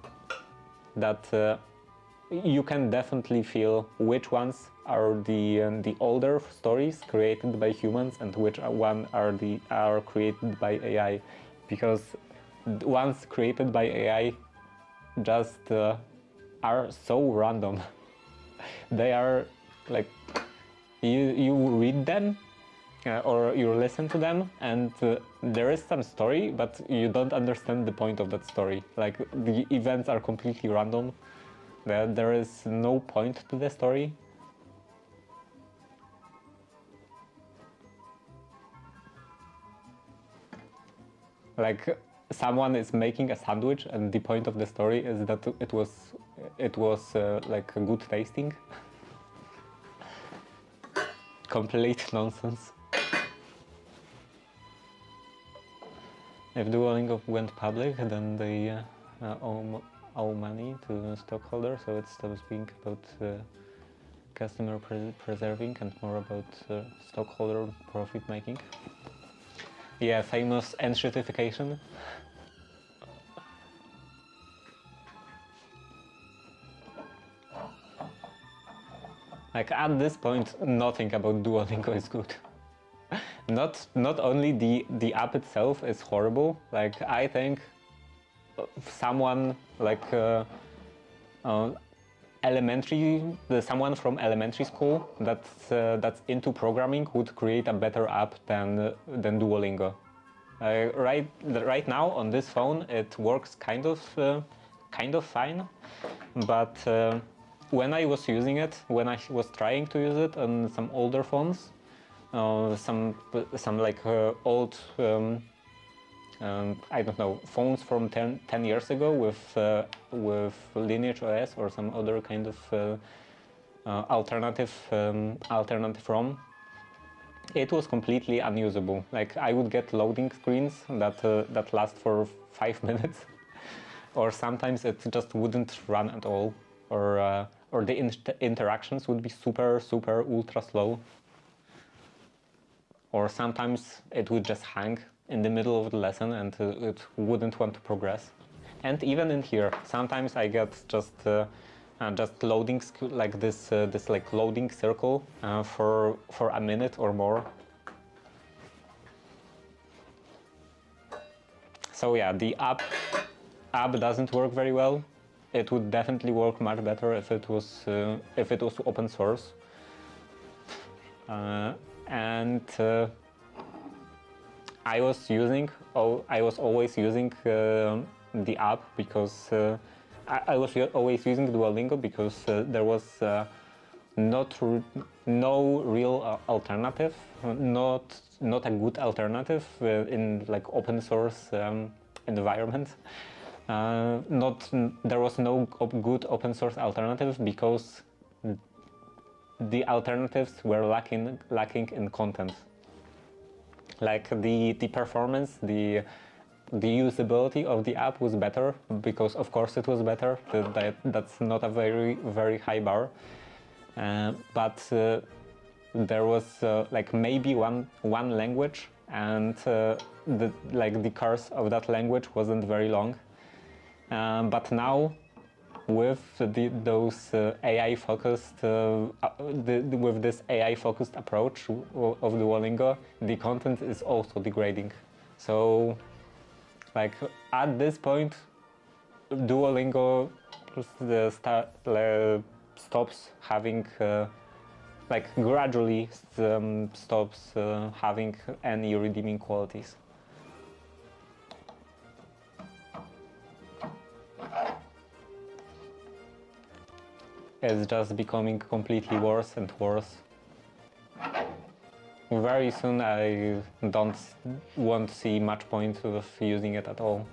A: that you can definitely feel which ones are the older stories created by humans and which one are created by AI, because the ones created by AI just are so random. They are like you read them or you listen to them, and there is some story, but you don't understand the point of that story. Like the events are completely random. There is no point to the story. Like someone is making a sandwich, and the point of the story is that it was like good tasting. Complete nonsense. If Duolingo went public, then they owe money to stockholders, so it stops being about customer preserving and more about stockholder profit making. Yeah, famous enshrittification. Like at this point, nothing about Duolingo is good. Not only the app itself is horrible. Like I think someone like someone from elementary school that's into programming would create a better app than Duolingo. Right now on this phone it works kind of fine, but when I was using it, when I was trying to use it on some older phones, some like old I don't know, phones from 10 years ago with Lineage OS or some other kind of alternative ROM, it was completely unusable. Like I would get loading screens that last for 5 minutes, or sometimes it just wouldn't run at all, or the interactions would be super ultra slow, or sometimes it would just hang in the middle of the lesson and it wouldn't want to progress. And even in here, sometimes I get just loading like this like loading circle for a minute or more. So yeah, the app doesn't work very well. It would definitely work much better if it was open source. And I was always using the app because I was always using Duolingo because there was no real alternative, not a good alternative in like open source environment. There was no good open source alternative because the alternatives were lacking in content. Like the performance, the usability of the app was better because of course it was better. That's not a very high bar, but there was like maybe one language, and the course of that language wasn't very long. But now, with those AI focused, with this AI focused approach of Duolingo, the content is also degrading. So, like at this point, Duolingo stops having, like gradually stops having any redeeming qualities. It's just becoming completely worse and worse. Very soon I won't see much point of using it at all.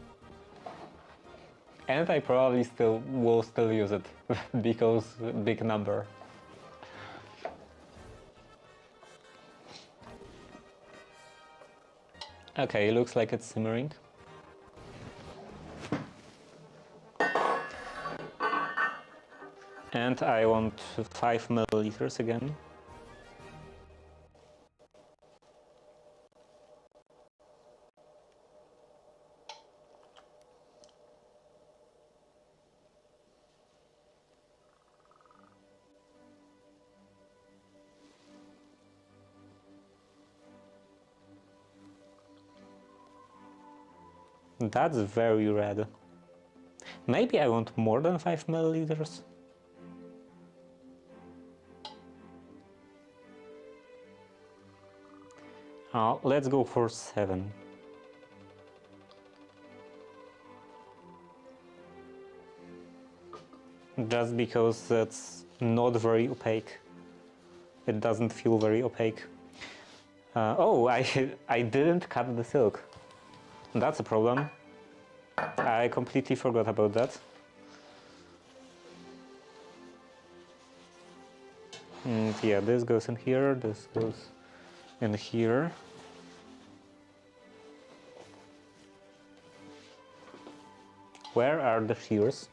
A: And I probably will still use it because big number. Okay, looks like it's simmering. And I want 5 milliliters again. That's very red. Maybe I want more than 5 milliliters. Let's go for 7. Just because it's not very opaque. It doesn't feel very opaque. Oh, I didn't cut the silk. That's a problem. I completely forgot about that. And yeah, this goes in here, this goes in here. Where are the shears?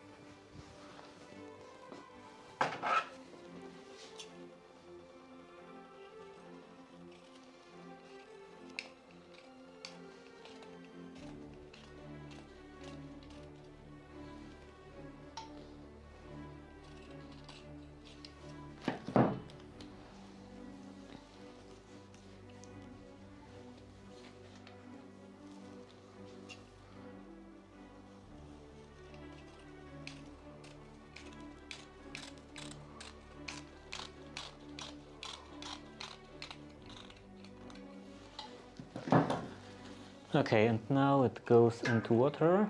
A: Okay, and now it goes into water.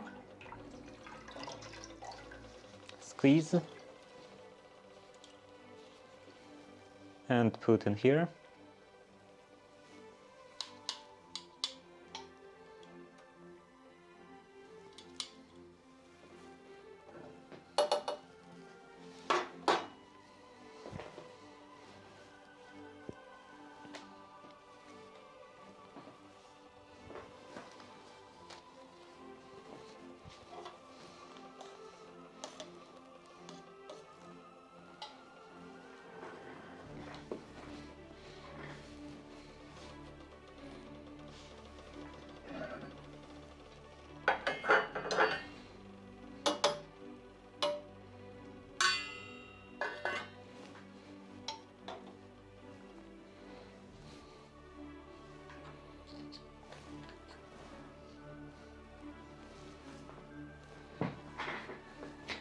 A: Squeeze. And put in here.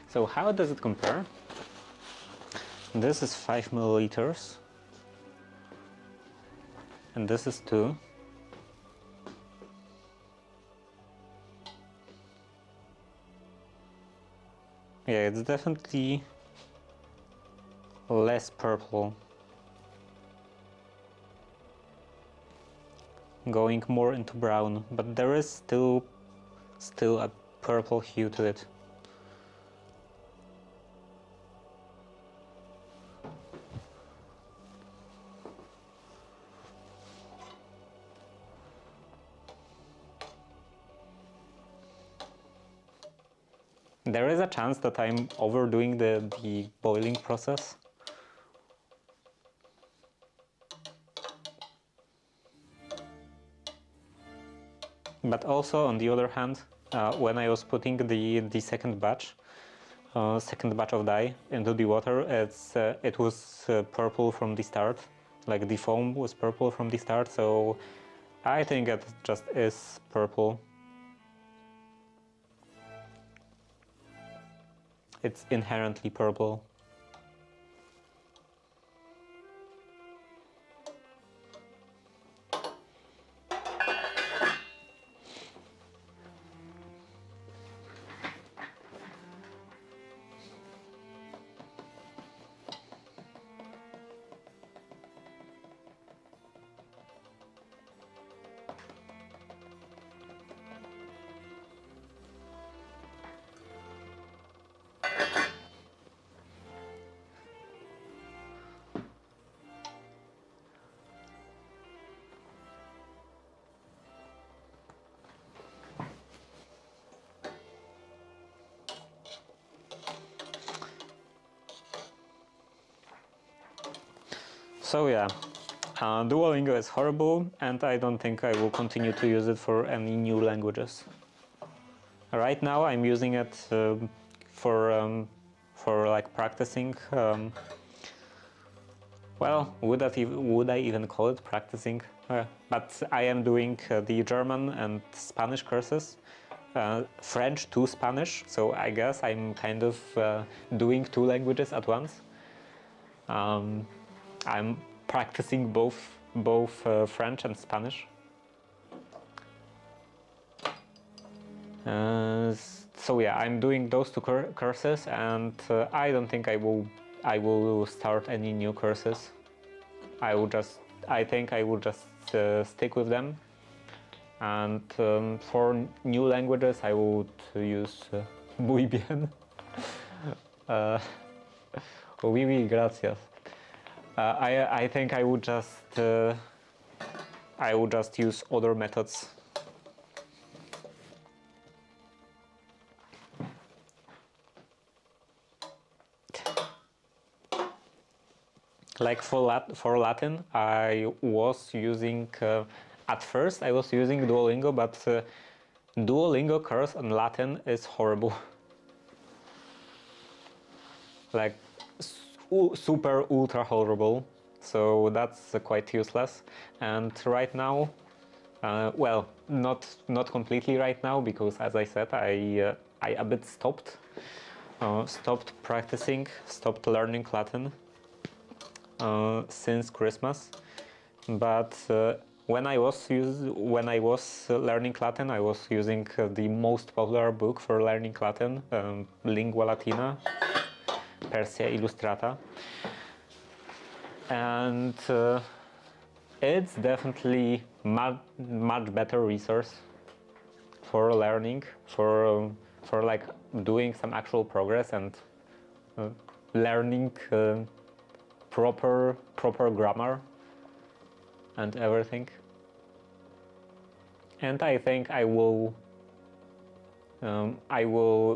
A: So how does it compare? This is 5 milliliters and this is 2. Yeah, it's definitely less purple, going more into brown, but there is still a purple hue to it. There is a chance that I'm overdoing the boiling process. But also, on the other hand, when I was putting the second batch of dye into the water, it was purple from the start. Like the foam was purple from the start, so I think it just is purple. It's inherently purple. So yeah, Duolingo is horrible, and I don't think I will continue to use it for any new languages. Right now, I'm using it for like practicing. Well, would I even call it practicing? But I am doing the German and Spanish courses, French to Spanish. So I guess I'm kind of doing 2 languages at once. I'm practicing both French and Spanish. So yeah, I'm doing those 2 courses, and I don't think I will start any new courses. I think I will just stick with them. And for new languages, I would use muy bien. Oui, gracias. I think I would just use other methods. Like for Latin, I was using at first I was using Duolingo, but Duolingo course on Latin is horrible. Like super ultra horrible. So that's quite useless. And right now, well, not completely right now, because as I said, I a bit stopped practicing, stopped learning Latin since Christmas. But when I was learning Latin, I was using the most popular book for learning Latin, Lingua Latina, Persia Illustrata, and it's definitely much better resource for learning, for like doing some actual progress and learning proper grammar and everything. And I think I will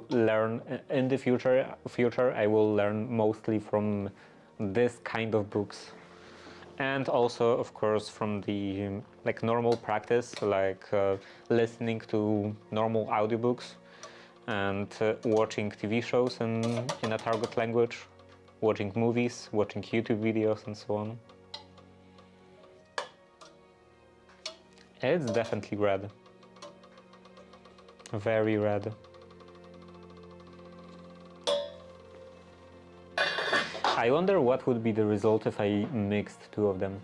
A: learn in the future. I will learn mostly from this kind of books, and also, of course, from the like normal practice, like listening to normal audiobooks and watching TV shows in a target language, watching movies, watching YouTube videos, and so on. It's definitely red. Very red. I wonder what would be the result if I mixed two of them.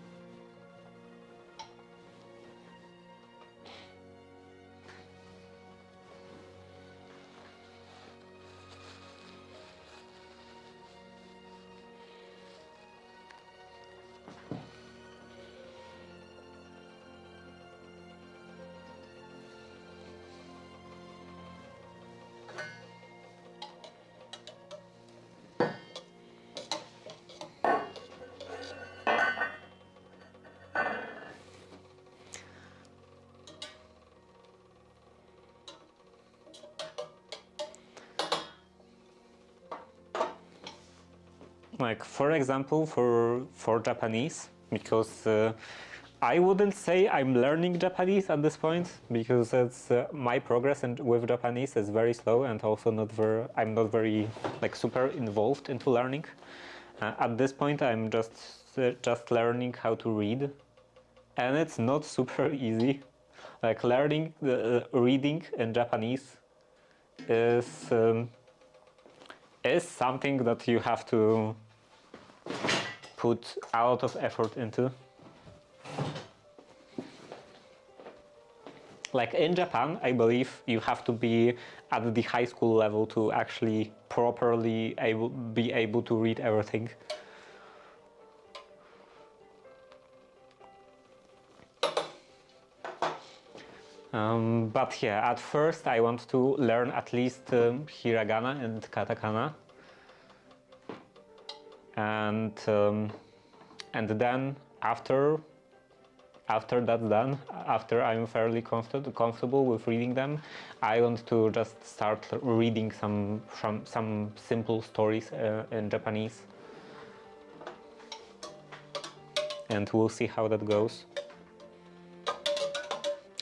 A: Like, for example, for Japanese, because I wouldn't say I'm learning Japanese at this point, because it's my progress with Japanese is very slow, and also I'm not very like super involved into learning. At this point, I'm just learning how to read, and it's not super easy. Like learning reading in Japanese is something that you have to put a lot of effort into. Like in Japan, I believe you have to be at the high school level to actually properly be able to read everything. But yeah, at first I want to learn at least hiragana and katakana, and then after that's done, after I'm fairly comfortable with reading them, I want to just start reading some simple stories in Japanese, and we'll see how that goes.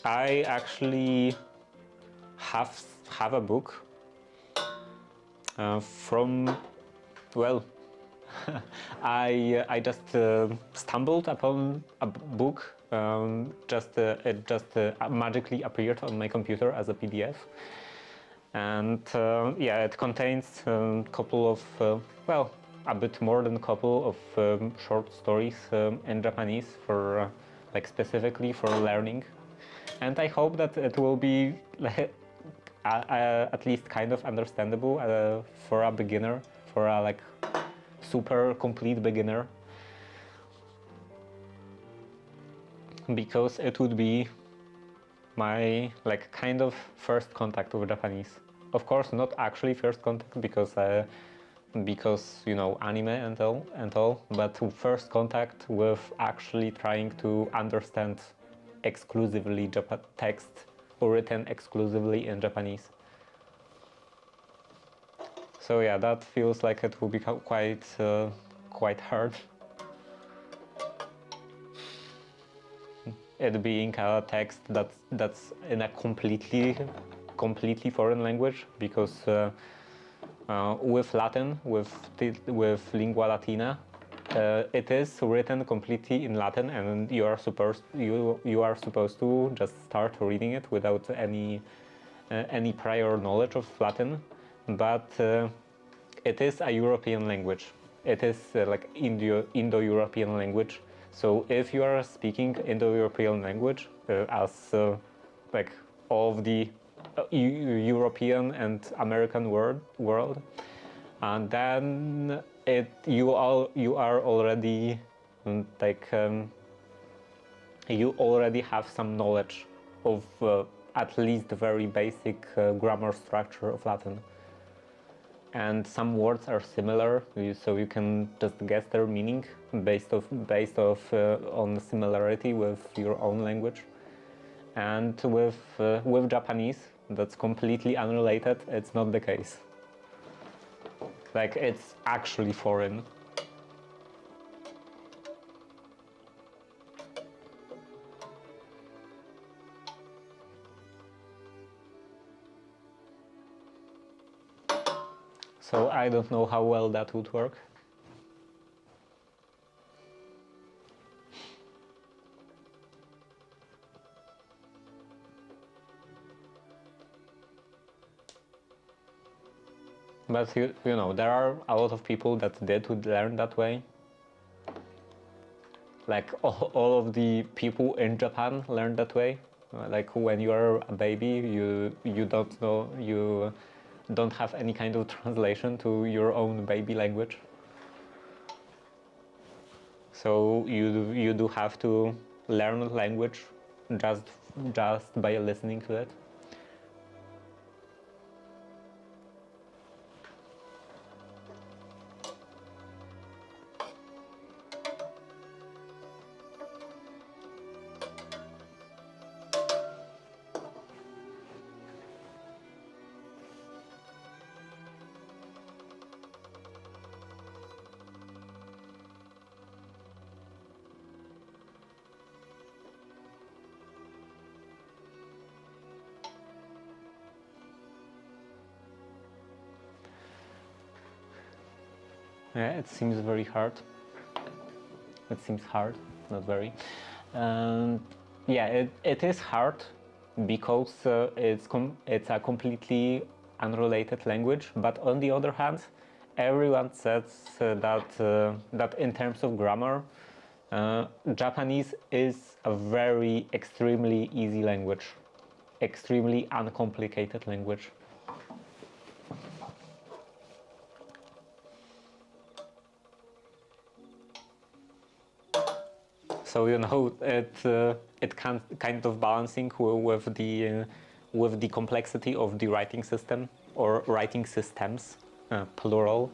A: I actually have a book from, well, I just stumbled upon a book. It just magically appeared on my computer as a PDF, and yeah, it contains a couple of well, a bit more than a couple of short stories in Japanese for like specifically for learning, and I hope that it will be at least kind of understandable for a beginner, for a like super complete beginner, because it would be my like kind of first contact with Japanese. Of course, not actually first contact, because you know, anime and all, but first contact with actually trying to understand exclusively text written exclusively in Japanese. So yeah, that feels like it will be quite hard. it being a text that's in a completely foreign language, because with Latin, with lingua latina, it is written completely in Latin, and you are supposed to just start reading it without any prior knowledge of Latin, but it is a European language. It is like Indo-European language. So if you are speaking Indo-European language, as like all of the European and American world, and then you are already like you already have some knowledge of at least the very basic grammar structure of Latin. And some words are similar, so you can just guess their meaning based on similarity with your own language. And with Japanese, that's completely unrelated. It's not the case. Like, it's actually foreign. So I don't know how well that would work. But you know, there are a lot of people that did learn that way. Like all of the people in Japan learned that way. Like when you are a baby, you don't know, you don't have any kind of translation to your own baby language. So you do have to learn language just by listening to it. Yeah, it seems very hard. It seems hard, not very. Yeah, it is hard because it's a completely unrelated language. But on the other hand, everyone says that in terms of grammar, Japanese is a very extremely easy language, extremely uncomplicated language. So you know, it can kind of balancing with the complexity of the writing system or writing systems, plural.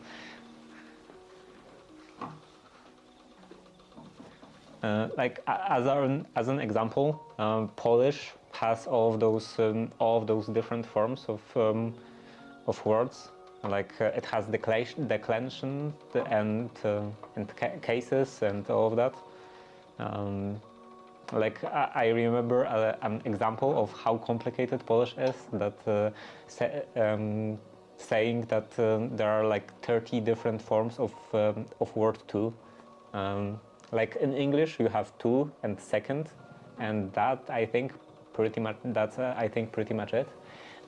A: Like as an example, Polish has all of those different forms of words. Like it has declension and cases and all of that. Like I remember an example of how complicated Polish is, that saying that there are like 30 different forms of word to. Like in English you have to and second, and that I think pretty much it.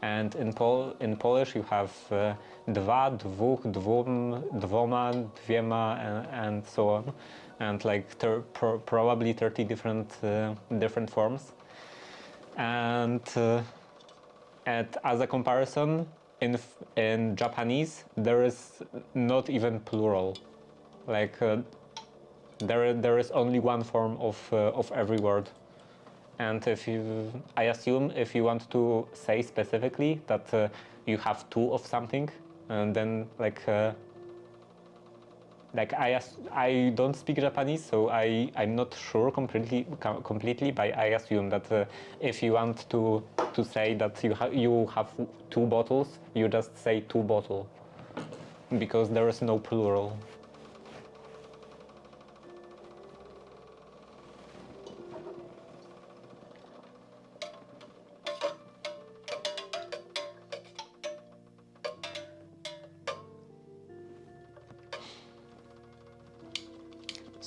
A: And in Polish you have dwa, dwóch, dwóm, dwoma, dwiema, and so on, and like probably 30 different forms. And as a comparison, in Japanese there is not even plural. Like there is only one form of every word. And I assume if you want to say specifically that you have two of something, and then like I don't speak Japanese, so I'm not sure completely, but I assume that if you want to say that you have two bottles, you just say two bottle, because there is no plural.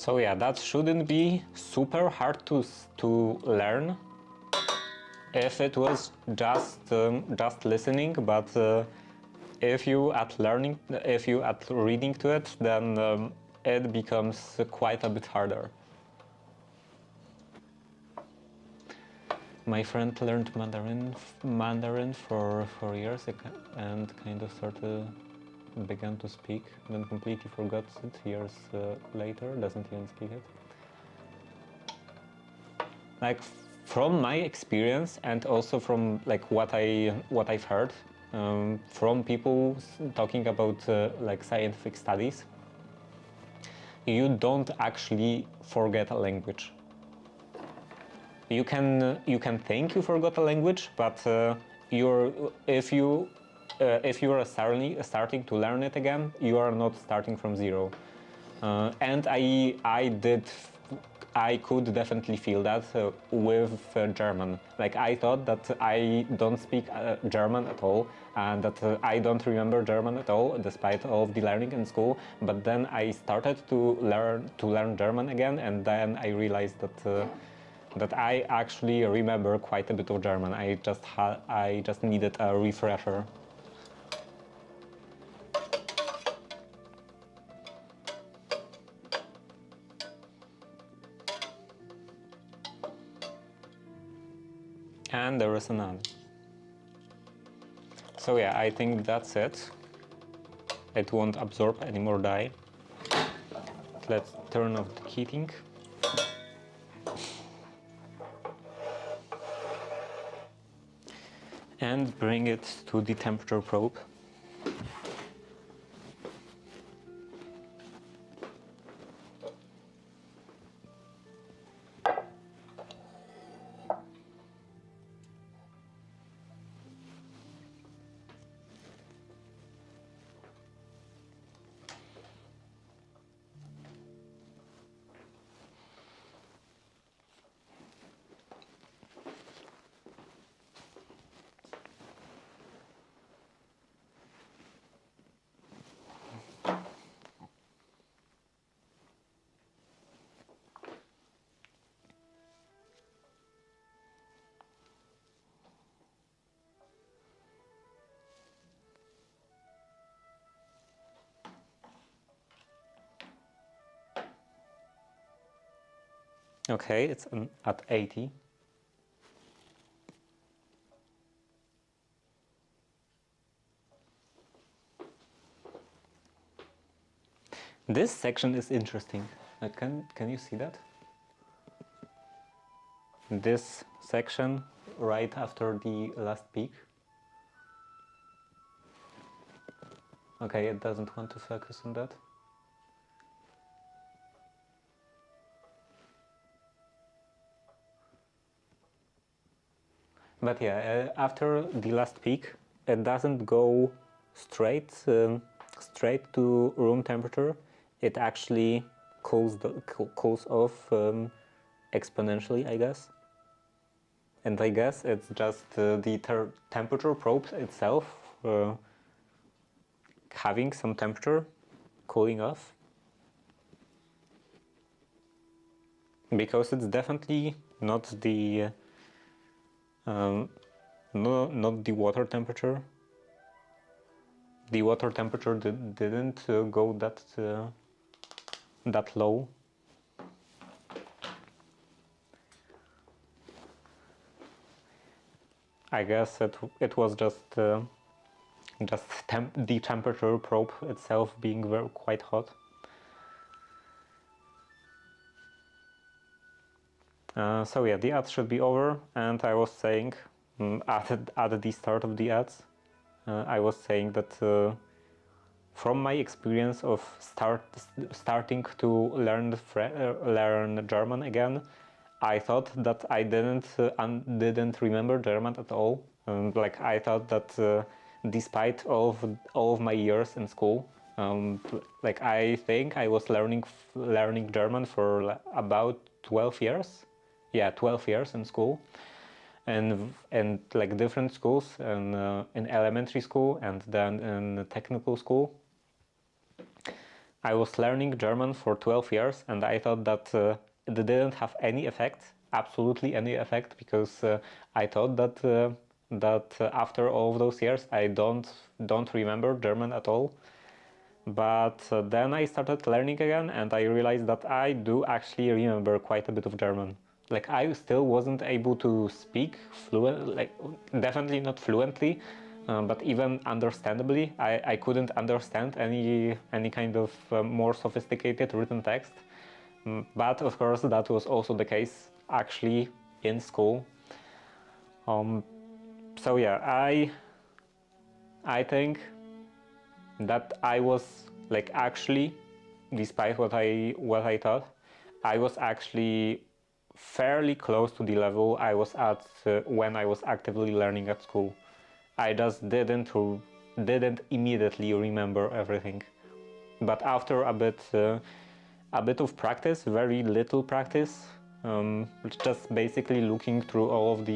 A: So yeah, that shouldn't be super hard to learn if it was just listening, but if you add reading to it, then it becomes quite a bit harder. My friend learned Mandarin for 4 years and kind of began to speak, then completely forgot it years later, doesn't even speak it. Like from my experience and also from like what I've heard from people talking about like scientific studies, you don't actually forget a language. You can think you forgot a language, but if you are starting to learn it again, you are not starting from zero. And I could definitely feel that with German. Like I thought that I don't speak German at all, and that I don't remember German at all, despite all of the learning in school. But then I started to learn German again, and then I realized that I actually remember quite a bit of German. I just needed a refresher. And there is another. So yeah, I think that's it. It won't absorb any more dye. Let's turn off the heating. And bring it to the temperature probe. Okay, it's at 80. This section is interesting. Can you see that? This section right after the last peak. Okay, it doesn't want to focus on that. But yeah, after the last peak, it doesn't go straight to room temperature. It actually cools off exponentially, I guess. And I guess it's just the temperature probe itself having some temperature cooling off. Because it's definitely not the not the water temperature. The water temperature didn't go that low. I guess it was just the temperature probe itself being quite hot. So yeah, the ads should be over, and I was saying at the start of the ads, I was saying that from my experience of starting to learn German again, I thought that I didn't remember German at all. Like I thought that despite all of my years in school, like I think I was learning German for about 12 years. Yeah, 12 years in school, and like different schools, and in elementary school and then in technical school. I was learning German for 12 years and I thought that it didn't have any effect, absolutely any effect, because I thought that after all of those years I don't remember German at all. But then I started learning again and I realized that I do actually remember quite a bit of German. Like I still wasn't able to speak fluent, like definitely not fluently, but even understandably. I couldn't understand any kind of more sophisticated written text. But of course that was also the case actually in school. So yeah, I think that I was like actually, despite what I thought, I was actually fairly close to the level I was at when I was actively learning at school. I just didn't immediately remember everything, but after a bit of practice, very little practice, just basically looking through all of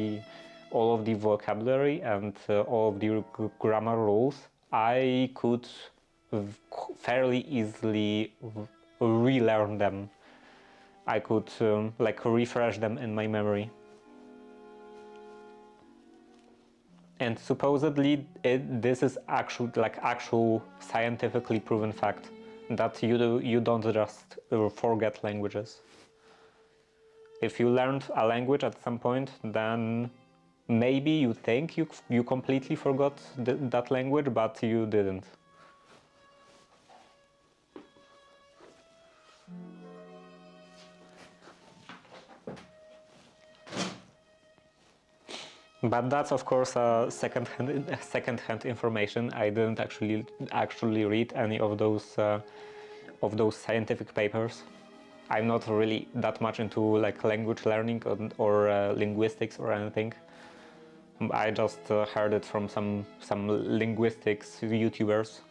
A: the vocabulary and all of the grammar rules, I could fairly easily relearn them. I could like refresh them in my memory. And supposedly this is actual scientifically proven fact that you don't just forget languages. If you learned a language at some point, then maybe you think you completely forgot that language, but you didn't. But that's of course second-hand information. I didn't actually read any of those scientific papers. I'm not really that much into like language learning or linguistics or anything. I just heard it from some linguistics YouTubers.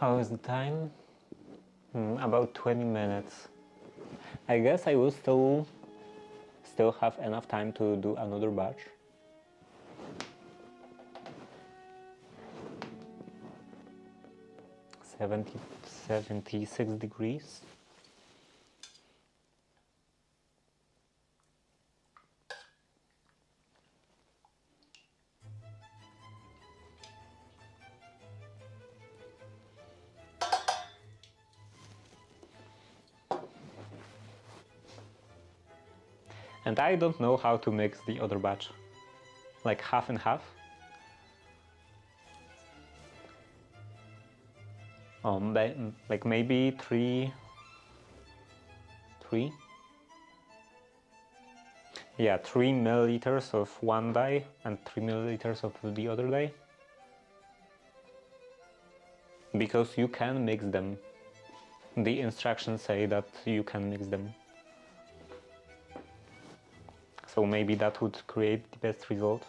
A: How is the time? About 20 minutes. I guess I will still have enough time to do another batch. $76 degrees. And I don't know how to mix the other batch. Like half and half. Like maybe three. Yeah, 3 milliliters of one dye and 3 milliliters of the other dye. Because you can mix them. The instructions say that you can mix them. So maybe that would create the best result.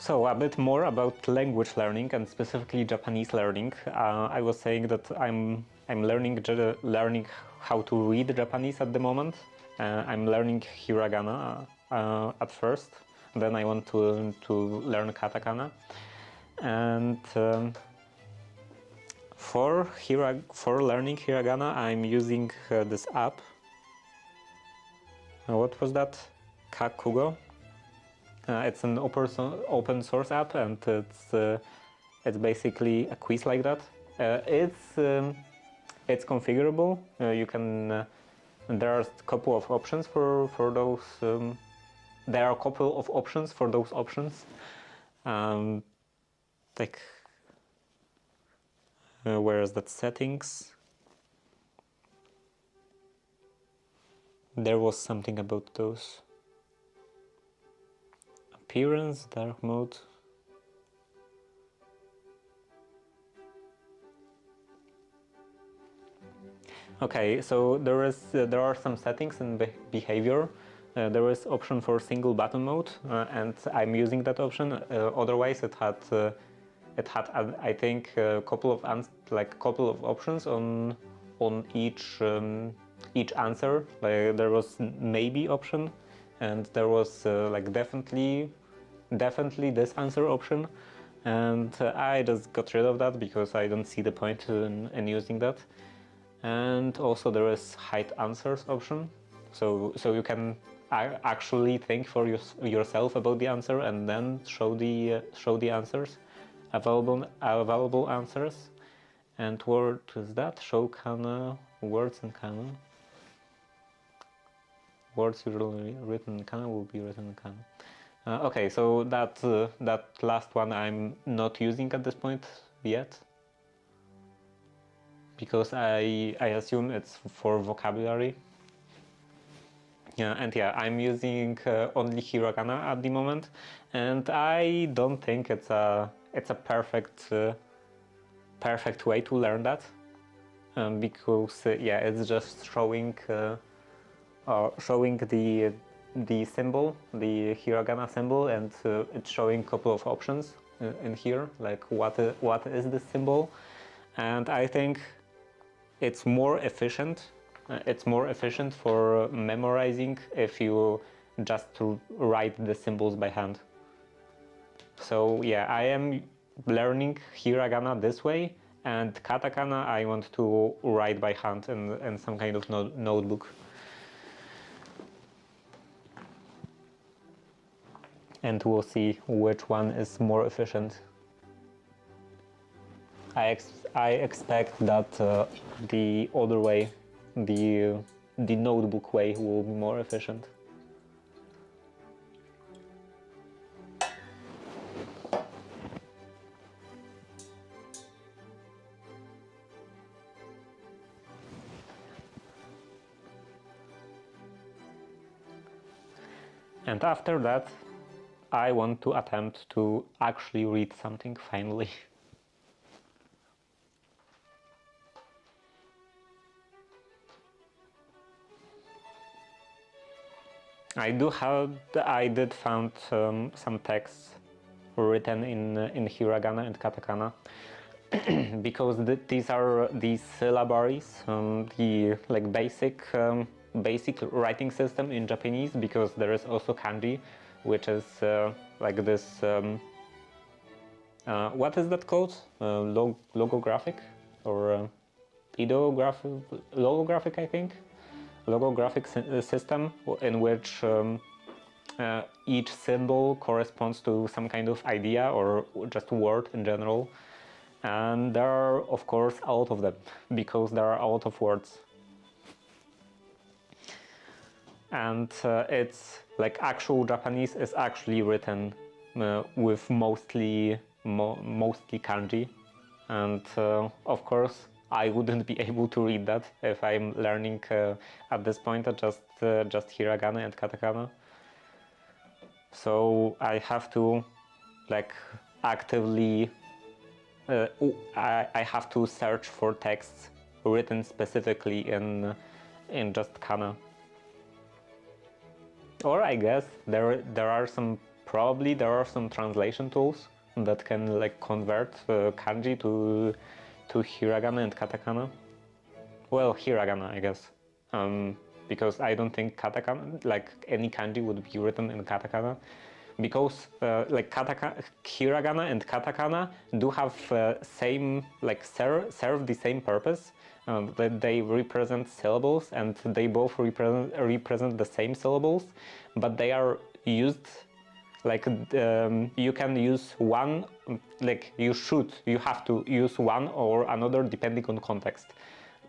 A: So a bit more about language learning and specifically Japanese learning. I was saying that I'm learning how to read Japanese at the moment. I'm learning hiragana at first. Then I want to learn katakana. And for learning hiragana, I'm using this app. What was that? Kakugo. It's an open source app, and it's basically a quiz like that. It's configurable. You can there are a couple of options for those. There are a couple of options for those options. Like where is that settings? There was something about those. Appearance, dark mode. Okay, so there are some settings in behavior. There is option for single button mode, and I'm using that option. Otherwise, it had I think a couple of options on each answer. Like there was maybe option, and there was like definitely this answer option, and I just got rid of that because I don't see the point in using that. And also there is hide answers option, so you can actually think for yourself about the answer and then show the answers, available answers. And what is that? Show kana words in kana. Words usually written in kana will be written in kana. Okay, so that last one I'm not using at this point yet, because I assume it's for vocabulary. Yeah, and yeah, I'm using only hiragana at the moment, and I don't think it's a perfect way to learn that, because yeah, it's just showing the symbol, the hiragana symbol, and it's showing a couple of options in here, like what is this symbol, and I think it's more efficient. It's more efficient for memorizing if you just write the symbols by hand. So yeah, I am learning hiragana this way, and katakana I want to write by hand in some kind of notebook. And we'll see which one is more efficient. I expect that the other way, the notebook way, will be more efficient. And after that, I want to attempt to actually read something finally. I did found some texts written in hiragana and katakana, because these syllabaries, the like basic writing system in Japanese, because there is also kanji, which is like this. What is that called? Logographic or logographic, I think. Logographic system in which each symbol corresponds to some kind of idea or just word in general, and there are of course a lot of them, because there are a lot of words, and it's like actual Japanese is actually written with mostly kanji, and of course I wouldn't be able to read that if I'm learning at this point just hiragana and katakana. So I have to like actively I have to search for texts written specifically in just kana. Or I guess there are some probably there are some translation tools that can like convert kanji to hiragana and katakana. Well, hiragana, I guess, because I don't think katakana, like any kanji, would be written in katakana, because like hiragana and katakana do have same, like serve the same purpose. That they represent syllables, and they both represent the same syllables, but they are used like you can use one, like you have to use one or another depending on context.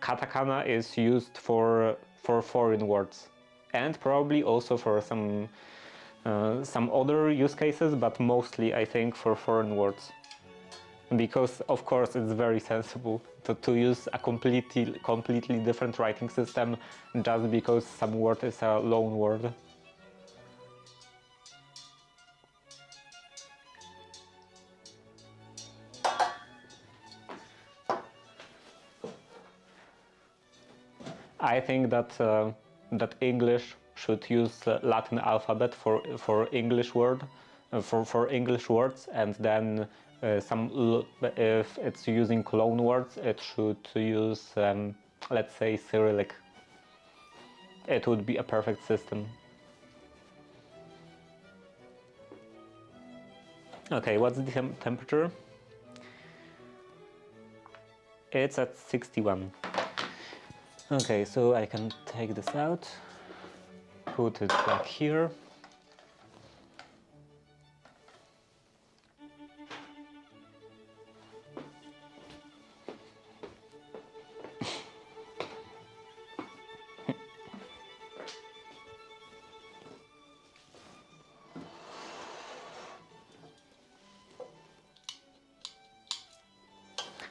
A: Katakana is used for foreign words, and probably also for some other use cases, but mostly I think for foreign words, because of course it's very sensible to use a completely different writing system just because some word is a loan word. I think that that English should use Latin alphabet for English for English words, and then if it's using clone words, it should use let's say Cyrillic. It would be a perfect system. Okay, what's the temperature? It's at 61. Okay, so I can take this out, put it back here.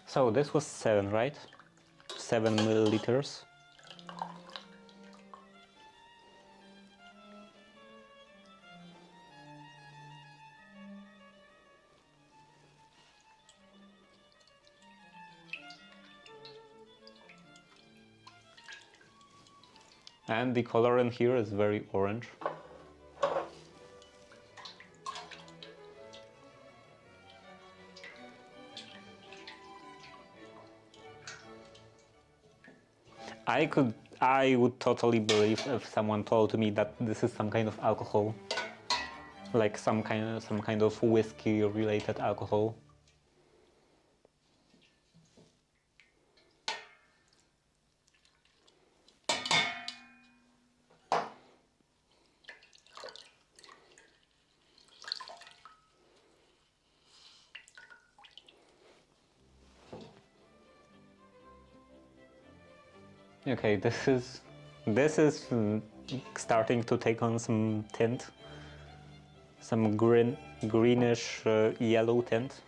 A: So this was 7, right? 7 milliliters. And the color in here is very orange. I would totally believe if someone told me that this is some kind of alcohol, like some kind of whiskey related alcohol. Okay, this is starting to take on some tint, some greenish yellow tint.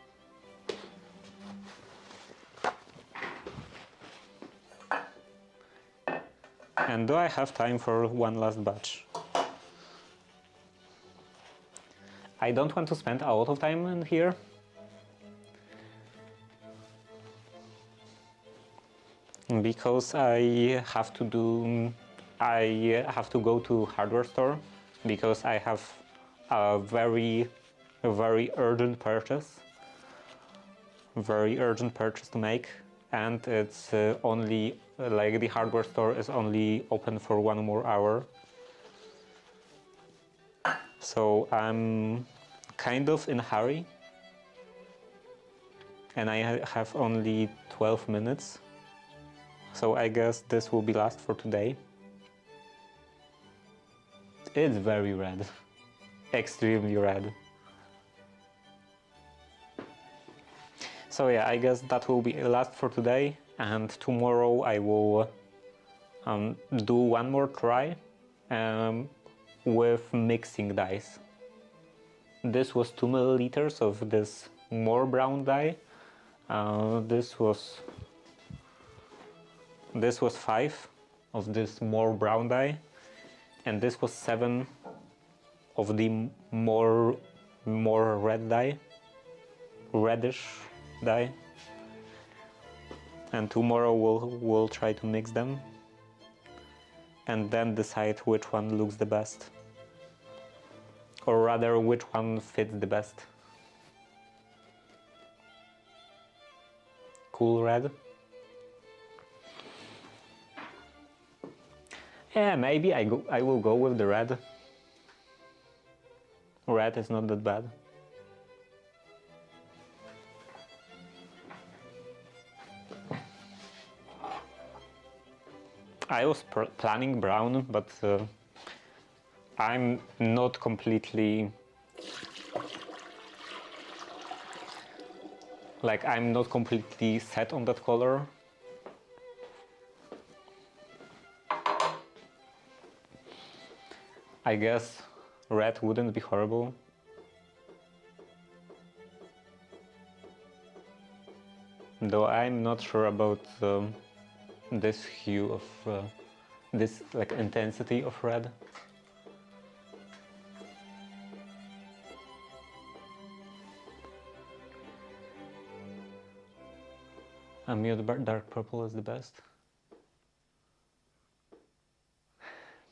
A: And do I have time for one last batch? I don't want to spend a lot of time in here. Because I have to go to hardware store, because I have a very urgent purchase to make, and it's only like the hardware store is only open for 1 more hour. So I'm kind of in a hurry, and I have only 12 minutes. So I guess this will be last for today. It's very red, extremely red. So yeah, I guess that will be last for today, and tomorrow I will do one more try with mixing dyes. This was 2 milliliters of this more brown dye. This was 5 of this more brown dye, and this was 7 of the more red dye, reddish dye. And tomorrow we'll try to mix them and then decide which one looks the best. Or rather, which one fits the best? Cool red? Yeah, maybe I will go with the red. Red is not that bad. I was planning brown, but I'm not completely... Like, I'm not completely set on that color. I guess red wouldn't be horrible. Though I'm not sure about this hue of this like intensity of red. A mute dark purple is the best.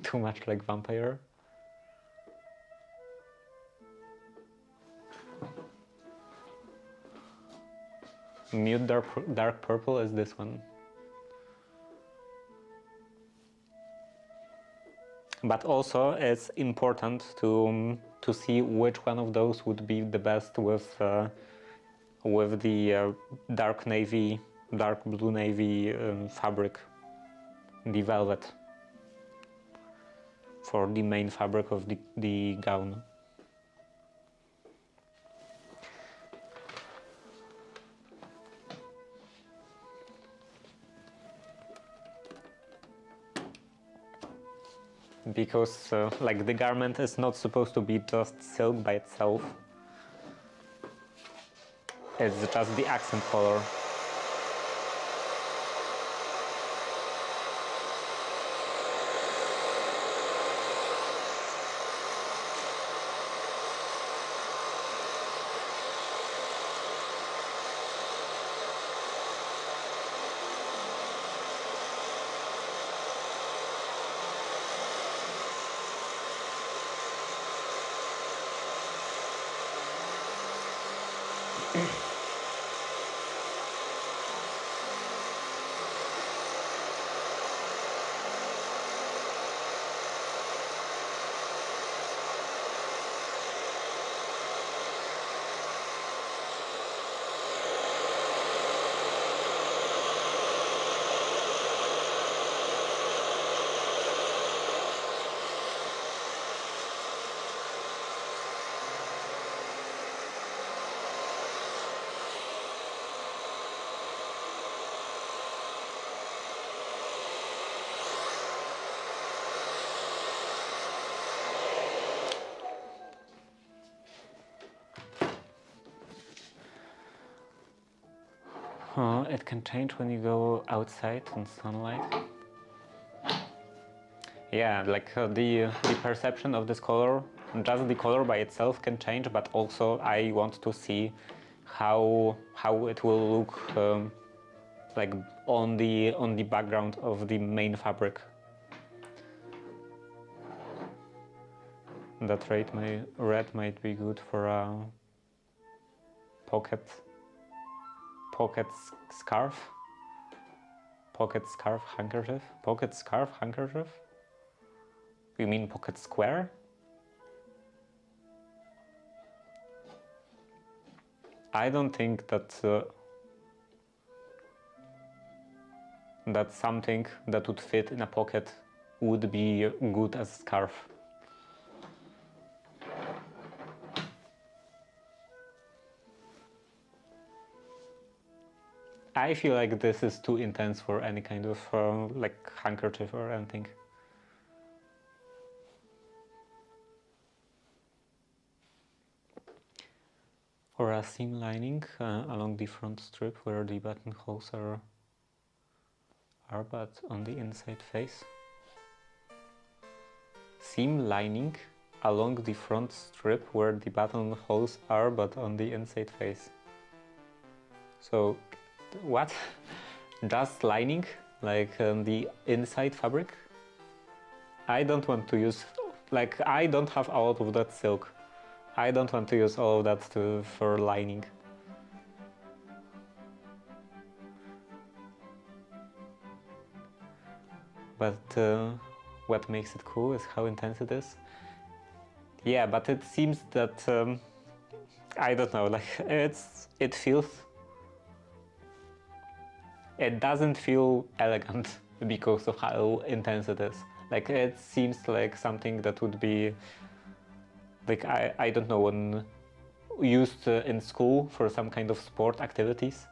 A: Too much like vampire. Mute dark purple is this one. But also it's important to see which one of those would be the best with the dark navy, dark blue navy fabric, the velvet, for the main fabric of the gown. Because like the garment is not supposed to be just silk by itself. It's just the accent color. It can change when you go outside in sunlight. Yeah, like the perception of this color, just the color by itself can change, but also I want to see how it will look like on the background of the main fabric. That red might be good for a pocket scarf, handkerchief. You mean pocket square? I don't think that that something that would fit in a pocket would be good as a scarf. I feel like this is too intense for any kind of like handkerchief or anything. Or a seam lining along the front strip where the buttonholes are but on the inside face. Seam lining along the front strip where the buttonholes are but on the inside face. So what? Just lining, like the inside fabric? I don't want to use, like I don't have a lot of that silk. I don't want to use all of that for lining. But what makes it cool is how intense it is. Yeah, but it seems that I don't know, like it feels. It doesn't feel elegant because of how intense it is. Like it seems like something that would be like I don't know, when used in school for some kind of sport activities.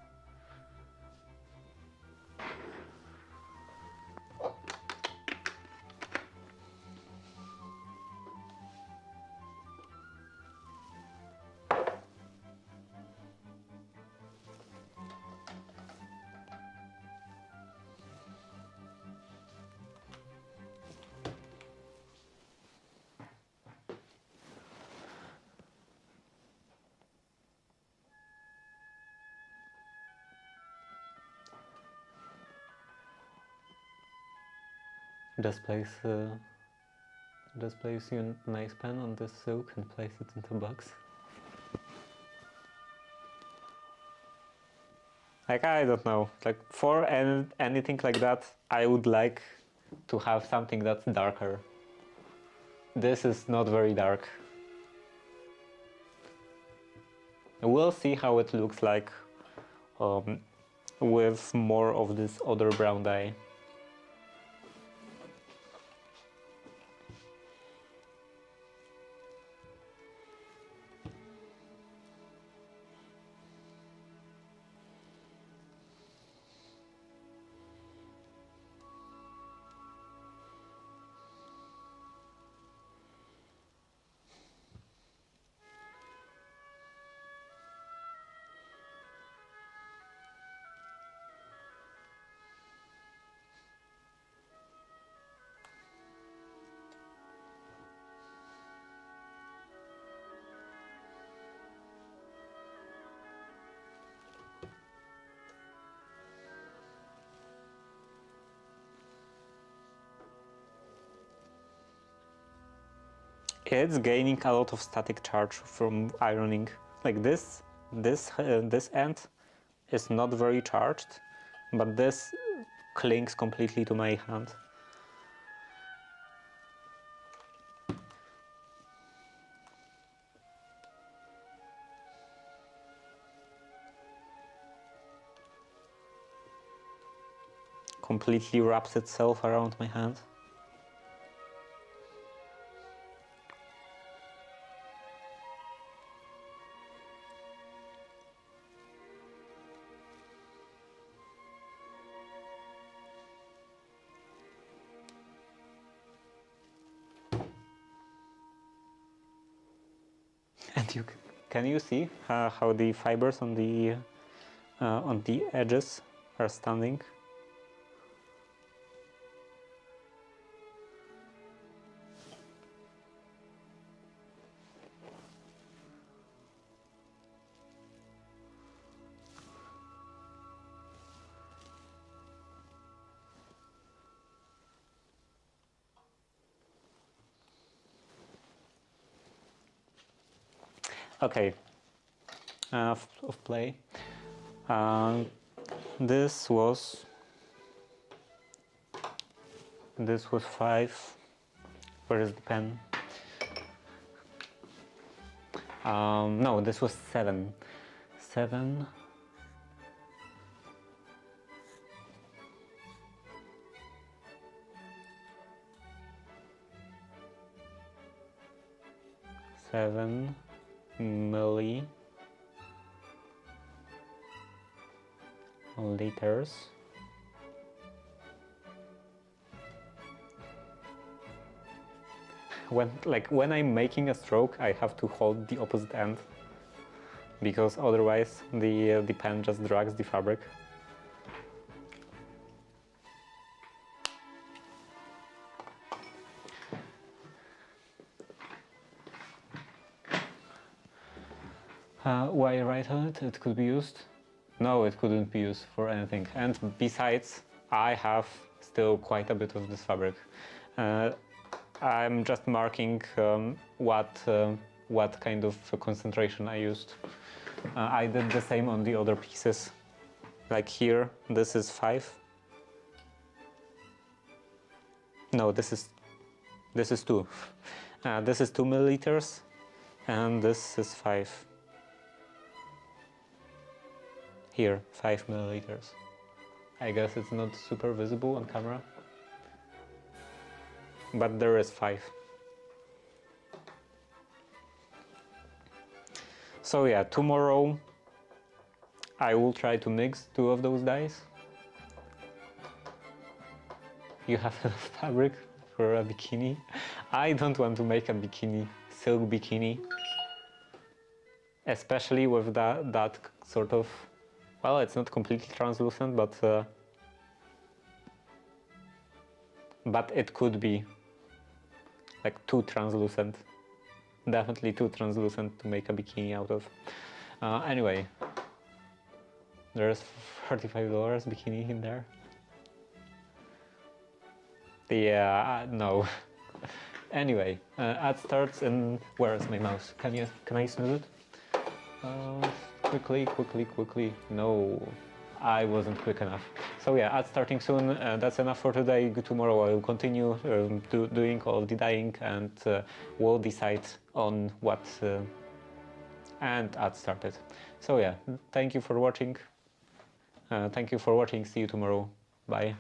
A: Just place your nice pen on this silk and place it into the box. Like, I don't know, like for anything like that, I would like to have something that's darker. This is not very dark. We'll see how it looks like with more of this other brown dye. It's gaining a lot of static charge from ironing. Like this end is not very charged, but this clings completely to my hand. Completely wraps itself around my hand. And can you see how the fibers on the edges are standing? Okay, of play. This was 5. Where is the pen? No, this was 7. 7. Milliliters. When I'm making a stroke, I have to hold the opposite end, because otherwise the pen just drags the fabric. Why write on it? It could be used? No, it couldn't be used for anything. And besides, I have still quite a bit of this fabric. I'm just marking what what kind of concentration I used. I did the same on the other pieces. Like here, this is 5. No, this is 2. This is 2 milliliters, and this is 5. Here, 5 milliliters. I guess it's not super visible on camera, but there is 5. So yeah, tomorrow I will try to mix 2 of those dyes. You have enough fabric for a bikini? I don't want to make a bikini, silk bikini. Especially with that sort of, well, it's not completely translucent, but it could be like too translucent. Definitely too translucent to make a bikini out of. Anyway, there's $35 bikini in there. Yeah, no. Anyway, ad starts and where is my mouse? Can I snooze it? Quickly. No, I wasn't quick enough. So yeah, ad starting soon. That's enough for today. Tomorrow I will continue doing all of the dyeing, and we'll decide on what and ad started. So yeah, thank you for watching. See you tomorrow. Bye.